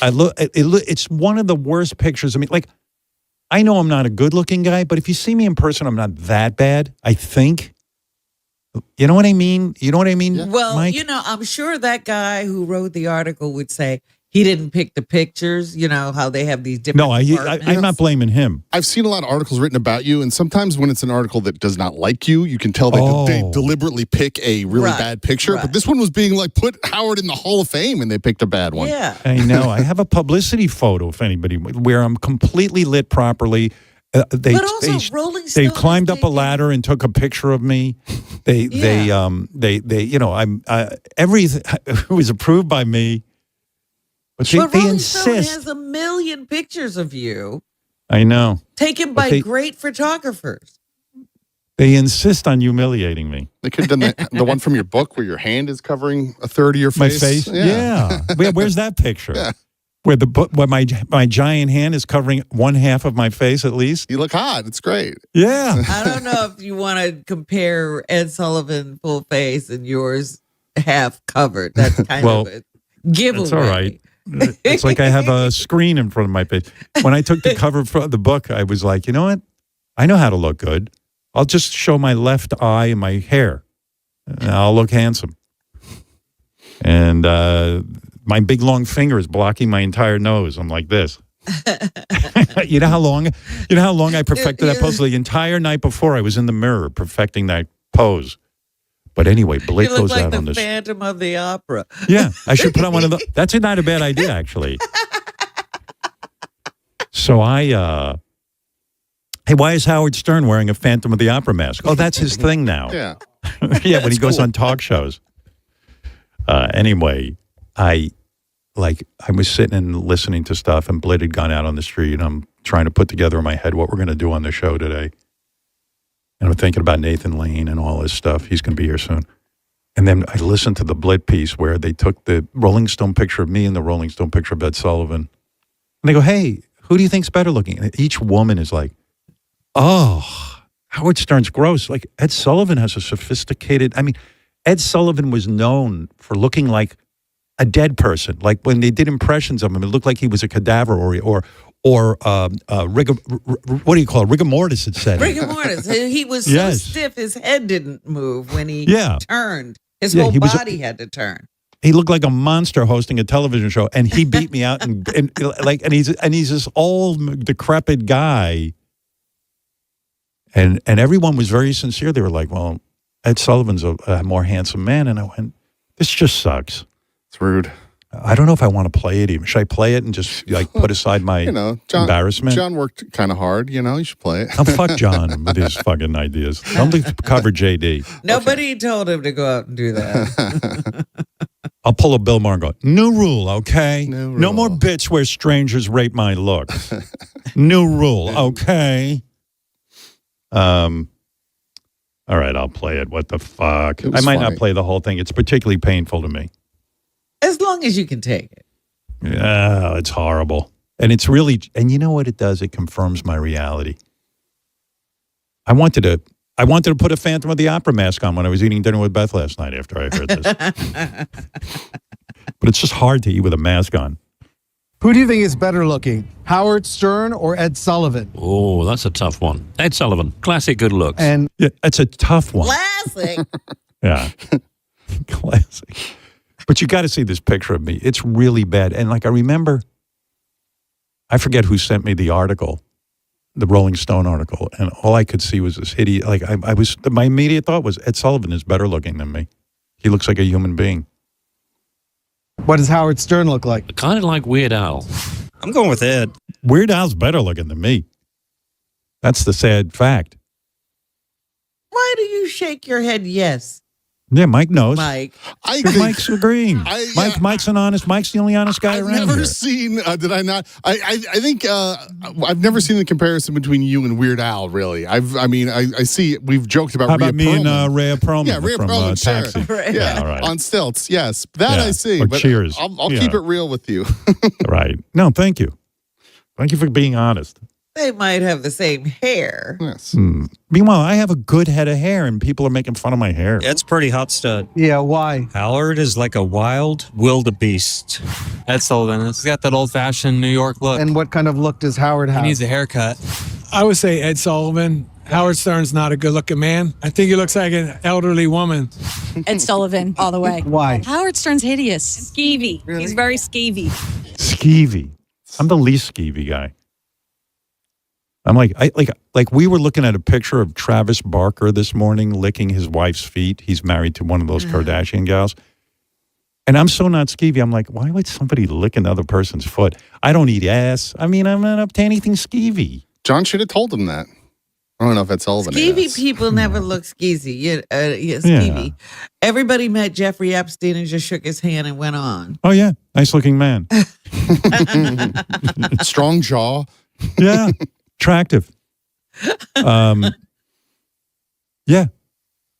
It's one of the worst pictures. I mean, like, I know I'm not a good-looking guy, but if you see me in person, I'm not that bad, I think. You know what I mean? You know what I mean, Well, Mike? you know, I'm sure that guy who wrote the article would say he didn't pick the pictures, you know, how they have these different No, I'm not blaming him. I've seen a lot of articles written about you, and sometimes when it's an article that does not like you, you can tell they deliberately pick a really bad picture. But this one was being like, put Howard in the Hall of Fame, and they picked a bad one. Yeah. I know. I have a publicity photo, if anybody, where I'm completely lit properly. They climbed up a ladder and took a picture of me. It was approved by me. But they Rolling Stone insist. has a million pictures of you I know. taken by great photographers. They insist on humiliating me. They could have done the one from your book where your hand is covering a third of your My face. face? Yeah. Where's that picture? Yeah. Where my giant hand is covering one half of my face at least? You look hot. It's great. Yeah. I don't know if you want to compare Ed Sullivan full face and yours half covered. That's kind of a giveaway. It's all right. It's like I have a screen in front of my face. When I took the cover for the book, I was like, you know what? I know how to look good. I'll just show my left eye and my hair. And I'll look handsome. And my big long finger is blocking my entire nose. I'm like this. You know how long I perfected that pose? The entire night before I was in the mirror perfecting that pose. But anyway, Blake You look goes like out the on this. Phantom of the Opera. Yeah, I should put on one of those. That's not a bad idea, actually. So hey, why is Howard Stern wearing a Phantom of the Opera mask? Oh, that's his thing now. Yeah. Yeah, when he goes on talk shows. Anyway, I was sitting and listening to stuff, and Blit had gone out on the street, and I'm trying to put together in my head what we're going to do on the show today. And I'm thinking about Nathan Lane and all his stuff. He's going to be here soon. And then I listened to the Blit piece where they took the Rolling Stone picture of me and the Rolling Stone picture of Ed Sullivan. And they go, hey, who do you think's better looking? And each woman is like, oh, Howard Stern's gross. Like, Ed Sullivan has a sophisticated, Ed Sullivan was known for looking like a dead person. Like when they did impressions of him, it looked like he was a cadaver or rigor mortis, it said. Rigor mortis. He was so stiff, his head didn't move when he turned. His whole body had to turn. He looked like a monster hosting a television show, and he beat me out. And he's this old, decrepit guy. And everyone was very sincere. They were like, well, Ed Sullivan's a more handsome man. And I went, this just sucks. rude. I don't know if I want to play it even. Should I play it and just like put aside my embarrassment? John worked kind of hard. You should play it. Oh, fuck John with his fucking ideas. Don't cover JD. Nobody told him to go out and do that. I'll pull a Bill Maher and go, new rule, okay? No more bits where strangers rape my looks. New rule, okay? All right, I'll play it. What the fuck? I might not play the whole thing. It's particularly painful to me. As long as you can take it. Yeah, it's horrible. And it's really, and you know what it does? It confirms my reality. I wanted to put a Phantom of the Opera mask on when I was eating dinner with Beth last night after I heard this. But it's just hard to eat with a mask on. Who do you think is better looking, Howard Stern or Ed Sullivan? Oh, that's a tough one. Ed Sullivan, classic good looks. And yeah, it's a tough one. Classic. Yeah. Classic. But you got to see this picture of me. It's really bad. And like I remember, I forget who sent me the article, the Rolling Stone article, and all I could see was this hideous. Like my immediate thought was Ed Sullivan is better looking than me. He looks like a human being. What does Howard Stern look like? Kind of like Weird Al. I'm going with Ed. Weird Al's better looking than me. That's the sad fact. Why do you shake your head yes? Yeah, Mike knows. Mike. Mike's agreeing. Mike's an honest. Mike's the only honest guy around I've never here. seen. Did I not? I think I've never seen the comparison between you and Weird Al. Really, I see. We've joked about. How about Rhea me Perlman. and Rhea Perlman? Yeah, Rhea from Perlman, Taxi. sure. Right. Yeah, all right. on stilts. Yes, that Yeah, I see. or But Cheers. I'll keep it real with you. Right. No, thank you. Thank you for being honest. They might have the same hair. Yes. Meanwhile, I have a good head of hair, and people are making fun of my hair. It's pretty hot stud. Yeah, why? Howard is like a wild wildebeest. Ed Sullivan. He's got that old-fashioned New York look. And what kind of look does Howard have? He needs a haircut. I would say Ed Sullivan. Howard Stern's not a good-looking man. I think he looks like an elderly woman. Ed Sullivan, all the way. Why? Howard Stern's hideous. Skeevy. Really? He's very skeevy. Skeevy. I'm the least skeevy guy. I'm like we were looking at a picture of Travis Barker this morning licking his wife's feet. He's married to one of those Kardashian gals. And I'm so not skeevy. I'm like, why would somebody lick another person's foot? I don't eat ass. I mean, I'm not up to anything skeevy. John should have told him that. I don't know if Ed Sullivan. Skeevy people never look skeezy. Skeevy. Yeah. Everybody met Jeffrey Epstein and just shook his hand and went on. Oh, yeah. Nice looking man. Strong jaw. Yeah. Attractive. Yeah.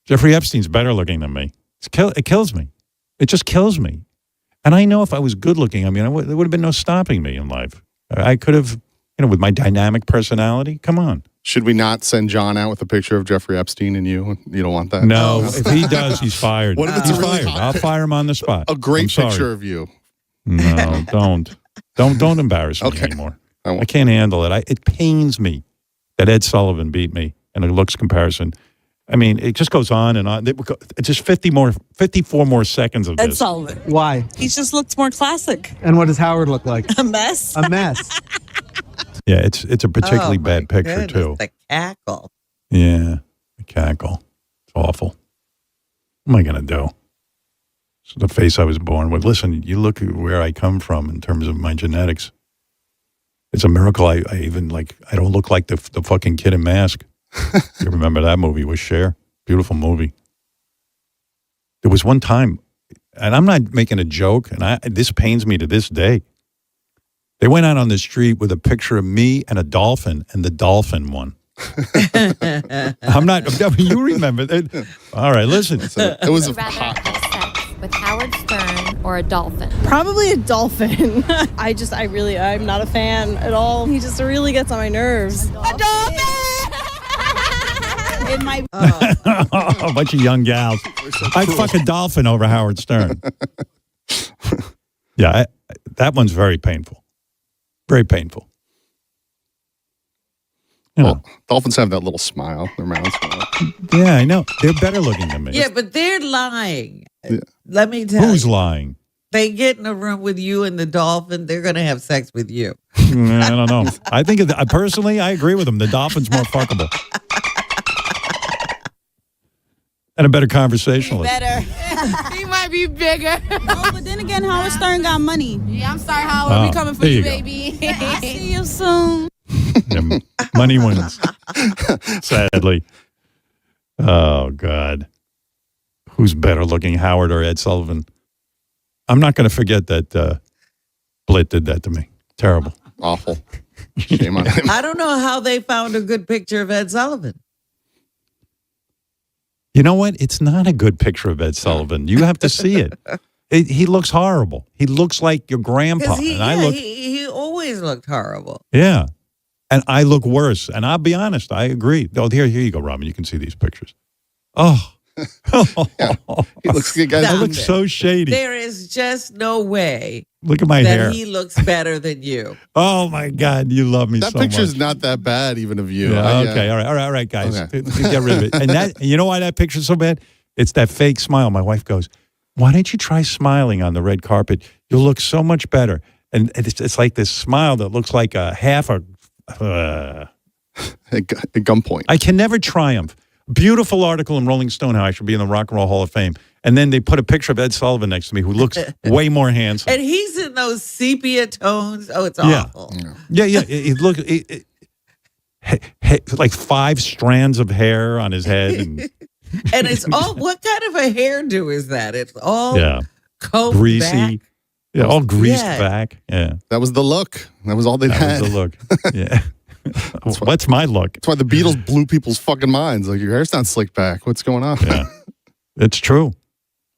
Jeffrey Epstein's better looking than me. It kills me. It just kills me. And I know if I was good looking, I mean, there would have been no stopping me in life. I could have, with my dynamic personality. Come on. Should we not send John out with a picture of Jeffrey Epstein and you? You don't want that? No. If he does, he's fired. What if it's he's really fired? hot? I'll fire him on the spot. A great I'm sorry. picture of you. No, don't embarrass me anymore. I can't handle it. It pains me that Ed Sullivan beat me in a looks comparison. I mean, it just goes on and on. It's just 54 more seconds of Ed this. Sullivan. Why? He just looks more classic. And what does Howard look like? A mess. A mess. Yeah, it's a particularly bad picture too. The cackle. Yeah, the cackle. It's awful. What am I gonna do? It's the face I was born with. Listen, you look at where I come from in terms of my genetics. It's a miracle. I even I don't look like the fucking kid in Mask. You remember that movie with Cher? Beautiful movie. There was one time, and I'm not making a joke, and this pains me to this day. They went out on the street with a picture of me and a dolphin, and the dolphin won. I'm not. I mean, you remember it. All right, listen. It was a Rather have sex with Howard Stern or a dolphin? Probably a dolphin. I'm not a fan at all. He just really gets on my nerves. A dolphin! In my A bunch of young gals. I'd fuck a dolphin over Howard Stern. Yeah, that one's very painful. Very painful. Well, dolphins have that little smile, their mouths. Yeah, I know. They're better looking than me. Yeah, but they're lying. Yeah. Let me tell you. Who's lying? They get in a room with you and the dolphin, they're going to have sex with you. I don't know. I think, personally, I agree with them. The dolphin's more fuckable. And a better conversationalist. better. He might be bigger. Oh, but then again, Howard Stern got money. Yeah, I'm sorry, Howard. We coming for there you, you go. baby. I'll see you soon. Yeah, money wins. Sadly. Oh, God. Who's better looking, Howard or Ed Sullivan? I'm not going to forget that Blit did that to me. Terrible. Awful. Shame on him. I don't know how they found a good picture of Ed Sullivan. You know what? It's not a good picture of Ed Sullivan. You have to see it. He looks horrible. He looks like your grandpa. He always looked horrible. Yeah. And I look worse. And I'll be honest, I agree. Oh, here you go, Robin. You can see these pictures. Oh. He looks good, guys. I look so shady. There is just no way Look at my that hair. he looks better than you. Oh, my God. You love me That so much. picture's not that bad, even of you. Yeah, okay. All right, guys. Okay. Get rid of it. And that, you know why that picture's so bad? It's that fake smile. My wife goes, why don't you try smiling on the red carpet? You'll look so much better. And it's like this smile that looks like a half a... At gunpoint. I can never triumph. Beautiful article in Rolling Stone how I should be in the Rock and Roll Hall of Fame. And then they put a picture of Ed Sullivan next to me who looks way more handsome. And he's in those sepia tones. Oh, it's Yeah. awful. Yeah. It look like 5 strands of hair on his head. And And it's all, what kind of a hairdo is that? It's all combed greasy. back. Yeah, all greased Yeah. back. Yeah. That was the look. That was all they That had. was the look. Yeah. What's my look? That's why the Beatles blew people's fucking minds. Like, your hair's not slicked back. What's going on? Yeah. It's true.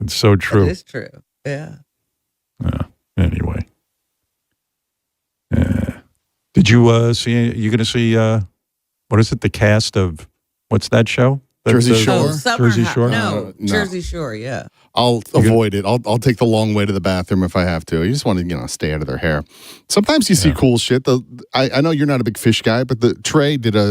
It's so true. It is true. Yeah. Anyway. Did you see, you going to see, what is it, the cast of, what's that show? Jersey Shore? Oh, Summer Jersey House. Shore? No, No. Jersey Shore, yeah. I'll avoid it. I'll take the long way to the bathroom if I have to. You just want to, stay out of their hair. Sometimes you see cool shit. I know you're not a big fish guy, but the Trey did an